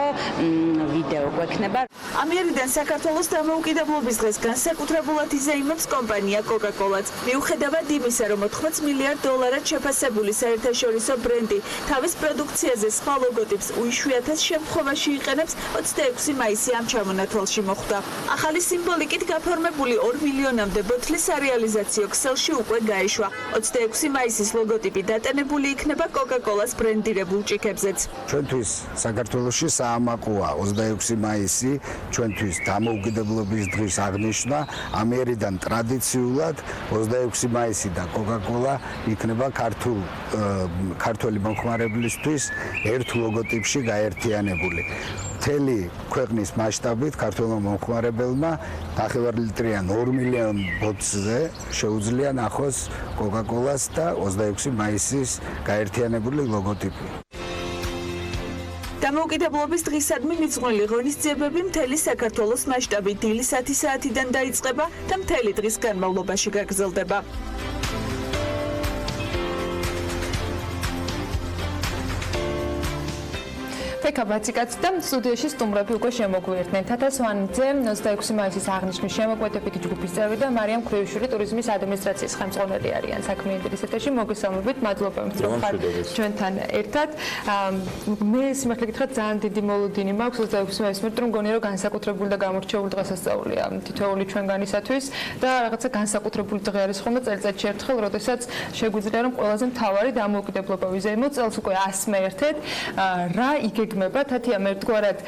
ვიდეო გვექნება. ამიერიდან საქართველოს დამოუკიდებლობის დღეს განსაკუთრებულად იზეიმებს კომპანია Coca-Cola-ც. მიუხედავად იმისა, რომ 80 მილიარდ დოლარად შეფასებული საერთაშორისო ბრენდი თავის პროდუქციაზე სხვა ლოგოტიპს უიშვიათეს შემთხვევაში იყენებს, 26 მაისი ამ ჩამონათვალში მოხვდა. ახალი სიმბოლიკით გაფორმებული 2 მილიონამდე ბოთლის სარეალიზაციო ქსელში უკვე გაეშვა. 26 მაისის ლოგოტიპი დატანებული იქნება Coca-Cola-ს ბრენდირებულ ჭიქებზეც. ჩვენთვის საქართველოში საამაყოა 26 მაისი, ჩვენთვის დამოუკიდებლობის დღის აღნიშვნა. ამიერიდან ტრადიციულად 26 მაისი და Coca-Cola იქნება ქართველი მომხმარებლისთვის ერთ ლოგოტიპში გაერთიანებული. მთელი ქვეყნის მასშტაბით ქართველმა მომხმარებელმა ნახევარლიტრიან 2 მილიონ ბოთლზე შეუძლია ნახოს Coca-Cola-ს და 26 მაისის გაერთიანებული ლოგოტიპი. დამოუკიდებლობის დღისადმი მიძღვნილი ღონისძიებები მთელი საქართველოს მასშტაბით დილის 10 საათიდან დაიწყება და მთელი დღის განმავლობაში გაგრძელდება. ეკაბაციკაც და სტუდიაში სტუმრები უკვე შემოგვიერთნენ. თათა სვანიძე 26 მაისის აღნიშვნის შემოქმედებითი ჯგუფის წევრი და მარიამ ქვრივიშვილი ტურიზმის ადმინისტრაციის ხელმძღვანელი არიან. საქმიანი ეთერში მოგესალმებით. მადლობა, რომ ხართ ჩვენთან ერთად. მე სიმართლე გითხრათ, ძალიან დიდი მოლოდინი მაქვს 26 მაისს, მეტყვი მგონია, რომ განსაკუთრებული და გამორჩეული დღესასწაულია თითოეული ჩვენგანისათვის და რაღაცა განსაკუთრებული დღე არის ხოლმე წელიწადში ერთხელ, როდესაც შეგვიძლია რომ ყველაზე მთავარი დამოუკიდებლობა ვიზეიმოთ წელს უკვე 101-ად. რა იგეგმება თათია მერტგვარად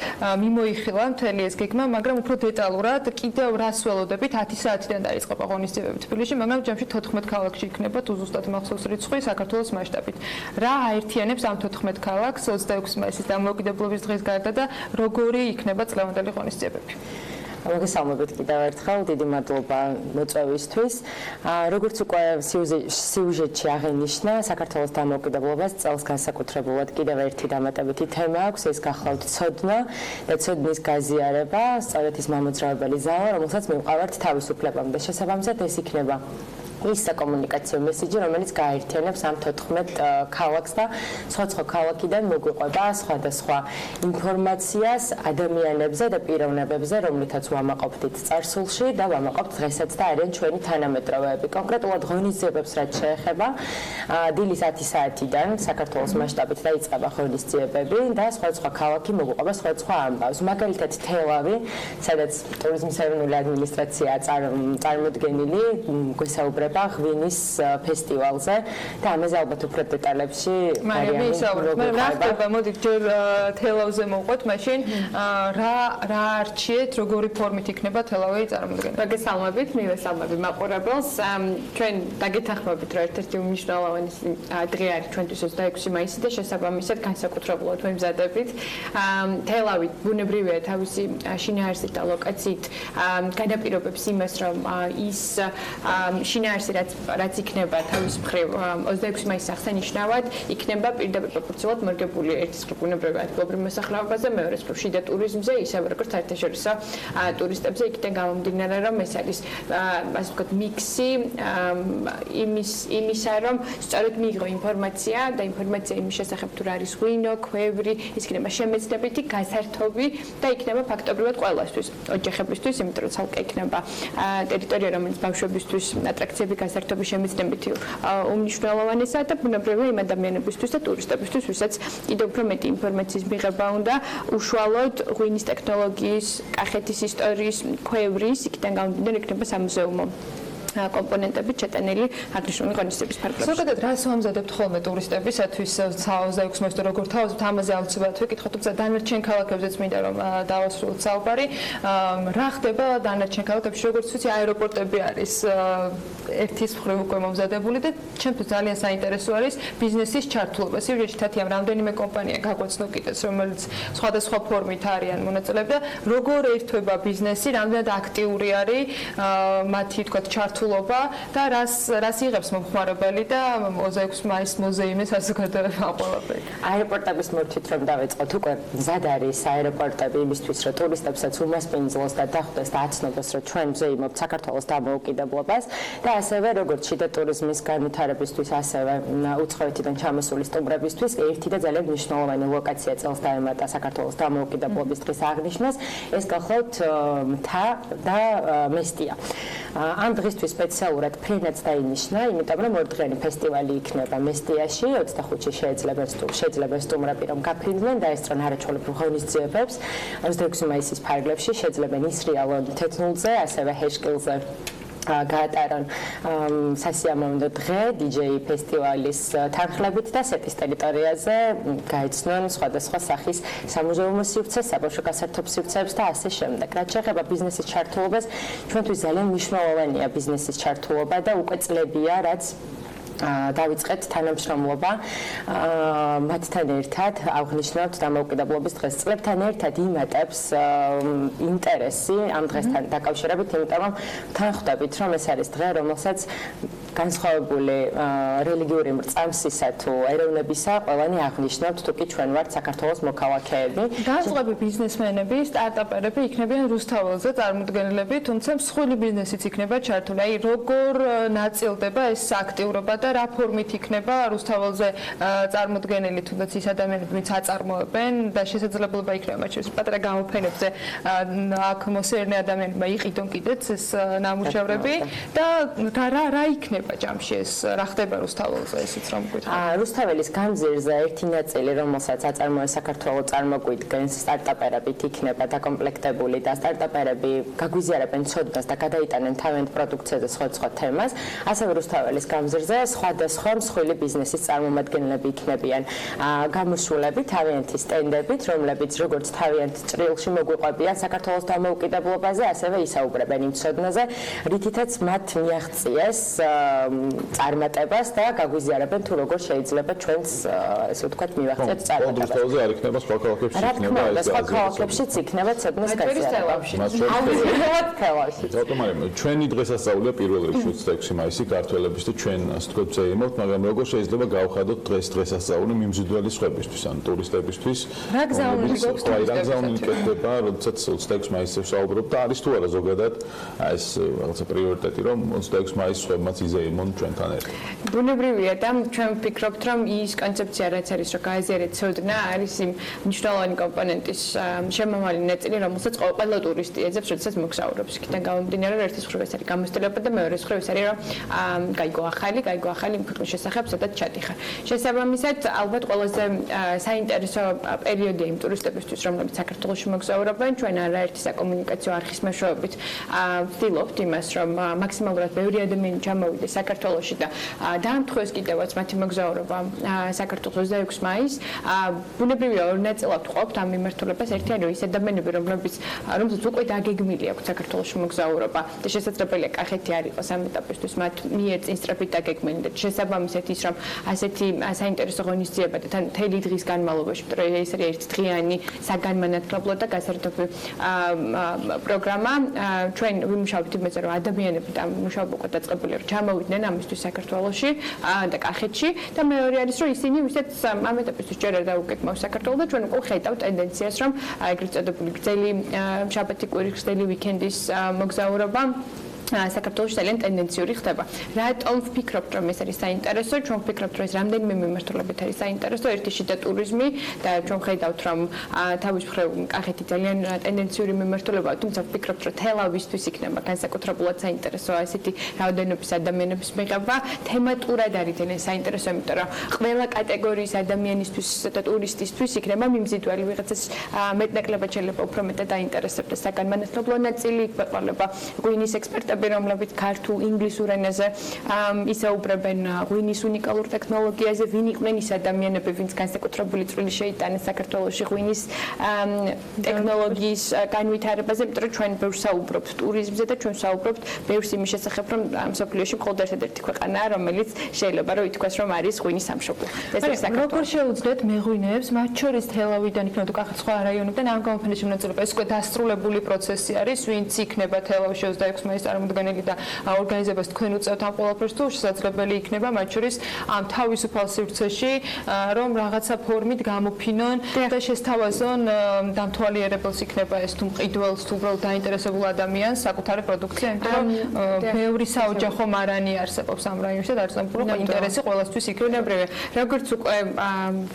მიმოიხილა მთელი ეს გეგმა, მაგრამ უფრო დეტალურად კიდევ რას ველოდებით 10 საათიდან დაიწყება ღონისძიებები თბილისში, მაგრამ ჯამში 14 ქალაქში იქნება თუ ზუსტად მახსოვს რიცხვი საქართველოს მასშტაბით. რა აერთიანებს ამ 14 ქალაქს 26 მაისის დამოუკიდებლობის დღის გარდა და როგორი იქნება წლევანდელი ღონისძიებები? მოგესალმებით კიდევ ერთხელ, დიდი მადლობა მოწვევისთვის. როგორც უკვე სიუჟეტში აღინიშნა, საქართველოს დამოუკიდებლობას წელს განსაკუთრებულად კიდევ ერთი დამატებითი თემა აქვს, ეს გახლავთ ცოდნა და ცოდნის გაზიარება, სწორედ ის მამოძრავებელი ზავა, რომელსაც მივყავართ თავისუფლებამდე. შესაბამისად ეს იქნება ის საკომუნიკაციო მესიჯი, რომელიც გააერთიანებს ამ 14 ქალაქს და სხვა ქალაქიდან მოგვიყვება სხვადასხვა ინფორმაციას ადამიანებზე და პიროვნებებზე, რომლითაც ვამაყობთ წარსულში და ვამაყობთ დღესაც და არიან ჩვენი თანამედროვეები. კონკრეტულად ღონისძიებებს რაც შეეხება, დილის 10 საათიდან საქართველოს მასშტაბით დაიწყება ღონისძიებები და სხვა ქალაქი მოგვიყვება სხვა ამბავს. მაგალითად თელავი, სადაც ტურიზმის ეროვნული ადმინისტრაცია წარმოდგენილი, გვესაუბრება ღვინის ფესტივალზე და ამაზე ალბათ უფრო დეტალებში მარიამი ისაუბრებს. მაგრამ რა ხდება? მოდით ჯერ თელავზე მოვყვეთ, მაშინ რა არჩიეთ, როგორი ფორმით იქნება თელავი წარმოდგენა? მოგესალმებით, მივესალმები მაყურებელს. ჩვენ დაგეთანხმებით, რომ ერთ-ერთი უმნიშვნელოვანი დღე არის ჩვენთვის 26 მაისი და შესაბამისად განსაკუთრებულად ვემზადებით. თელავი ბუნებრივია თავისი შინაარსით და ლოკაციით განაპირობებს იმას, რომ ის შინაარსი რაც იქნება თავის მხრივ 26 მაისს აღსანიშნავად იქნება პირდაპირ პროპორციულად მორგებული ერთის მხრივ ბუნებრივი ადგილობრივ მოსახლეობაზე, მეორეს მხრივ შიდა ტურიზმზე, ისევე როგორც საერთაშორისო ტურისტებზე. იქიდან გამომდინარე, რომ ეს არის ასე ვთქვათ მიქსი იმისა, რომ სწორედ მიიღო ინფორმაცია და ინფორმაცია იმის შესახებ თუ რა არის ღვინო, ქვევრი, ის იქნება შემეცნებითი, გასართობი და იქნება ფაქტობრივად ყველასთვის, ოჯახებისთვის, იმიტომ რომ ცალკე იქნება ტერიტორია, რომელიც ბავშვებისთვის ატრაქციები, გასართობი, შემეცნებითი უმნიშვნელოვანესაა და ბუნებრივია იმ ადამიანებისთვის და ტურისტებისთვის, ვისაც კიდევ უფრო მეტი ინფორმაციის მიღება უნდა, უშუალოდ ღვინის ტექნოლოგიის, კახეთის ისტორიის, ქვევრის, იქიდან გამომდინარე იქნება სამუზეუმო კომპონენტები ჩატანილი აღნიშნული ღონისძიების ფარგლებში. ზოგადად რას ვამზადებთ ხოლმე ტურისტებისათვის 26 მაისს და როგორ თავაზობთ ამაზე აუცილებლად ვიკითხოთ, თუმცა დანარჩენ ქალაქებზეც მინდა რომ დავასრულოთ საუბარი. რა ხდება დანარჩენ ქალაქებში, როგორც ვიცი, აეროპორტები არის ერთის მხრივ უკვე მომზადებული და ჩემთვის ძალიან საინტერესო არის ბიზნესის ჩართულობა. სიუჟეტში თათიამ რამდენიმე კომპანია გაგვაცნო კიდეც, რომელიც სხვადასხვა ფორმით არიან მონაწილეები და როგორ ერთვება ბიზნესი, რამდენად აქტიური არის მათი თქვათ ჩართულობა და რას იღებს მომხმარებელი და 26 მაისს მუზეუმის საზოგადოება ყველაფერი. აეროპორტების მორთით რომ დავიწყოთ, უკვე მზად არის აეროპორტები იმისთვის, რომ ტურისტებსაც უმასპინძლოს და დახვდეს და აცნობას, რომ ჩვენ მზეიმობთ საქართველოს დამოუკიდებლობას და ასევე როგორც შიდა ტურიზმის განვითარებისთვის, ასევე უცხოეთიდან ჩამოსული სტუმრებისთვის ერთი და ძალიან მნიშვნელოვანი ლოკაცია წელს დაემატა საქართველოს დამოუკიდებლობის დღის აღნიშვნას, ეს გახლავთ მთა და მესტია. ამ დღისთვის სპეციალურად ფრენაც დაინიშნა, იმიტომ რომ ორდღიანი ფესტივალი იქნება მესტიაში, 25-ში შეიძლება სტუმრები რომ გაფრინდნენ და ესწრონ არაჩვეულებრივ ღონისძიებებს 26 მაისის ფარგლებში, შეძლებენ ისრიალონ თეთნულზე, ასევე ჰეშკილზე გაატარონ სასიამოვნო დღე DJ ფესტივალის თანხლებით და სეტის ტერიტორიაზე გაიცნონ სხვადასხვა სახის სამუზეუმო სივრცეს, საბავშვო გასართობ სივრცეებს და ასე შემდეგ. რაც შეეხება ბიზნესის ჩართულობას, ჩვენთვის ძალიან მნიშვნელოვანია ბიზნესის ჩართულობა და უკვე წლებია, რაც დავიწყეთ თანამშრომლობა მათთან ერთად აღნიშნავთ დამოუკიდებლობის დღეს. წლებთან ერთად იმატებს ინტერესი ამ დღესთან დაკავშირებით, იმიტომ რომ თან ხვდებით, რომ ეს არის დღე, რომელსაც განსხვავებული რელიგიური მრწამსისა თუ ეროვნებისა ყველანი აღნიშნავთ, თუ კი ჩვენ ვართ საქართველოს მოქალაქეები. განსხვავებული ბიზნესმენები, სტარტაპერები იქნებიან რუსთაველზე წარმოდგენილები, თუმცა მსხვილი ბიზნესიც იქნება ჩართული. აი როგორ ნაწილდება ეს აქტიურობა და რა ფორმით იქნება რუსთაველზე წარმოდგენილი, თუნდაც ის ადამიანები, ვინც აწარმოებენ და შესაძლებლობა იქნება მათ შორის პატარა გამოფენებზე აქ მოსერნე ადამიანებმა იყიდონ კიდეც ეს ნამუშევრები და რა იქნება ჯამში ეს რა ხდება რუსთაველზე ესეც რომ გითხრათ. რუსთაველის გამზირზე ერთი ნაწილი, რომელსაც აწარმოებს საქართველოს წარმოგვიდგენს სტარტაპერებით იქნება დაკომპლექტებული და სტარტაპერები გაგვიზიარებენ ცოდნას და გადაიტანენ თავიანთ პროდუქციაზე სხვა თემას. ასევე რუსთაველის გამზირზე სხვადასხვა მსხვილი ბიზნესის წარმომადგენლები იქნებიან გამოსულები თავიანთი სტენდებით, რომლებიც როგორც თავიანთ ჭრილში მოგვიყვებიან საქართველოს დამოუკიდებლობაზე, ასევე ისაუბრებენ იმ ცოდნაზე, რითითაც მათ მიაღწიეს წარმატებას და გაგვიზიარებენ თუ როგორ შეიძლება ჩვენს ესე ვთქვათ მივაღწიოთ წარმატებას. რუსთაველზე არ იქნება სხვა ქალაქებში იქნება ეს სხვა ქალაქებშიც იქნება ცოდნის გაზიარება. რატომ არის ჩვენი დღესასწაულია პირველ რიგში 26 მაისი ქართველების და ჩვენ ასე ვთქვათ სხვებს ეიმოთ, მაგრამ როგორ შეიძლება გავხადოთ დღესასწაული მიმზიდველი სხვებისთვის, ან ტურისტებისთვის? რა გზავნილი გვაქვს ტურისტებისთვის? კეთდება, როდესაც 26 მაისს ვსაუბრობ და არის თუ არა ზოგადად ეს რაღაცა პრიორიტეტი, რომ 26 მაისს სხვებმაც იზეიმონ ჩვენთან ერთად. ბუნებრივია და ჩვენ ვფიქრობთ, რომ ის კონცეფცია რაც არის, რომ გააზიარეთ ცოდნა, არის იმ მნიშვნელოვანი კომპონენტის შემომავალი ნაწილი, რომელსაც ყველა ტურისტი ეძებს, როდესაც მოგზაურობს. იქიდან გამომდინარე, რომ ერთის მხრივ ეს არის გამოცდილება და მეორე მხრივ ეს არის, რომ გაიგო ახალი იმ ქვეყნის შესახებ, სადაც ჩადიხარ. შესაბამისად, ალბათ ყველაზე საინტერესო პერიოდია იმ ტურისტებისთვის, რომლებიც საქართველოში მოგზაურობენ, ჩვენ არაერთი საკომუნიკაციო არხის მეშვეობით ვცდილობთ იმას, რომ მაქსიმალურად ბევრი ადამიანი ჩამოვიდეს საქართველოში და დაამტყუეს კიდევაც მათი მოგზაურობა საქართველოს 26 მაისს. ბუნებრივია ორ ნაწილად ვყოფთ ამ მიმართულებას. ერთი არის ის ადამიანები, რომლებიც უკვე დაგეგმილი აქვს საქართველოში მოგზაურობა და შესაძლებელია კახეთი არ იყოს ამ ეტაპისთვის მათ მიერ წინ სწრაფით დაგეგმილი და შესაბამისად ის რომ ასეთი საინტერესო ღონისძიება და თან მთელი დღის განმავლობაში, რომ ეს არის ერთდღიანი საგანმანათლებლო და გასართობი პროგრამა. ჩვენ ვიმუშავებთ იმაზე, რომ ადამიანები და მუშაობა უკვე დაწყებულია, რომ ჩამოვიდნენ ამისთვის საქართველოში და კახეთში და მეორე არის, რომ ისინი ვისაც ამ ეტაპისთვის ჯერ არ დაუგეგმავს საქართველოს და ჩვენ უკვე ხედავთ ტენდენციას, რომ ეგრეთ წოდებული გრძელი შაბათი კვირის გრძელი ვიკენდის მოგზაურობა საქართველოში ძალიან ტენდენციური ხდება. რატომ ვფიქრობთ, რომ ეს არის საინტერესო? ჩვენ ვფიქრობთ, რომ ეს რამდენიმე მიმართულებით არის საინტერესო. ერთი შიდა ტურიზმი და ჩვენ ხედავთ, რომ თავის მხრივ კახეთი ძალიან ტენდენციური მიმართულებაა, თუმცა ვფიქრობთ, რომ თელავისთვის იქნება განსაკუთრებულად საინტერესო ასეთი რაოდენობის ადამიანების მიღება. თემატურად არის ძალიან საინტერესო, იმიტომ რომ ყველა კატეგორიის ადამიანისთვის და ტურისტისთვის იქნება მიმზიდველი ვიღაცას მეტნაკლებად შეიძლება უფრო მეტად დაინტერესებდეს საგანმანათლებლო ნაწილი, იყვება ღვინის ექსპერტები, რომლებიც ქართულ, ინგლისურ ენაზე ისაუბრებენ ღვინის უნიკალურ ტექნოლოგიაზე, ვინ იყვნენ ის ადამიანები, ვინც განსაკუთრებული წვლილი შეიტანეს საქართველოში ღვინის ტექნოლოგიის განვითარებაზე, იმიტომ რომ ჩვენ ბევრს საუბრობთ ტურიზმზე და ჩვენ საუბრობთ ბევრს იმის შესახებ, რომ მსოფლიოში მხოლოდ ერთადერთი ქვეყანაა, რომელიც შეიძლება რომ ითქვას, რომ არის ღვინის სამშობლო. ეს არის საქართველო. როგორ შეუძლიათ მეღვინეებს, მათ შორის თელავიდან იქნება თუ კახეთის სხვა რაიონიდან ამ გამოფენის მონაწილეობა? ეს უკვე დასრულებული პროცესი არის, ვინც იქნება თელავში 26 მაისს წარმოდგენილი და ორგანიზებას თქვენ უწევთ ამ ყველაფერს, თუ შესაძლებელი იქნება მათ შორის ამ თავისუფალ სივრცეში რომ რაღაცა ფორმით გამოფინონ და შესთავაზონ დამთვალიერებელს იქნება ეს თუ მყიდველს თუ უბრალოდ დაინტერესებულ ადამიანს საკუთარი პროდუქცია, იმიტომ რომ ბევრი საოჯახო მარანი არსებობს ამ რაიონში და დაარწმუნებული ინტერესი ყველასთვის იქნებრივია. როგორც უკვე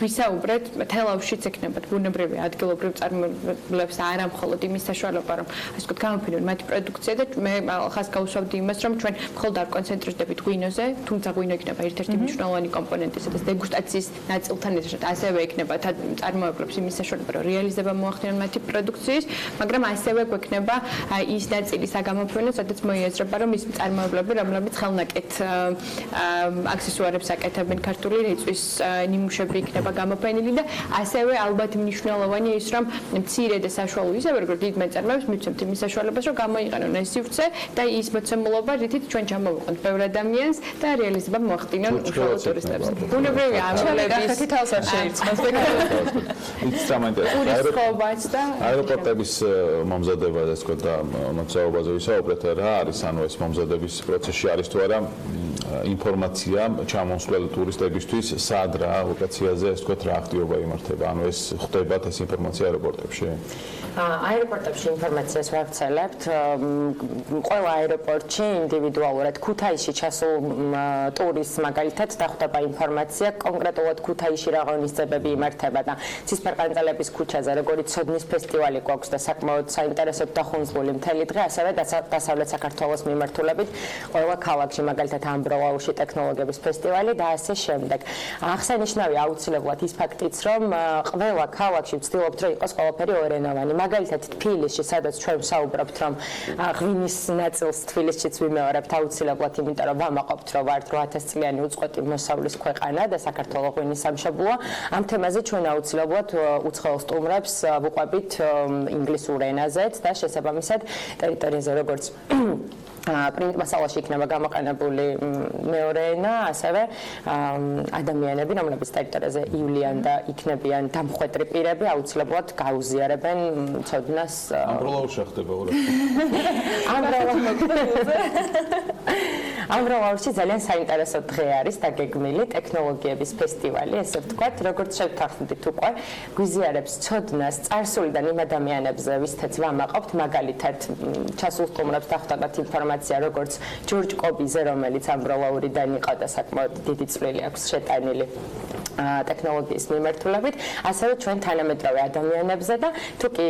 ვისაუბრეთ, თელავშიც იქნება ბუნებრივი ადგილობრივ წარმომადგენლებს არა მხოლოდ იმის საშუალება, რომ ასე ვთქვათ, გამოფინონ მათი პროდუქცია და მე ხას გავუსვამდი იმას, რომ ჩვენ მხოლოდ არ კონცენტრირდებით ღვინოზე, თუმცა ღვინო იქნება ერთ-ერთი მნიშვნელოვანი კომპონენტი, სადაც დეგუსტაციის ნაწილთან ერთად ასევე იქნება წარმოებლებს იმის საშუალება, რომ რეალიზება მოახდინონ მათი პროდუქციის, მაგრამ ასევე გვექნება ის ნაწილი საგამოფენო, სადაც მოიაზრება, რომ ის წარმოებლები, რომლებიც ხელნაკეთ აქსესუარებს აკეთებენ ქართული რეწვის ნიმუშები იქნება გამოფენილი და ასევე ალბათ მნიშვნელოვანია ის, რომ მცირე და საშუალო ისევე როგორც დიდ მეწარმეებს მივცემთ იმის საშუალებას, რომ გამოიყენონ ეს სივრცე და ის მოცემულობა, რითიც ჩვენ ჩამოვიყვანთ ბევრ ადამიანს და რეალიზება მოახდინონ უშუალოდ ტურისტებს. ბუნებრივია ამბლების თავს არ შეირწყოს და აეროპორტების მომზადება, ასე ვთქვათ, და მოცემულობაზე ვისაუბრეთ, რა არის ანუ ეს მომზადების პროცესში არის თუ არა ინფორმაცია ჩამოსვლელ ტურისტებისთვის სად რა ლოკაციაზე, ასე ვთქვათ, რა აქტივობა იმართება, ანუ ეს ხდებათ ეს ინფორმაცია აეროპორტებში? აეროპორტებში ინფორმაციას ვავრცელებთ. ყველა აეროპორტში ინდივიდუალურად ქუთაისში ჩასულ ტურისტს მაგალითად დახვდება ინფორმაცია კონკრეტულად ქუთაისში რა ღონისძიებები იმართება და ცისფერყანწელების ქუჩაზე როგორი ცოდნის ფესტივალი გვაქვს და საკმაოდ საინტერესოდ დახუნძღული მთელი დღე, ასევე დასავლეთ საქართველოს მიმართულებით ყველა ქალაქში მაგალითად ამბროლაუში ტექნოლოგიების ფესტივალი და ასე შემდეგ. აღსანიშნავია აუცილებლად ის ფაქტიც, რომ ყველა ქალაქში ვცდილობთ, რომ იყოს ყველაფერი ორენოვანი. მაგალითად თბილისში, სადაც ჩვენ ვსაუბრობთ, რომ ღვინის ნაწილს თბილისშიც ვიმეორებთ აუცილებლად, იმიტომ რომ ვამაყობთ, რომ ვართ 8000 წლიანი უწყვეტი მოსავლის ქვეყანა და საქართველოს ღვინის სამშობლოა. ამ თემაზე ჩვენ აუცილებლად უცხოელ სტუმრებს ვუყვებით ინგლისურ ენაზეც და შესაბამისად ტერიტორიაზე როგორც პრინტ მასალაში იქნება გამოყენებული მეორე ენა, ასევე ადამიანები, რომლებიც ტერიტორიაზე ივლიან და იქნებიან დამხვედრი პირები, აუცილებლად გაუზიარებენ ცოდნას. ამბროლაუში ხდება ამ რომაურში ძალიან საინტერესო დღე არის დაგეგმილი ტექნოლოგიების ფესტივალი, ესე ვთქვათ, როგორც შევთანხმდით უკვე, გვიზიარებს ცოდნას წარსულიდან იმ ადამიანებზე, ვისთაც ვამაყობთ, მაგალითად, ჩასულ სტუმრებს დახვდებათ ინფორმაცია, როგორც ჯორჯ კობიზე, რომელიც ამ რომაურიდან იყო და საკმაოდ დიდი წვლილი აქვს შეტანილი ტექნოლოგიის მიმართულებით, ასევე ჩვენ თანამედროვე ადამიანებზე და თუკი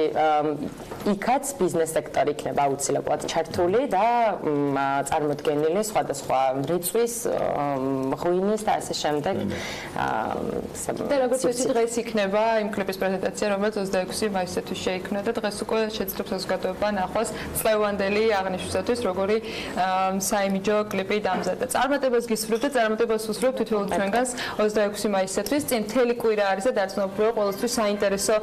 იქაც ბიზნეს სექტორი იქნება აუცილებლად ჩართული და წარმოდგენილი სხვადასხვა რიწვის, ღვინის და ასე შემდეგ. და როგორც ვიცი, დღეს იქნება იმ კლიპის პრეზენტაცია, რომელიც 26 მაისისთვის შეიქმნა და დღეს უკვე შეძლებს საზოგადოება ნახვას წლევანდელი აღნიშვნისათვის, როგორი საიმიჯო კლიპი დამზადდა. წარმატებას გისურვებთ და წარმატებას უსურვებთ თითოეულ ჩვენგანს 26 მაისისთვის. წინ მთელი კვირა არის და დარწმუნებული ყოველთვის საინტერესო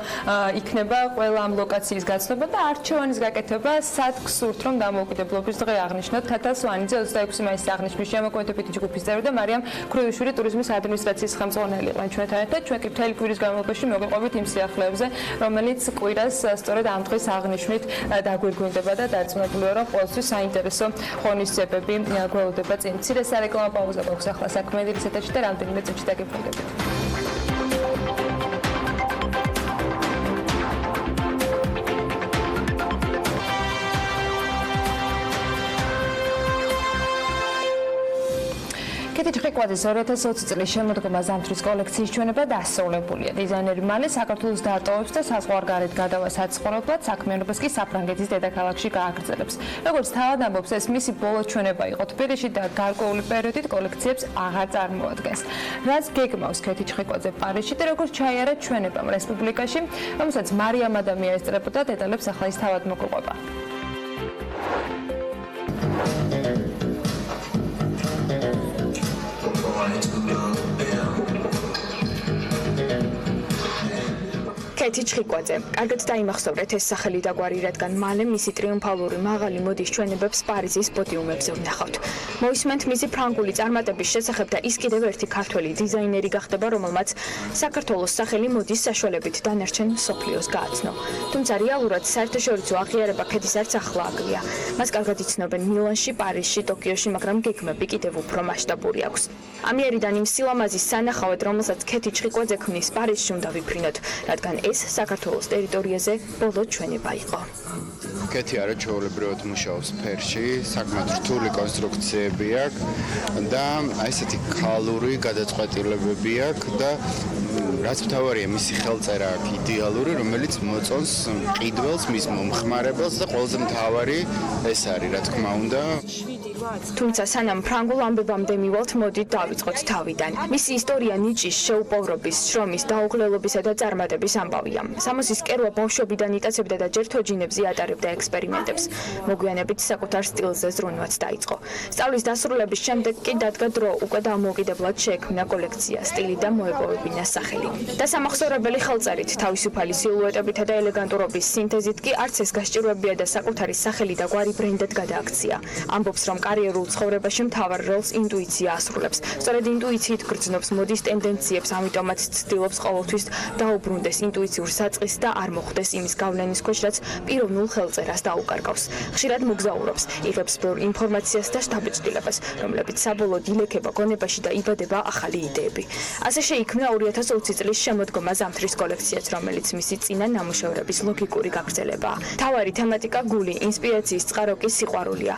იქნება ყველა ამ ლოკაციის გაცნობა და არჩევანის გაკეთება, სად გსურთ რომ დამოუკიდებლობის დღე აღნიშნოთ. თათა სვანიძე 26 მაისის აღნიშვნის შემოქმედებითი ჯგუფის წევრი და მარიამ ქრუიშვილი ტურიზმის ადმინისტრაციის ხელმძღვანელი იყვნენ ჩვენთან ერთად. ჩვენ კი მთელი კვირის განმავლობაში მოგიყვებით იმ სიახლეებზე, რომელიც კვირას სწორედ ამ დღის აღნიშვნით დაგვირგვინდება და დარწმუნებულია რომ ყოველთვის საინტერესო ღონისძიებები გველოდება წინ. მცირე სარეკლამო პაუზა გვაქვს ახლა საქმიანი ეთერში და რამდენიმე წუთში დაგიბრუნდებით. კეთიჭრიკვაძის 2020 წლის შემოდგომა ზამთრის კოლექციის ჩვენება დასრულებულია. დიზაინერი მალე საქართველოს დაატოვებს და საზღვარგარეთ გადავა საცხოვრებლად, საქმიანობას კი საფრანგეთის დედაქალაქში გააგრძელებს. როგორც თავად ამბობს, ეს მისი ბოლო ჩვენება იყო თბილისში და გარკვეული პერიოდით კოლექციებს აღარ წარმოადგენს. რაც გეგმავს კეთიჭრიკვაძე პარიზში და როგორც ჩაიარა ჩვენებამ რესპუბლიკაში, რომელსაც მარიამ ადამია ესწრებოდა, დეტალებს ახლა ის თავად მოგყვება. კეთიჭრიკვაძე, კარგად დაიმახსოვრეთ ეს სახელი და გვარი, რადგან მალე მისი ტრიუმფალური მაღალი მოდის ჩვენებებს პარიზის პოდიუმებზე ვნახავთ. მოისმენთ მისი ფრანგული წარმატების შესახებ და ის კიდევ ერთი ქართველი დიზაინერი გახდება, რომელმაც საქართველოს სახელი მოდის საშუალებით დანარჩენ მსოფლიოს გააცნო. თუმცა რეალურად საერთაშორისო აღიარება ქედის არც ახლა აკლია. მას კარგად იცნობენ მილანში, პარიზში, ტოკიოში, მაგრამ გეგმები კიდევ უფრო მასშტაბური აქვს. ამიერიდან იმ სილამაზის სანახავად, რომელსაც კეთიჭრიკვაძე ქმნის, პარიზში უნდა ვიფრინოთ, რადგან ეს საქართველოს ტერიტორიაზე ბოლო ჩვენება იყო. კეთი არა ჩვეულებრივად მუშაობს ფერში, საკმაოდ რთული კონსტრუქციები აქვს და ესეთი ქალური გადაწყვეტილებები აქვს და რაც მთავარია, მისი ხელწერა აქვს იდეალური, რომელიც მოწონს მყიდველს, მის მომხმარებელს და ყველაზე მთავარი ეს არის, რა თქმა უნდა. თუმცა სანამ ფრანგულ ამბებამდე მივალთ, მოდით დავიწყოთ თავიდან. მისი ისტორია ნიჭის, შეუპოვრობის, შრომის, დაუღლელობისა და წარმატების ამბავია. სამოსის კერვა ბავშვობიდან იტაცებდა და ჯერ თოჯინებზე ატარებდა ექსპერიმენტებს. მოგვიანებით საკუთარ სტილზე ზრუნვაც დაიწყო. სწავლის დასრულების შემდეგ კი დადგა დრო, უკვე დამოუკიდებლად შეექმნა კოლექცია, სტილი და მოეპოვებინა სახელი. და სამახსოვრებელი ხელწერით, თავისუფალი სილუეტებითა და ელეგანტურობის სინთეზით კი არც ეს გასჭირვებია და საკუთარი სახელი და გვარი ბრენდად გადააქცია. ამბობს, რომ კარიერულ ცხოვრებაში მთავარ როლს ინტუიცია ასრულებს. სწორედ ინტუიციით გრძნობს მოდის ტენდენციებს, ამიტომაც ცდილობს ყოველთვის დაუბრუნდეს ინტუიციურ საწყის და არ მოხვდეს იმის გავლენის ქვეშ, რაც პიროვნულ ხელწერას დაუკარგავს. ხშირად მოგზაურობს, იღებს ბევრ ინფორმაციას და შთაბეჭდილებას, რომლებიც საბოლოოდ ილექება გონებაში და იბადება ახალი იდეები. ასე შეიქმნა 2020 წლის შემოდგომა ზამთრის კოლექციაც, რომელიც მისი წინა ნამუშევრების ლოგიკური გაგრძელებაა. მთავარი თემატიკა გული, ინსპირაციის წყარო კი სიყვარულია.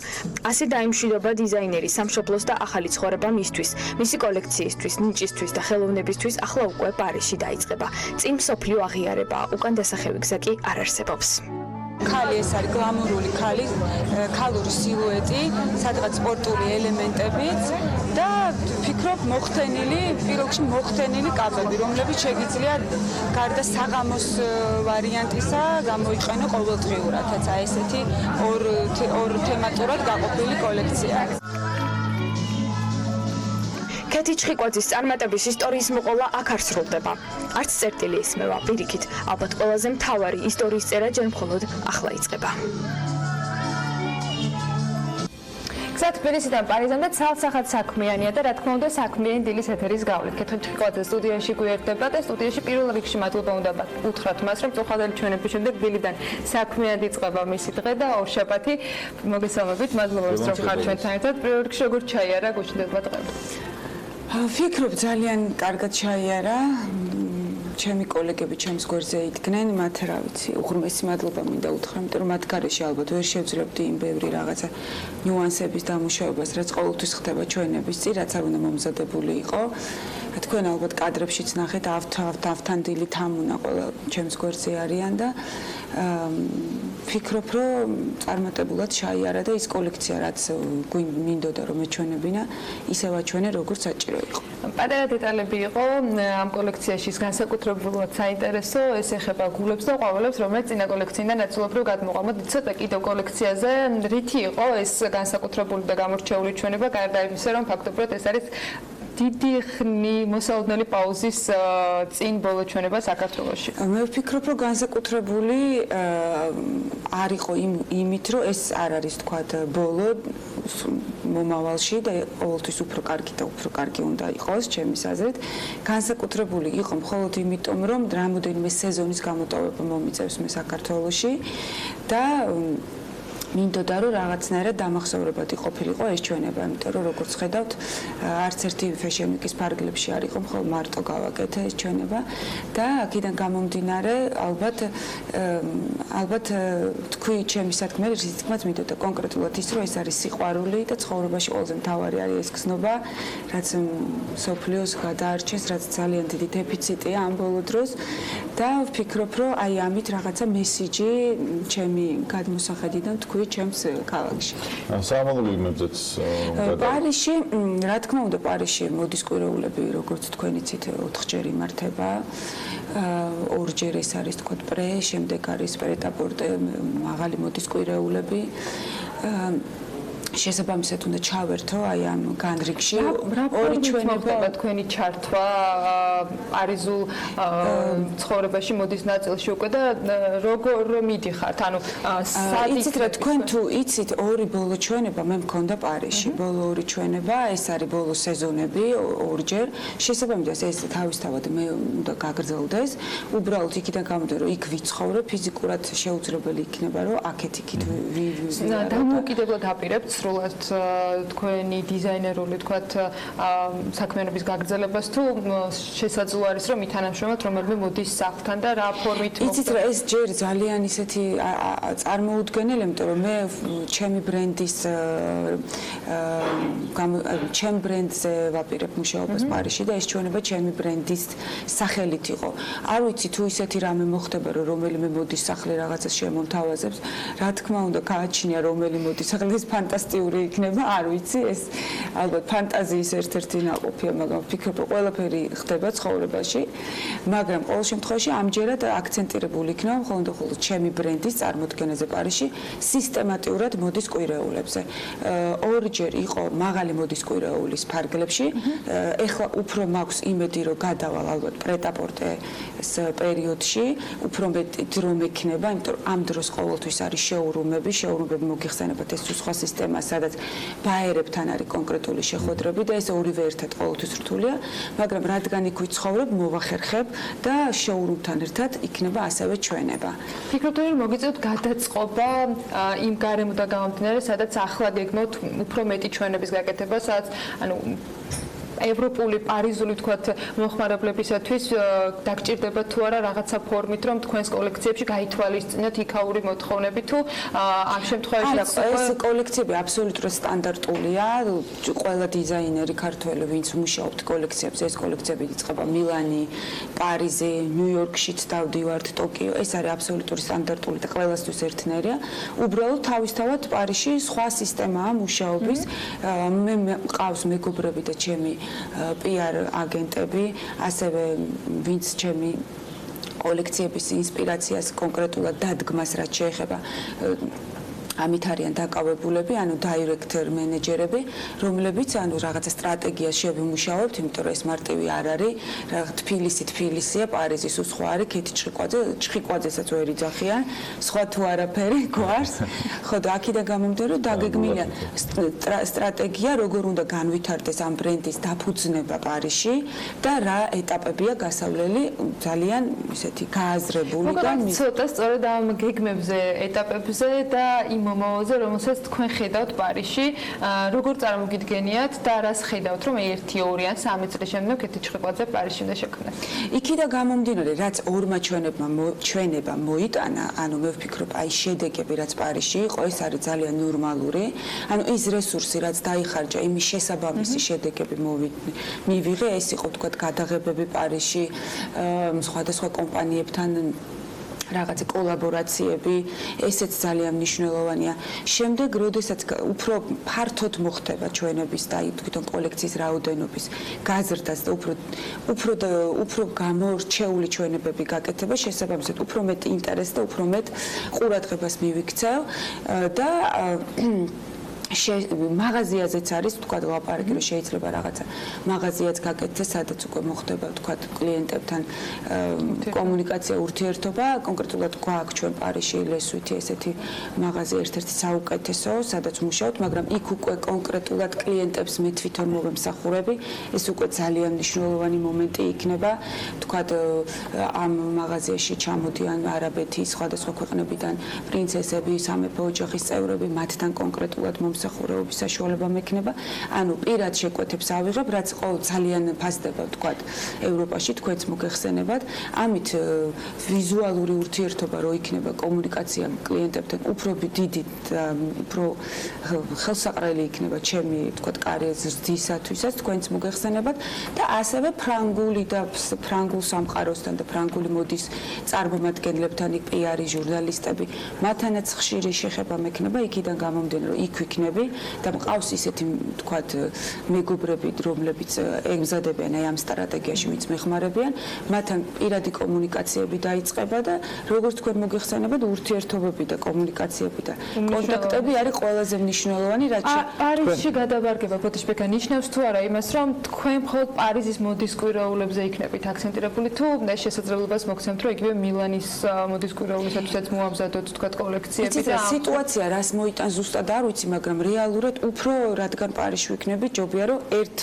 ასე დაიმშვიდობა დიზაინერის სამშობლოს და ახალი ცხოვრება მისთვის, მისი კოლექციისთვის, ნიჭისთვის და ხელოვნებისთვის ახლა უკვე პარიზში დაიწყება. წინ მსოფლიო აღიარება, უკან დასახევი გზა კი არ არსებობს. ქალი ეს არის გლამურული ქალი, ქალური სილუეტი, სადღაც სპორტული ელემენტებიც და ვფიქრობ მოხდენილი, პირველში მოხდენილი კაბები, რომლებიც შეგიძლია გარდა საღამოს ვარიანტისა გამოიყენო ყოველდღიურად, თაცა ესეთი ორ თემატურად გაყოფილი კოლექცია. კეთიჭრიკვაძის წარმატების ისტორიის მოყოლა აქ არ სრულდება. არც წერტილი ისმევა, პირიქით, ალბათ ყველაზე მთავარი ისტორიის წერა ჯერ მხოლოდ ახლა იწყება. გზა თბილისიდან პარიზამდე ცალსახად საქმიანია და რა თქმა უნდა საქმიანი დილის ეთერის გავლით. კითხეთ თქვათ სტუდიაში გვერდება და სტუდიაში პირველ რიგში მადლობა უნდა უთხრათ მას, რომ წუხადელი ჩვენების შემდეგ დილიდან საქმიანი იწყება მისი დღე და ორშაბათი მოგესალმებით. მადლობა რომ ხართ ჩვენთან ერთად. პირველ რიგში როგორ ჩაიარა გუშინდება დღე? ვფიქრობ ძალიან კარგად ჩაიარა. ჩემი კოლეგები ჩემს გვერდზე იდგნენ, მათ რა ვიცი, უღრმესი მადლობა მინდა უთხრა, იმიტომ რომ მათ გარეშე ალბათ ვერ შევძლებდი იმ ბევრი რაღაცა ნიუანსების დამუშავებას, რაც ყოველთვის ხდება ჩვენების წინ, რაც არ უნდა მომზადებული იყო. თქვენ ალბათ კადრებშიც ნახეთ, ავთან დილი თამუნა ყველა ჩემს გვერდზე არიან და ვფიქრობ, რომ წარმატებულად ჩაიარა და ის კოლექცია, რაც მინდოდა რომ ეჩვენებინა, ისევ აჩვენე, როგორც საჭირო იყო. პატარა დეტალები იყო ამ კოლექციაში განსაკუთრებულად საინტერესო, ეს ეხება გულებს და ყვავილებს, რომელიც წინა კოლექციიდან ნაწილობრივ გადმოყვა. მოდით ცოტა კიდევ კოლექციაზე, რითი იყო ეს განსაკუთრებული და გამორჩეული ჩვენება, გარდა იმისა, რომ ფაქტობრივად ეს არის დიდი ხნი მოსალოდნელი პაუზის წინ ბოლო ჩვენება საქართველოში. მე ვფიქრობ, რომ განსაკუთრებული არ იყო იმით, რომ ეს არ არის თქვათ ბოლო მომავალში და ყოველთვის უფრო კარგი და უფრო კარგი უნდა იყოს ჩემის აზრით. განსაკუთრებული იყო მხოლოდ იმიტომ, რომ რამოდენიმე სეზონის გამოტოვება მომიწევს მე საქართველოში და მინდოდა რომ რაღაცნაირად დამახსოვრებადი ყოფილიყო ეს ჩვენება, იმიტომ რომ როგორც ხედავთ, არც ერთი fashion week-ის ფარგლებში არ იყო, მხოლოდ მარტო გავაკეთე ეს ჩვენება და აქედან გამომდინარე, ალბათ თქვი ჩემი საქმე, რითმაც მინდოდა კონკრეტულად ის, რომ ეს არის სიყვარული და ცხოვრებაში ყველაზე მთავარი არის ეს გზნობა, რაც სოფლიოს გადაარჩეს, რაც ძალიან დიდი დეფიციტია ამ ბოლო დროს და ვფიქრობ, რომ აი ამით რაღაცა მესიჯი ჩემი გადმოსახედიდან ჩემს ქალაქში. საამაყობლო იმებზეც პარიზში, რა თქმა უნდა, პარიზში მოდის კვირეულები, როგორც თქვენ იცით, 4ჯერ იმართება. ორჯერ ეს არის თქვათ პრე, შემდეგ არის პრეტაპორტე, მაღალი მოდის კვირეულები. შესაბამისად უნდა ჩავერთო აი ამ განრიგში ორი ჩვენება თქვენი ჩართვა პარიზულ ცხოვრებაში მოდის ნაწილში უკვე და როგორ მიდიხართ? ანუ იცით რა თქვენ თუ იცით ორი ბოლო ჩვენება მე მქონდა პარიზში. ბოლო ორი ჩვენება, ეს არის ბოლო სეზონები ორჯერ. შესაბამისად ეს თავისთავად მე უნდა გაგრძელდეს. უბრალოდ იქიდან გამომდინარე რომ იქ ვიცხოვრე, ფიზიკურად შეუძლებელი იქნება რომ აქეთ-იქით დამოუკიდებლად აპირებთ სრულად თქვენი დიზაინერული თქვათ საქმიანობის გაგრძელებას თუ შესაძლო არის რომ ითანამშრომლოთ რომელიმე მოდის სახლთან და რა ფორმით იცით რა ეს ჯერ ძალიან ისეთი წარმოუდგენელი, იმიტომ რომ მე ჩემი ბრენდის ჩემ ბრენდზე ვაპირებ მუშაობას პარიზში და ეს ჩვენება ჩემი ბრენდის სახელით იყო. არ ვიცი თუ ისეთი რამე მოხდება რომ რომელიმე მოდის სახლი რაღაცას შემომთავაზებს, რა თქმა უნდა გააჩნია რომელი მოდის სახლი ეს ფანტასტიკური იქნება, არ ვიცი, ეს ალბათ ფანტაზიის ერთ-ერთი ნაყოფია, მაგრამ ვფიქრობ, რომ ყველაფერი ხდება ცხოვრებაში, მაგრამ ყოველ შემთხვევაში ამჯერად აქცენტირებული იქნება მხოლოდ ჩემი ბრენდის წარმოდგენაზე პარიზში, სისტემატიურად მოდის კვირეულებზე. ორჯერ იყო მაღალი მოდის კვირეულის ფარგლებში, ეხლა უფრო მაქვს იმედი, რომ გადავალ ალბათ პრეტაპორტეს პერიოდში, უფრო მეტი დრო მექნება, იმიტომ რომ ამ დროს ყოველთვის არის შეურუმები მოგიხსენებათ ეს სხვა სისტემა, სადაც ბაერებთან არის კონკრეტული შეხვედრები და ეს ორივე ერთად ყოველთვის რთულია, მაგრამ რადგან იქ ვიცხოვრებ, მოვახერხებ და შოურუმთან ერთად იქნება ასევე ჩვენება. ფიქრობთ რომ მოგიწევთ გადაწყობა იმ გარემოდან გამომდინარე, სადაც ახლა გეგმოთ უფრო მეტი ჩვენების გაკეთება, სადაც ანუ ევროპული პარიზული თქვათ მოხმარებლებისათვის დაგჭირდება თუ არა რაღაცა ფორმით რომ თქვენს კოლექციებში გაითვალისწინოთ იქაური მოთხოვნები თუ ამ შემთხვევაში ეს კოლექციები აბსოლუტურად სტანდარტულია. ყველა დიზაინერი ქართველი ვინც მუშაობთ კოლექციებზე, ეს კოლექციები იწყება მილანი, პარიზი, ნიუ-იორკშიც დავდივართ, ტოკიო. ეს არის აბსოლუტური სტანდარტული და ყველასთვის ერთნაირია. უბრალოდ თავისთავად პარიზში სხვა სისტემაა მუშაობის. მე მყავს მეგობრები და ჩემი PR აგენტები, ასევე ვინც ჩემი კოლექციების ინსპირაციას კონკრეტულად დადგმას რაც შეეხება ამით არიან დაკავებულები, ანუ დაირექტორ მენეჯერები, რომლებიც ანუ რაღაცა სტრატეგიას შევიმუშავებთ, იმიტომ რომ ეს მარტივი არ არის. თბილისია, პარიზის სხვა არის, ქეთი ჩხიკვაძესაც ვერ იძახიან, სხვა თუ არაფერი გვარს. ხო და აქედან გამომდინარე, რომ დაგეგმილია სტრატეგია, როგორ უნდა განვითარდეს ამ ბრენდის დაფუძნება პარიზში და რა ეტაპებია გასავლელი ძალიან ისეთი გააზრებული და ცოტა სწორედ ამ გეგმებზე, ეტაპებზე და იმ მომავალზე, რომელსაც თქვენ ხედავთ პარიზში, როგორ წარმოგიდგენიათ და რას ხედავთ, რომ 1-2 ან 3 წლის შემდეგ ქეთი ჩხიკვაძე პარიზში უნდა შექმნას? იქიდან გამომდინარე, რაც ორმა ჩვენება მოიტანა, ანუ მე ვფიქრობ, აი შედეგები, რაც პარიზში იყო, ეს არის ძალიან ნორმალური. ანუ ის რესურსი, რაც დაიხარჯა, იმის შესაბამისი შედეგები მივიღე, ეს იყო თქვა გადაღებები პარიზში, სხვადასხვა კომპანიებთან რაღაცა კოლაბორაციები, ესეც ძალიან მნიშვნელოვანია. შემდეგ, როდესაც უფრო ფართოდ მოხდება ჩვენების და თვითონ კოლექციის რაოდენობის გაზრდას და უფრო გამორჩეული ჩვენებები გაკეთება, შესაბამისად უფრო მეტ ინტერესს და უფრო მეტ ყურადღებას მივიქცევ და მაღაზიაზეც არის თქვა ლაპარაკი რომ შეიძლება რაღაცა მაღაზიაც გაკეთდეს, სადაც უკვე მოხდება თქვა კლიენტებთან კომუნიკაცია, ურთიერთობა. კონკრეტულად გვაქვს ჩვენ პარიზში ლესვითი ესეთი მაღაზია ერთ-ერთი საუკეთესო, სადაც მუშაობთ, მაგრამ იქ უკვე კონკრეტულად კლიენტებს მე თვითონ მოვემსახურები. ეს უკვე ძალიან მნიშვნელოვანი მომენტი იქნება. თქვა ამ მაღაზიაში ჩამოდიან არაბეთის სხვადასხვა ქვეყნებიდან პრინცესები, სამეფო ოჯახის წევრები, მათთან კონკრეტულად მსახურების საშუალება მექნება. ანუ პირად შეკვეთებს ავიღებ, რაც ძალიან ფასდება, თქვა, ევროპაში თქვენც მოგეხსენებათ. ამით ვიზუალური ურთიერთობა რო იქნება, კომუნიკაცია კლიენტებთან უფრო დიდი, უფრო ხელსაყრელი იქნება ჩემი, თქვა, კარიერის ზრდისათვისაც თქვენც მოგეხსენებათ და ასევე ფრანგული და ფრანგულ სამყაროსთან და ფრანგული მოდის წარმომადგენლებთან, PR ჟურნალისტები, მათთანაც ხშირი შეხება მექნება, იქიდან გამომდინარე, რომ იქ ვიქნები და მყავს ისეთი თქვათ მეგობრები, რომლებიც ემზადებიან აი ამ სტრატეგიაში ვინც მეხმარებიან, მათთან პირადი კომუნიკაციები დაიწყება და როგორც თქვენ მოგეხსენებათ, ურთიერთობები და კომუნიკაციები და კონტაქტები არის ყველაზე მნიშვნელოვანი, რაც პარიზში გადაბარგება ფოტოშპეკა ნიშნავს თუ არა იმას, რომ თქვენ მხოლოდ პარიზის მოდის კვირაულებზე იქნებით აქცენტირებული, თუ ეს შესაძლებლობას მოგცემთ, რომ იგივე მილანის მოდის კვირაულისათვისაც მოამზადოთ თქვათ კოლექციები და სიტუაცია რას მოიტანს ზუსტად არ ვიცი, მაგრამ რეალურად უფრო რადგან პარიზში ვიქნები, ჯობია რომ ერთ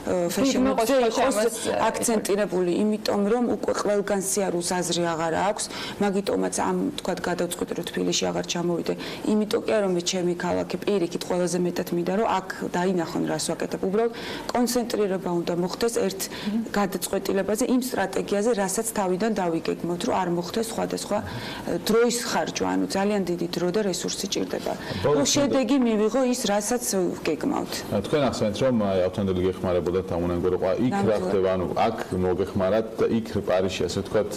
ფეშენზე იყოს აქცენტირებული, იმიტომ რომ უკვე ყველგან სიარულს აზრი აღარ აქვს, მაგიტომაც ამ თქვა გადავწყვიტე რომ თბილისში აღარ ჩამოვიდე, იმიტომ კი რომ მე ჩემი ქალაქი პირიქით ყველაზე მეტად მინდა რომ აქ დაინახონ რას ვაკეთებ, უბრალოდ კონცენტრირება უნდა მოხდეს ერთ გადაწყვეტილებაზე, იმ სტრატეგიაზე, რასაც თავიდან დავიგეგმოთ, რომ არ მოხდეს სხვადასხვა დროის ხარჯვა, ანუ ძალიან დიდი დრო და რესურსი ჭირდება. შედეგი მივიღო ის, რასაც ვგეგმავთ. თქვენ ახსენეთ, რომ ავთანდელი გეხმარებოდათ ამ უნანგო რა იქ რა ხდება, ანუ აქ მოგეხმარათ და იქ პარიზში ასე ვთქვათ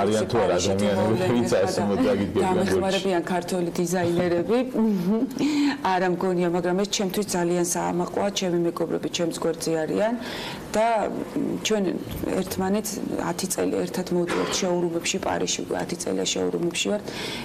არიან თუ არა ადამიანები, ვინც ასე მოდაგიდგებიან. დამეხმარებიან ქართველი დიზაინერები. არა მგონია, მაგრამ ეს ჩემთვის ძალიან საამაყოა, ჩემი მეგობრები ჩემს გვერდზე არიან და ჩვენ ერთმანეთს 10 წელი ერთად მოვდივართ შეურუმებში პარიზში, 10 წელია შეურუმებში ვართ.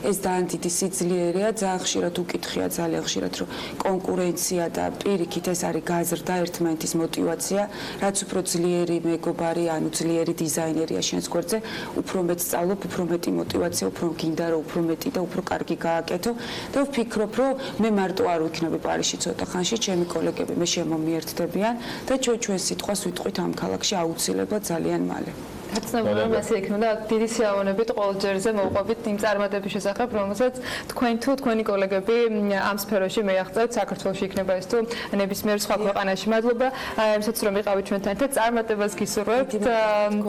ეს ძალიან დიდი სიძლიერეა, ძალიან ხშირად უკითხია, ძალიან ხშირად რომ კონკურენცია და პირიქით ეს არის გაზრდა ერთმანეთის мотиваცია, რაც უფრო ძლიერი მეგობარი, ანუ ძლიერი დიზაინერია შენს გვერდზე, უფრო მეტ სწავლობ, უფრო მეტი мотиваცია, უფრო გინდა რომ უფრო მეტი და უფრო კარგი გააკეთო და ვფიქრობ, რომ მე მარტო არ ვიქნები პარიზში ცოტა ხანში, ჩემი კოლეგები მე შემომიერთდებიან და ჩვენ სიტყვას ვიტყვით ამ ქალაქში აუცილებლად ძალიან მალე. გაცნობია რომ ასე იქნება და დიდი სიამოვნებით ყოველ ჯერზე მოვყვებით იმ წარმატების შესახებ, რომელსაც თქვენ თუ თქვენი კოლეგები ამ სფეროში მეაღწევთ, საქართველოში იქნება ეს თუ ნებისმიერ სხვა ქვეყანაში. მადლობა იმსაც რომ იყავით ჩვენთან ერთად, წარმატებას გისურვებთ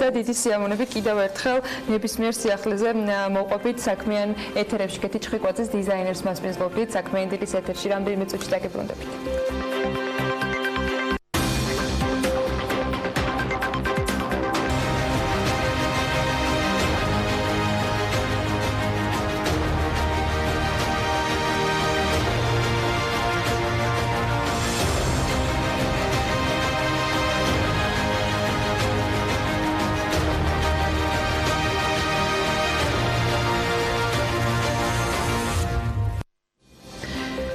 და დიდი სიამოვნებით კიდევ ერთხელ ნებისმიერ სიახლეზე მოვყვებით საქმიან ეთერებში ქეთი ჩხიკვაძეს დიზაინერს მასპინძლობთ საქმიანი დილის ეთერში რამდენიმე წუთში დაგებრუნდებით.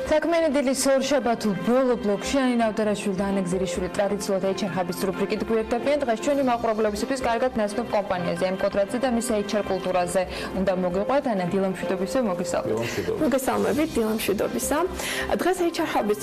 საქმიანი დილის ორშაბათულ ბოლო ბლოკში ანინა ავდარაშვილი და ანა გზირიშვილი ტრადიციულად HR ჰაბის რუბრიკით გვერდებიან. დღეს ჩვენი მაყურებლებისთვის კარგად ნაცნობ კომპანიაზე, M კვადრატზე და მის HR კულტურაზე უნდა მოგიყვეთ. ანა დილა მშვიდობისა, მოგესალმებით. მოგესალმებით, დილა მშვიდობისა. დღეს HR ჰაბის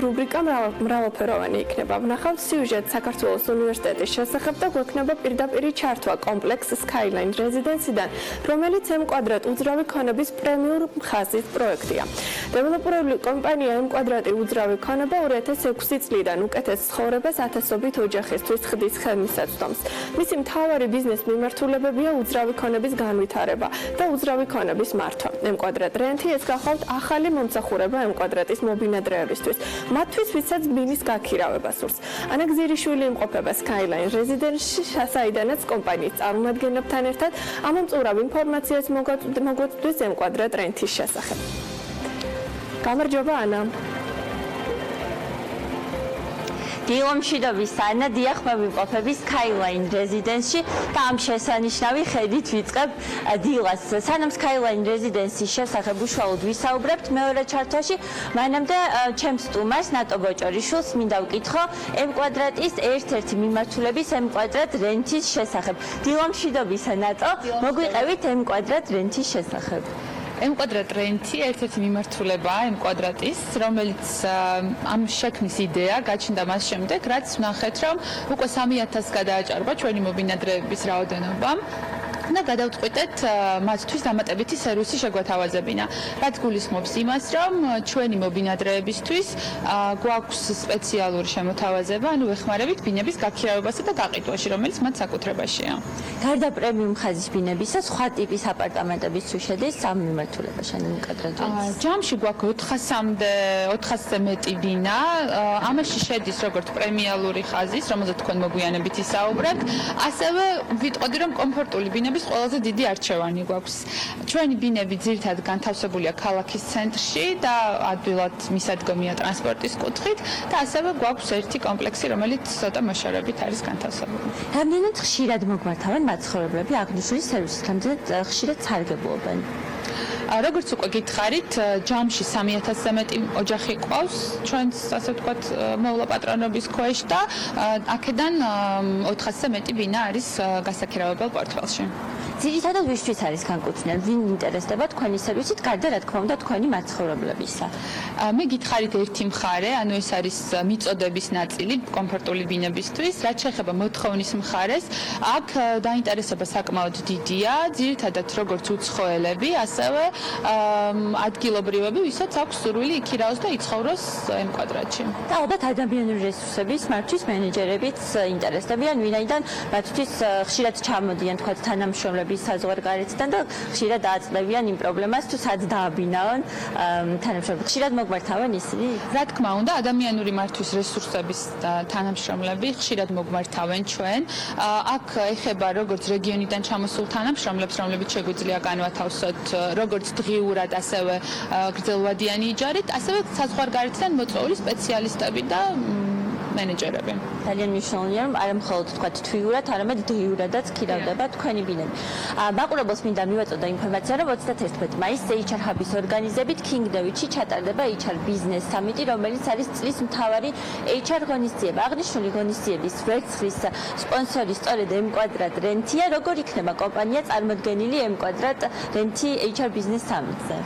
რუბრიკა მრავალფეროვანი იქნება. ვნახავთ სიუჟეტს საქართველოს უნივერსიტეტის შესახებ და გვექნება პირდაპირი ჩართვა კომპლექს Skyline Residence-დან, რომელიც M კვადრატ უძრავი ქონების პრემიუმ ხაზის პროექტია. დეველოპერული კომპანია M კვადრატი უძრავი ქონება 2006 წლიდან უკეთეს ცხოვრებას ათასობით ოჯახისთვის ხდის ხელმისაწვდომს. მისი მთავარი ბიზნეს მიმართულებებია უძრავი ქონების განვითარება და უძრავი ქონების მართვა. M კვადრატ რენტი ეს გახლავთ ახალი მომსახურება M კვადრატის მობინადრეებისთვის, მათთვის ვისაც ბინის გაქირავება სურს. ანა გზირიშვილი იმყოფება Skyline Residence-ში, საიდანაც კომპანიის წარმომადგენლებთან ერთად ამომწურავ ინფორმაციას მოგვაწვდის M კვადრატ რენტის შესახებ. გამარჯობა ანა. დილა მშვიდობისა, ანა, დიახ, მე ვიმყოფები Skyline Residence-ში და ამ შესანიშნავი ხედით ვიწყებ დილას. სანამ Skyline Residence-ის შესახებ უშუალოდ ვისაუბრებთ მეორე ჩართვაში, მანამდე ჩემს სტუმარს ნატო ბოჭორიშვილს მინდა ვკითხო M კვადრატის ერთ-ერთი მიმართულების M კვადრატ რენტის შესახებ. დილა მშვიდობისა, ნატო, მოგვიყევით M კვადრატ რენტის შესახებ. M კვადრატ რენტი ერთ-ერთი მიმართულებაა M კვადრატის, რომელიც ამ შექმნის იდეა გაჩნდა მას შემდეგ, რაც ვნახეთ, რომ უკვე 3000 გადააჭარბა ჩვენი მობინადრეების რაოდენობამ და გადავწყვიტეთ მათთვის დამატებითი სერვისი შეგვეთავაზებინა. რაც გულისხმობს იმას, რომ ჩვენი მობინადრეებისთვის გვაქვს სპეციალური შემოთავაზება, ანუ ვეხმარებით ბინების გაქირავებასა და გაყიდვაში, რომელიც მათ საკუთრებაშია. გარდა პრემიუმ ხაზის ბინებისა, სხვა ტიპის აპარტამენტების თუ შედის ამ მიმართულებაში, ანუ კადრატონის. ჯამში გვაქვს 400-ზე მეტი ბინა, ამაში შედის როგორც პრემიალური ხაზის, რომელზეც თქვენ მოგვიანებით ისაუბრებთ, ასევე ვიტყოდი, რომ კომფორტული ბინების ყველაზე დიდი არჩევანი გვაქვს. ჩვენი ბინები ძირითადად განთავსებულია ქალაქის ცენტრში და ადვილად მისადგომია ტრანსპორტის კუთხით და ასევე გვაქვს ერთი კომპლექსი, რომელიც ცოტა მოშორებით არის განთავსებული. რამდენად ხშირად მოგვართავენ მაცხოვრებლები აღნიშნული სერვისით, რამდენად ხშირად სარგებლობენ? როგორც უკვე გითხარით, ჯამში 3000-ზე მეტი ოჯახი ყავს ჩვენს, ასე ვთქვათ, მოვლა პატრონობის ქვეშ და აქედან 400-ზე მეტი ბინა არის გასაქირავებელ პორტფელში. ძირითადად ვისთვის არის განკუთვნილი, ვინ ინტერესდება თქვენი სერვისით, გარდა რა თქმა უნდა თქვენი მაცხოვრებლებისა? მე გითხარით ერთი მხარე, ანუ ეს არის მიწოდების ნაწილი კომფორტული ბინებისთვის, რაც შეეხება მოთხოვნის მხარეს, აქ დაინტერესება საკმაოდ დიდია, ძირითადად როგორც უცხოელები, ასევე ადგილობრივები, ვისაც აქვს სურვილი იქირავოს და იცხოვროს M კვადრატში. და ალბათ ადამიანური რესურსების მართვის მენეჯერებიც ინტერესდებიან, ვინაიდან მათთვის ხშირად ჩამოდიან თქვათ თანამშრომლები საზღვარგარეთიდან და ხშირად აწყდებიან იმ პრობლემას, თუ სად დააბინაონ თანამშრომლები. ხშირად მოგვართავენ ისინი? რა თქმა უნდა, ადამიანური მართვის რესურსების თანამშრომლები ხშირად მოგვართავენ ჩვენ. აქ ეხება როგორც რეგიონიდან ჩამოსულ თანამშრომლებს, რომლებიც შეგვიძლია განვათავსოთ როგორც დღიურად, ასევე გრძელვადიანი იჯარით, ასევე საზღვარგარეთიდან მოწვეული სპეციალისტები და მენეჯერები. ძალიან მნიშვნელოვანია, რომ არა მხოლოდ თქვათ თვიურად, არამედ დღიურადაც ქირავდება თქვენი ბინები. მაყურებელს მინდა მივაწოდო ინფორმაცია, რომ 31 მაისს HR ჰაბის ორგანიზებით King-David-ში ჩატარდება HR ბიზნეს სამიტი, რომელიც არის წლის მთავარი HR ღონისძიება. აღნიშნული ღონისძიების ვერცხლის სპონსორი სწორედ M კვადრატ რენტია. როგორ იქნება კომპანია წარმოდგენილი M კვადრატ რენტი HR ბიზნეს სამიტზე?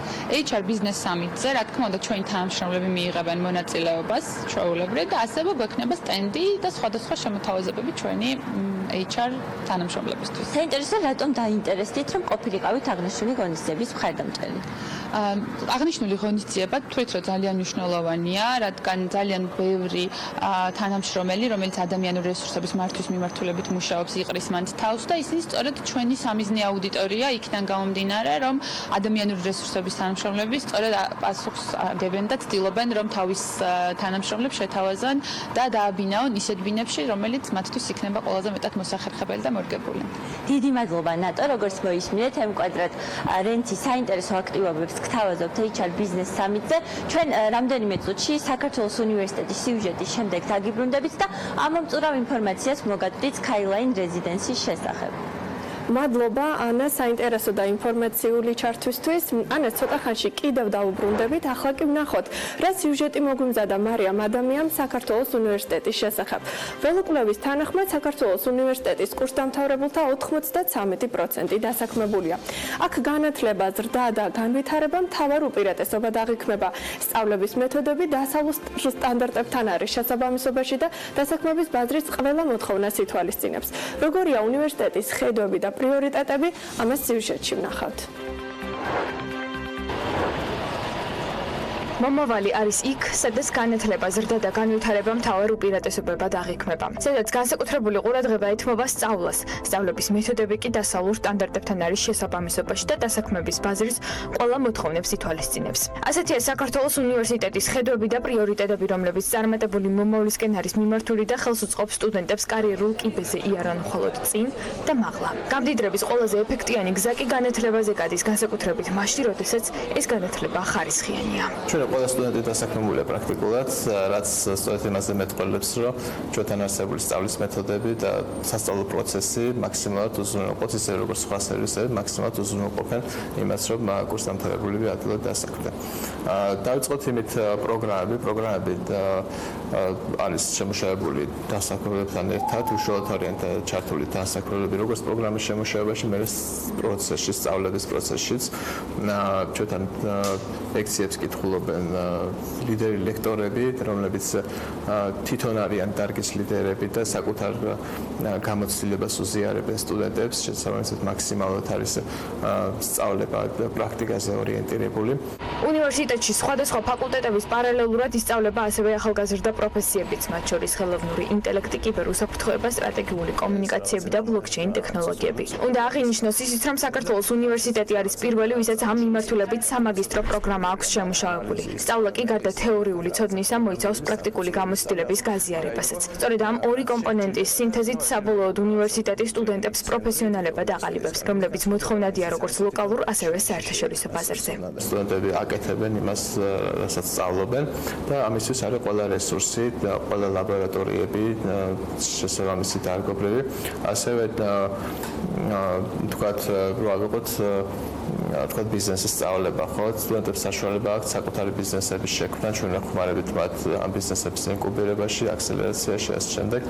HR ბიზნეს სამიტზე, რა თქმა უნდა, ჩვენი თანამშრომლები მიიღებენ მონაწილეობას ჩვეულებრივ და ასევე გვექნება სტენდი და სხვადასხვა შემოთავაზებები ჩვენი HR თანამშრომლებისთვის. საინტერესოა, რატომ დაინტერესდით, რომ ყოფილიყავით აღნიშნული ღონისძიების მხარდამჭერი? აღნიშნული ღონისძიება თვლით, რომ ძალიან მნიშვნელოვანია, რადგან ძალიან ბევრი თანამშრომელი, რომელიც ადამიანური რესურსების მართვის მიმართულებით მუშაობს, იყრის მანდ თავს და ისინი სწორედ ჩვენი სამიზნე აუდიტორია, იქიდან გამომდინარე, რომ ადამიანური რესურსების თანამშრომლები სწორედ პასუხს აგებენ და ცდილობენ, რომ თავის თანამშრომლებს შეთავაზონ და დააბინაონ ისეთ ბინებში, რომელიც მათთვის იქნება ყველაზე მეტად მოსახერხებელი და მორგებული. დიდი მადლობა ნატო, როგორც მოისმინეთ, M კვადრატ რენტის საინტერესო აქტივობებს გთავაზობთ HR ბიზნეს სამიტზე. ჩვენ რამდენიმე წუთში საქართველოს უნივერსიტეტის სიუჟეტის შემდეგ დაგიბრუნდებით და ამომწურავ ინფორმაციას მოგაწვდით Skyline Residence-ის შესახებ. მადლობა ანა საინტერესო და ინფორმაციული ჩართვისთვის. ანა ცოტა ხანში კიდევ დაუბრუნდებით. ახლა კი ვნახოთ, რა სიუჟეტი მოგვიმზადა მარიამ ადამიანს საქართველოს უნივერსიტეტის შესახებ. ველოკვლევის თანახმად საქართველოს უნივერსიტეტის კურსდამთავრებულთა 93% დასაქმებულია. აქ განათლება, ზრდა და განვითარება მთავარ უპირატესობად აღიქმება. სწავლების მეთოდები დასავლურ სტანდარტებთან არის შესაბამისობაში და დასაქმების ბაზრის ყველა მოთხოვნას ითვალისწინებს. როგორია უნივერსიტეტის ხედვები და პრიორიტეტები, ამას სიუჟეტში ვნახავთ. მომავალი არის იქ, სადაც განათლება, ზრდა და განვითარება მთავარ უპირატესობებად აღიქმება. სადაც განსაკუთრებული ყურადღება ეთმობა სწავლას. სწავლების მეთოდები კი დასავლურ სტანდარტებთან არის შესაბამისობაში და დასაქმების ბაზრის ყველა მოთხოვნებს ითვალისწინებს. ასეთია საქართველოს უნივერსიტეტის ხედვები და პრიორიტეტები, რომლებიც წარმატებული მომავლისკენ არის მიმართული და ხელს უწყობს სტუდენტებს კარიერულ კიბეზე იარან მხოლოდ წინ და მაღლა. გამდიდრების ყველაზე ეფექტიანი გზა კი განათლებაზე გადის, განსაკუთრებით მაშინ, როდესაც ეს განათლება ხარისხიანია. ყველა სტუდენტი დასაქმებულია პრაქტიკულად, რაც სწორედ იმაზე მეტყველებს, რომ ჩვენთან არსებული სწავლის მეთოდები და სასწავლო პროცესი მაქსიმალურად უზრუნველყოფს, ისე როგორც სხვა სერვისები მაქსიმალურად უზრუნველყოფენ იმას, რომ კურსდამთავრებულები ადვილად დასაქმდნენ. დავიწყოთ იმით პროგრამები არის შემუშავებული დასაქმებებთან ერთად, უშუალოდ არიან ჩართული დასაქმებები, როგორც პროგრამის შემუშავებაში, მე პროცესში, სწავლების პროცესშიც ჩვენთან ლექციებს კითხულობენ ლიდერი ლექტორები, რომლებიც თვითონ არიან დარგის ლიდერები და საკუთარ გამოცდილებას უზიარებენ სტუდენტებს, შესაბამისად მაქსიმალურად არის სწავლება პრაქტიკაზე ორიენტირებული. უნივერსიტეტში სხვადასხვა ფაკულტეტების პარალელურად ისწავლება ასევე ახალგაზრდა პროფესიებიც, მათ შორის ხელოვნური ინტელექტი, კიბერუსაფრთხოება, სტრატეგიული კომუნიკაციები და ბლოკჩეინ ტექნოლოგიები. უნდა აღინიშნოს ისიც, რომ საქართველოს უნივერსიტეტი არის პირველი, ვისაც ამ მიმართულებით სამაგისტრო პროგრამა აქვს შემუშავებული. სწავლა კი გარდა თეორიული ცოდნისა მოიცავს პრაქტიკული გამოცდილების გაზიარებასაც. სწორედ ამ ორი კომპონენტის სინთეზით საბოლოოდ უნივერსიტეტის სტუდენტებს პროფესიონალებად აყალიბებს, რომლებიც მოთხოვნადია როგორც ლოკალურ, ასევე საერთაშორისო ბაზარზე. სტუდენტები აკეთებენ იმას, რასაც სწავლობენ და ამისთვის არის ყველა რესურსი, ყველა ლაბორატორიები, შესაბამისი დარგობრივი, ასევე თქვათ, თქვათ ბიზნესის სწავლება, ხო? სტუდენტებს საშუალება აქვთ საკუთარი ბიზნესების შექმნა, ჩვენ ვეხმარებით მათ ამ ბიზნესების ინკუბირებაში, აქსელერაციაში, ასე შემდეგ.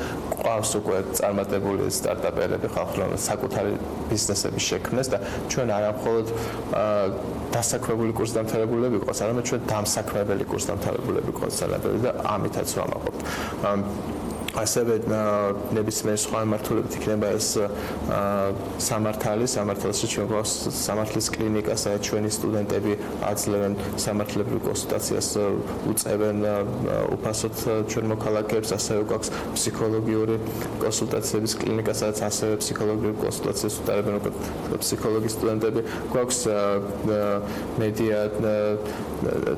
ყავს უკვე წარმატებული სტარტაპერები, ხალხი, რომელსაც საკუთარი ბიზნესების შექმნეს და ჩვენ არა მხოლოდ დასაქმებული კურსდამთავრებულები გვყავს, არამედ ჩვენ დამსაქმებელი კურსდამთავრებულები გვყავს და ამითაც ვამაყობთ. ასევე ნებისმიერ სხვა მიმართულებით იქნება ეს სამართალში ჩვენ გვაქვს სამართლის კლინიკა, სადაც ჩვენი სტუდენტები აძლევენ სამართლებრივ კონსულტაციას, უწევენ უფასოდ ჩვენ მოქალაქეებს, ასევე გვაქვს ფსიქოლოგიური კონსულტაციების კლინიკა, სადაც ასევე ფსიქოლოგიურ კონსულტაციას უტარებენ ფსიქოლოგის სტუდენტები, გვაქვს მედია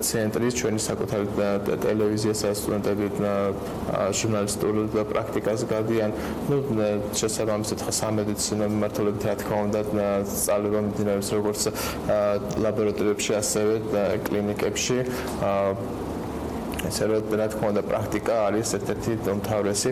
ცენტრი, ჩვენი საკუთარი ტელევიზია, სადაც სტუდენტები ჟურნალისტური პრაქტიკას გადიან, შესაბამისად სამედიცინო მიმართულებით რა თქმა უნდა სწავლება მიმდინარეობს როგორც ლაბორატორიებში, ასევე კლინიკებში. ესე რომ რა თქმა უნდა პრაქტიკა არის ერთ-ერთი უმთავრესი.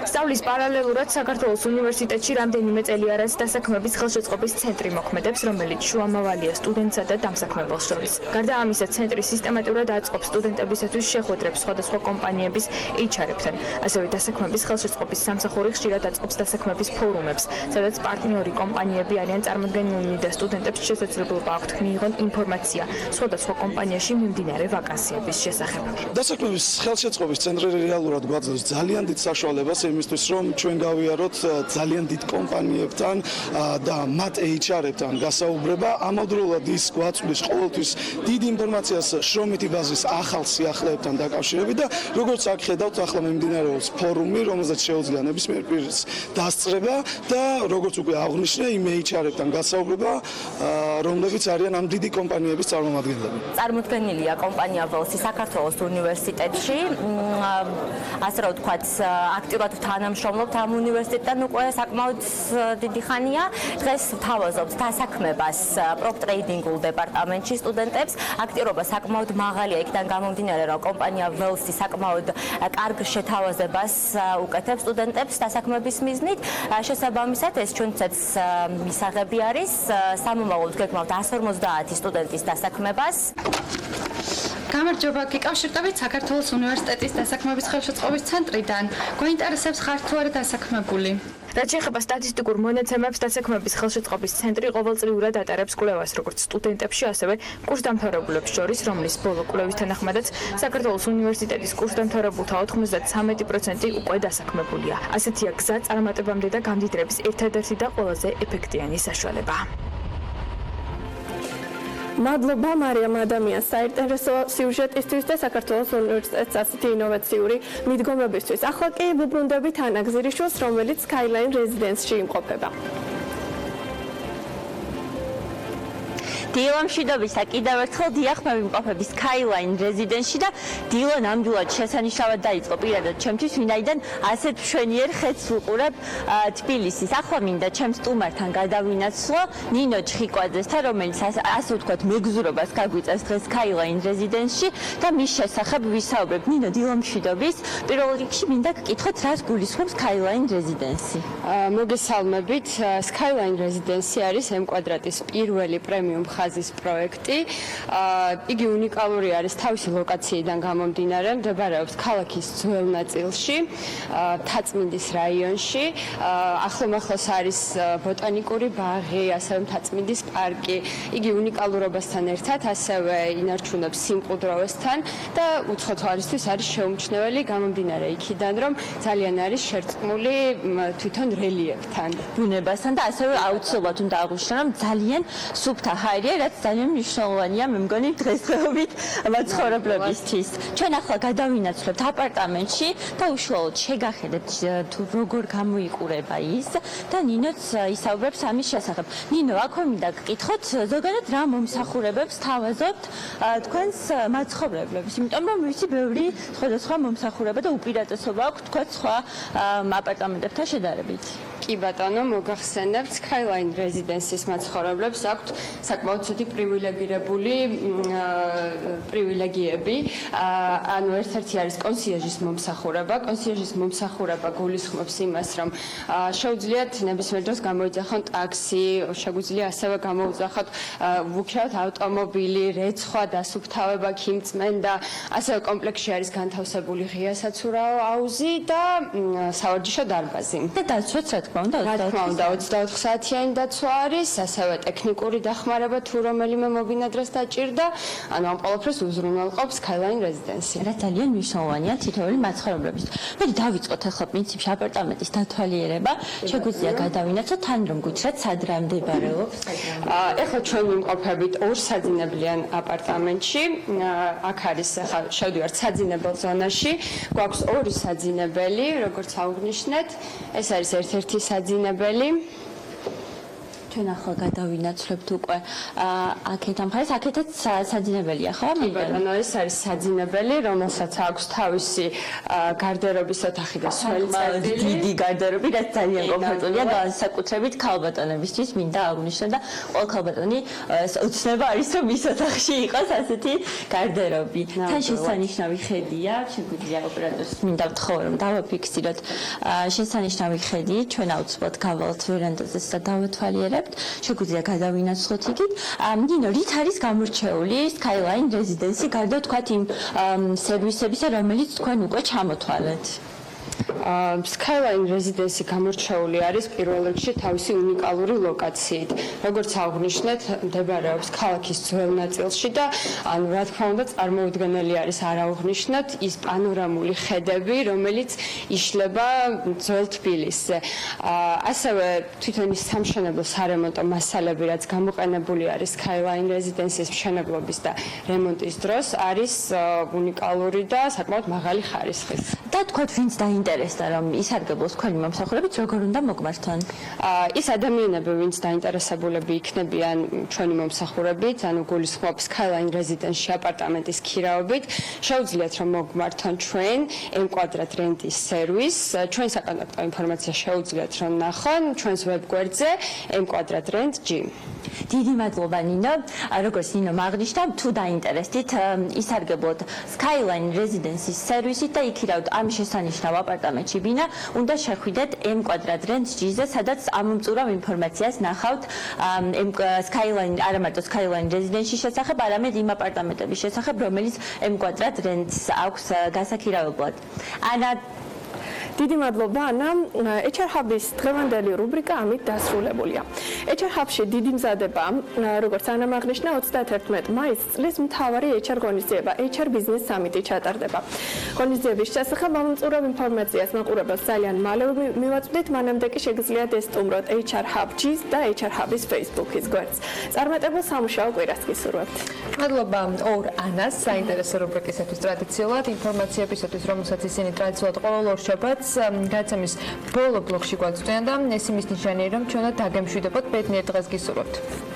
სწავლის პარალელურად საქართველოს უნივერსიტეტში რამდენიმე წელი არის დასაქმების ხელშეწყობის ცენტრი მოქმედებს, რომელიც შუამავალია სტუდენტსა და დამსაქმებელს შორის. გარდა ამისა, ცენტრი სისტემატურად აწყობს სტუდენტებისათვის შეხვედრებს სხვადასხვა კომპანიების HR-ებთან. ასევე დასაქმების ხელშეწყობის სამსახური ხშირად აწყობს დასაქმების ფორუმებს, სადაც პარტნიორი კომპანიები არიან წარმოდგენილნი და სტუდენტებს შესაძლებლობა აქვთ მიიღონ ინფორმაცია სხვადასხვა კომპანიაში მიმდინარე ვაკანსიების შესახებ. დასაქმების ხელშეწყობის ცენტრი რეალურად გვაძლევს ძალიან დიდ საშუალებას იმისთვის, რომ ჩვენ გავიაროთ ძალიან დიდ კომპანიებთან და მათ HR-ებთან გასაუბრება. ამავდროულად ის გვაწვდის ყოველთვის დიდ ინფორმაციას შრომითი ბაზრის ახალ სიახლეებთან დაკავშირებით და როგორც აქ ხედავთ, ახლა მიმდინარეობს ფორუმი, რომელზეც შეუძლია ნებისმიერ პირს დასწრება და როგორც უკვე აღნიშნე, იმ HR-ებთან გასაუბრება, რომლებიც არიან ამ დიდი კომპანიების წარმომადგენლები. წარმოდგენილია კომპანია ველსი საქართველოს უნივერსიტეტში უნივერსიტეტში. ასე რომ ვთქვათ, აქტიურად თანამშრომლობთ ამ უნივერსიტეტთან უკვე საკმაოდ დიდი ხანია. დღეს ვთავაზობთ დასაქმებას პროპტრეიდინგულ დეპარტამენტში სტუდენტებს. აქტიურობა საკმაოდ მაღალია, იქიდან გამომდინარე, რომ კომპანია ველსი საკმაოდ კარგ შეთავაზებას უკეთებს სტუდენტებს დასაქმების მიზნით. შესაბამისად, ეს ჩვენცაც მისაღები არის. სამომავლოდ გეკმავთ 150 სტუდენტის დასაქმებას. გამარჯობა, გიკავშირდებით საქართველოს უნივერსიტეტის დასაქმების ხელშეწყობის ცენტრიდან. გვაინტერესებს ხართ თუ არა დასაქმებული? რაც შეეხება სტატისტიკურ მონაცემებს, დასაქმების ხელშეწყობის ცენტრი ყოველწლიურად ატარებს კვლევას, როგორც სტუდენტებში, ასევე კურსდამთავრებულებს შორის, რომლის ბოლო კვლევის თანახმადაც საქართველოს უნივერსიტეტის კურსდამთავრებულთა 93% უკვე დასაქმებულია. ასეთია გზა წარმატებამდე და გამდიდრების ერთადერთი და ყველაზე ეფექტიანი საშუალება. მადლობა მარიამ ადამიანს საინტერესო სიუჟეტისთვის და საქართველოს უნივერსიტეტის ასეთი ინოვაციური მიდგომებისთვის. ახლა კი ვუბრუნდებით ანა გზირიშვილს, რომელიც Skyline Residence-ში იმყოფება. დილა მშვიდობისა, კიდევ ერთხელ დიახ, მე ვიმყოფები Skyline Residence-ში და დილა ნამდვილად შესანიშნავად დაიწყო პირადად ჩემთვის, ვინაიდან ასეთ მშვენიერ ხედს ვუყურებ თბილისის. ახლა მინდა ჩემს სტუმართან გადავინაცვლო ნინო ჩხიკვაძესთან, რომელიც ასე ვთქვათ მეგზურობას გაგვიწევს დღეს Skyline Residence-ში და მის შესახებ ვისაუბრებ. ნინო, დილა მშვიდობის. პირველ რიგში მინდა გკითხოთ, რას გულისხმობს Skyline Residence-ი? მოგესალმებით. Skyline Residence არის კვადრატის პირველი პრემიუმ ხაზის პროექტი. იგი უნიკალური არის თავისი ლოკაციიდან გამომდინარე, მდებარეობს ქალაქის ძველ ნაწილში, მთაწმინდის რაიონში. ახლომახლოს არის ბოტანიკური ბაღი, ასევე მთაწმინდის პარკი. იგი უნიკალურობასთან ერთად ასევე ინარჩუნებს სიმყუდროვესთან და უცხოთვარისთვის არის შეუმჩნეველი გამომდინარე იქიდან, რომ ძალიან არის შერწყმული თვითონ რელიეფთან, ბუნებასთან და ასევე აუცილებლად უნდა აღვნიშნო, რომ ძალიან სუფთა ჰაერია, რაც ძალიან მნიშვნელოვანია, მე მგონი დღესდღეობით მაცხოვრებლებისთვის. ჩვენ ახლა გადავინაცვლებთ აპარტამენტში და უშუალოდ შეგახედებთ თუ როგორ გამოიყურება ის და ნინოც ისაუბრებს ამის შესახებ. ნინო, აქვე მინდა გკითხოთ, ზოგადად რა მომსახურებებს თავაზობთ თქვენს მაცხოვრებლებს, იმიტომ რომ ვიცი ბევრი სხვადასხვა მომსახურება და უპირატესობა აქვს თქვა სხვა აპარტამენტებთან შედარებით. კი ბატონო, მოგახსენებთ, Skyline Residence-ის მაცხოვრებლებს აქვთ საკმაოდ ცუდი პრივილეგიები. ანუ ერთ-ერთი არის კონსიეჟის მომსახურება. კონსიეჟის მომსახურება გულისხმობს იმას, რომ შეუძლიათ ნებისმიერ დროს გამოიძახონ ტაქსი, შეგვიძლია ასევე გამოუძახოთ ვუქრათ ავტომობილი, რეცხვა, დასუფთავება, ქიმწმენდა, ასევე კომპლექსში არის განთავსებული ღია საცურაო აუზი და სავარჯიშო დარბაზი. და დაცვაც რა თქმა უნდა, 24 საათიანი დაცვა არის, ასევე ტექნიკური დახმარება თუ რომელიმე მობინადრეს დაჭირდა, ანუ ამ ყველაფერს უზრუნველყოფს Skyline Residence. რა ძალიან მნიშვნელოვანია თითოეული მაცხოვრებლების. მოდი დავიწყოთ ახლა პრინციპში აპარტამენტის დათვალიერება. შეგვიძლია გადავინაცვლოთ თან რომ გითხრათ სად რა მდებარეობს. ეხლა ჩვენ ვიმყოფებით ორ საძინებლიან აპარტამენტში. აქ არის ახლა შევდივართ საძინებელ ზონაში. გვაქვს ორი საძინებელი, როგორც აღვნიშნეთ. ეს არის ერთ-ერთი საძინებელი. ჩვენ ახლა გადავინაცვლებთ უკვე აქეთ ამხარეს, აქეთაც საძინებელია, ხო? ბატონო, ეს არის საძინებელი, რომელსაც აქვს თავისი გარდერობის ოთახი და სველი წერტილი. დიდი გარდერობი, რაც ძალიან კომფორტულია, განსაკუთრებით ქალბატონებისთვის მინდა აღვნიშნო და ყველა ქალბატონი ოცნება არის, რომ მის ოთახში იყოს ასეთი გარდერობი. თან შესანიშნავი ხედია, შეგვიძლია ოპერატორს მინდა ვთხოვო, რომ დავაფიქსიროთ შესანიშნავი ხედი, ჩვენ აუცილებლად გავალთ ვერანდაზე და დავათვალიერებთ. შეგვიძლია გადავინაცვლოთ იგი. ნინო, რით არის გამორჩეული Skyline Residence-ი გარდა თქვათ იმ სერვისებისა, რომელიც თქვენ უკვე ჩამოთვალეთ? Skyline Residence-ი გამორჩეული არის პირველ რიგში თავისი უნიკალური ლოკაციით. როგორც აღვნიშნეთ, მდებარეობს ქალაქის ძველ ნაწილში და ანუ რა თქმა უნდა წარმოუდგენელი არის არ აღვნიშნოთ ის პანორამული ხედები, რომელიც იშლება ძველ თბილისზე. ასევე თვითონ ის სამშენებლო სარემონტო მასალები, რაც გამოყენებული არის Skyline Residence-ის მშენებლობის და რემონტის დროს, არის უნიკალური და საკმაოდ მაღალი ხარისხის. და თქვათ, ვინც დაინტერესდება დაინტერესდა რომ ისარგებლოს თქვენი მომსახურებით, როგორ უნდა მოგმართონ? ის ადამიანები, ვინც დაინტერესებულები იქნებიან ჩვენი მომსახურებით, ანუ გულისხმობ Skyline Residence-ში აპარტამენტის ქირაობით, შეუძლიათ რომ მოგმართონ ჩვენ M კვადრატ რენტის სერვისს. ჩვენ საკონტაქტო ინფორმაცია შეუძლიათ რომ ნახონ ჩვენს ვებგვერდზე M კვადრატ rent.g. დიდი მადლობა ნინო. როგორც ნინო აღნიშნა, თუ დაინტერესდით ისარგებლოთ Skyline Residence-ის სერვისით და იქირავთ ამ შესანიშნავ აპარტამენტში ბინა, უნდა შეხვიდეთ M კვადრატ rent.g-ზე, სადაც ამომწურავ ინფორმაციას ნახავთ Skyline, არა მარტო Skyline Residence-ის შესახებ, არამედ იმ აპარტამენტების შესახებ, რომელიც M კვადრატ rent-ს აქვს გასაქირავებლად. ანა დიდი მადლობა ანა. HR Hub-ის დღევანდელი რუბრიკა ამით დასრულებულია. HR Hub-ში დიდი მზადება, როგორც ანა აღნიშნა, 31 მაისს წლის მთავარი HR ღონისძიება, HR Business Summit-ი ჩატარდება. ღონისძიების შესახებ ამომწურავ ინფორმაციას მაყურებელს ძალიან მალე მივაწვდით, მანამდე კი შეგიძლიათ ესტუმროთ HR Hub-ს და HR Hub-ის Facebook-ის გვერდს. წარმატებულ სამუშაო კვირას გისურვებთ. მადლობა ორ ანას საინტერესო რუბრიკისათვის ტრადიციულად ინფორმაციებისათვის, რომელსაც ისინი ტრადიციულად ყოველ ორ შაბათს გადაცემის ბოლო ბლოკში გვაწვდიან და ეს იმის ნიშანია, რომ ჩვენად დაგემშვიდობოთ ბედნიერ დღეს გისურვებთ.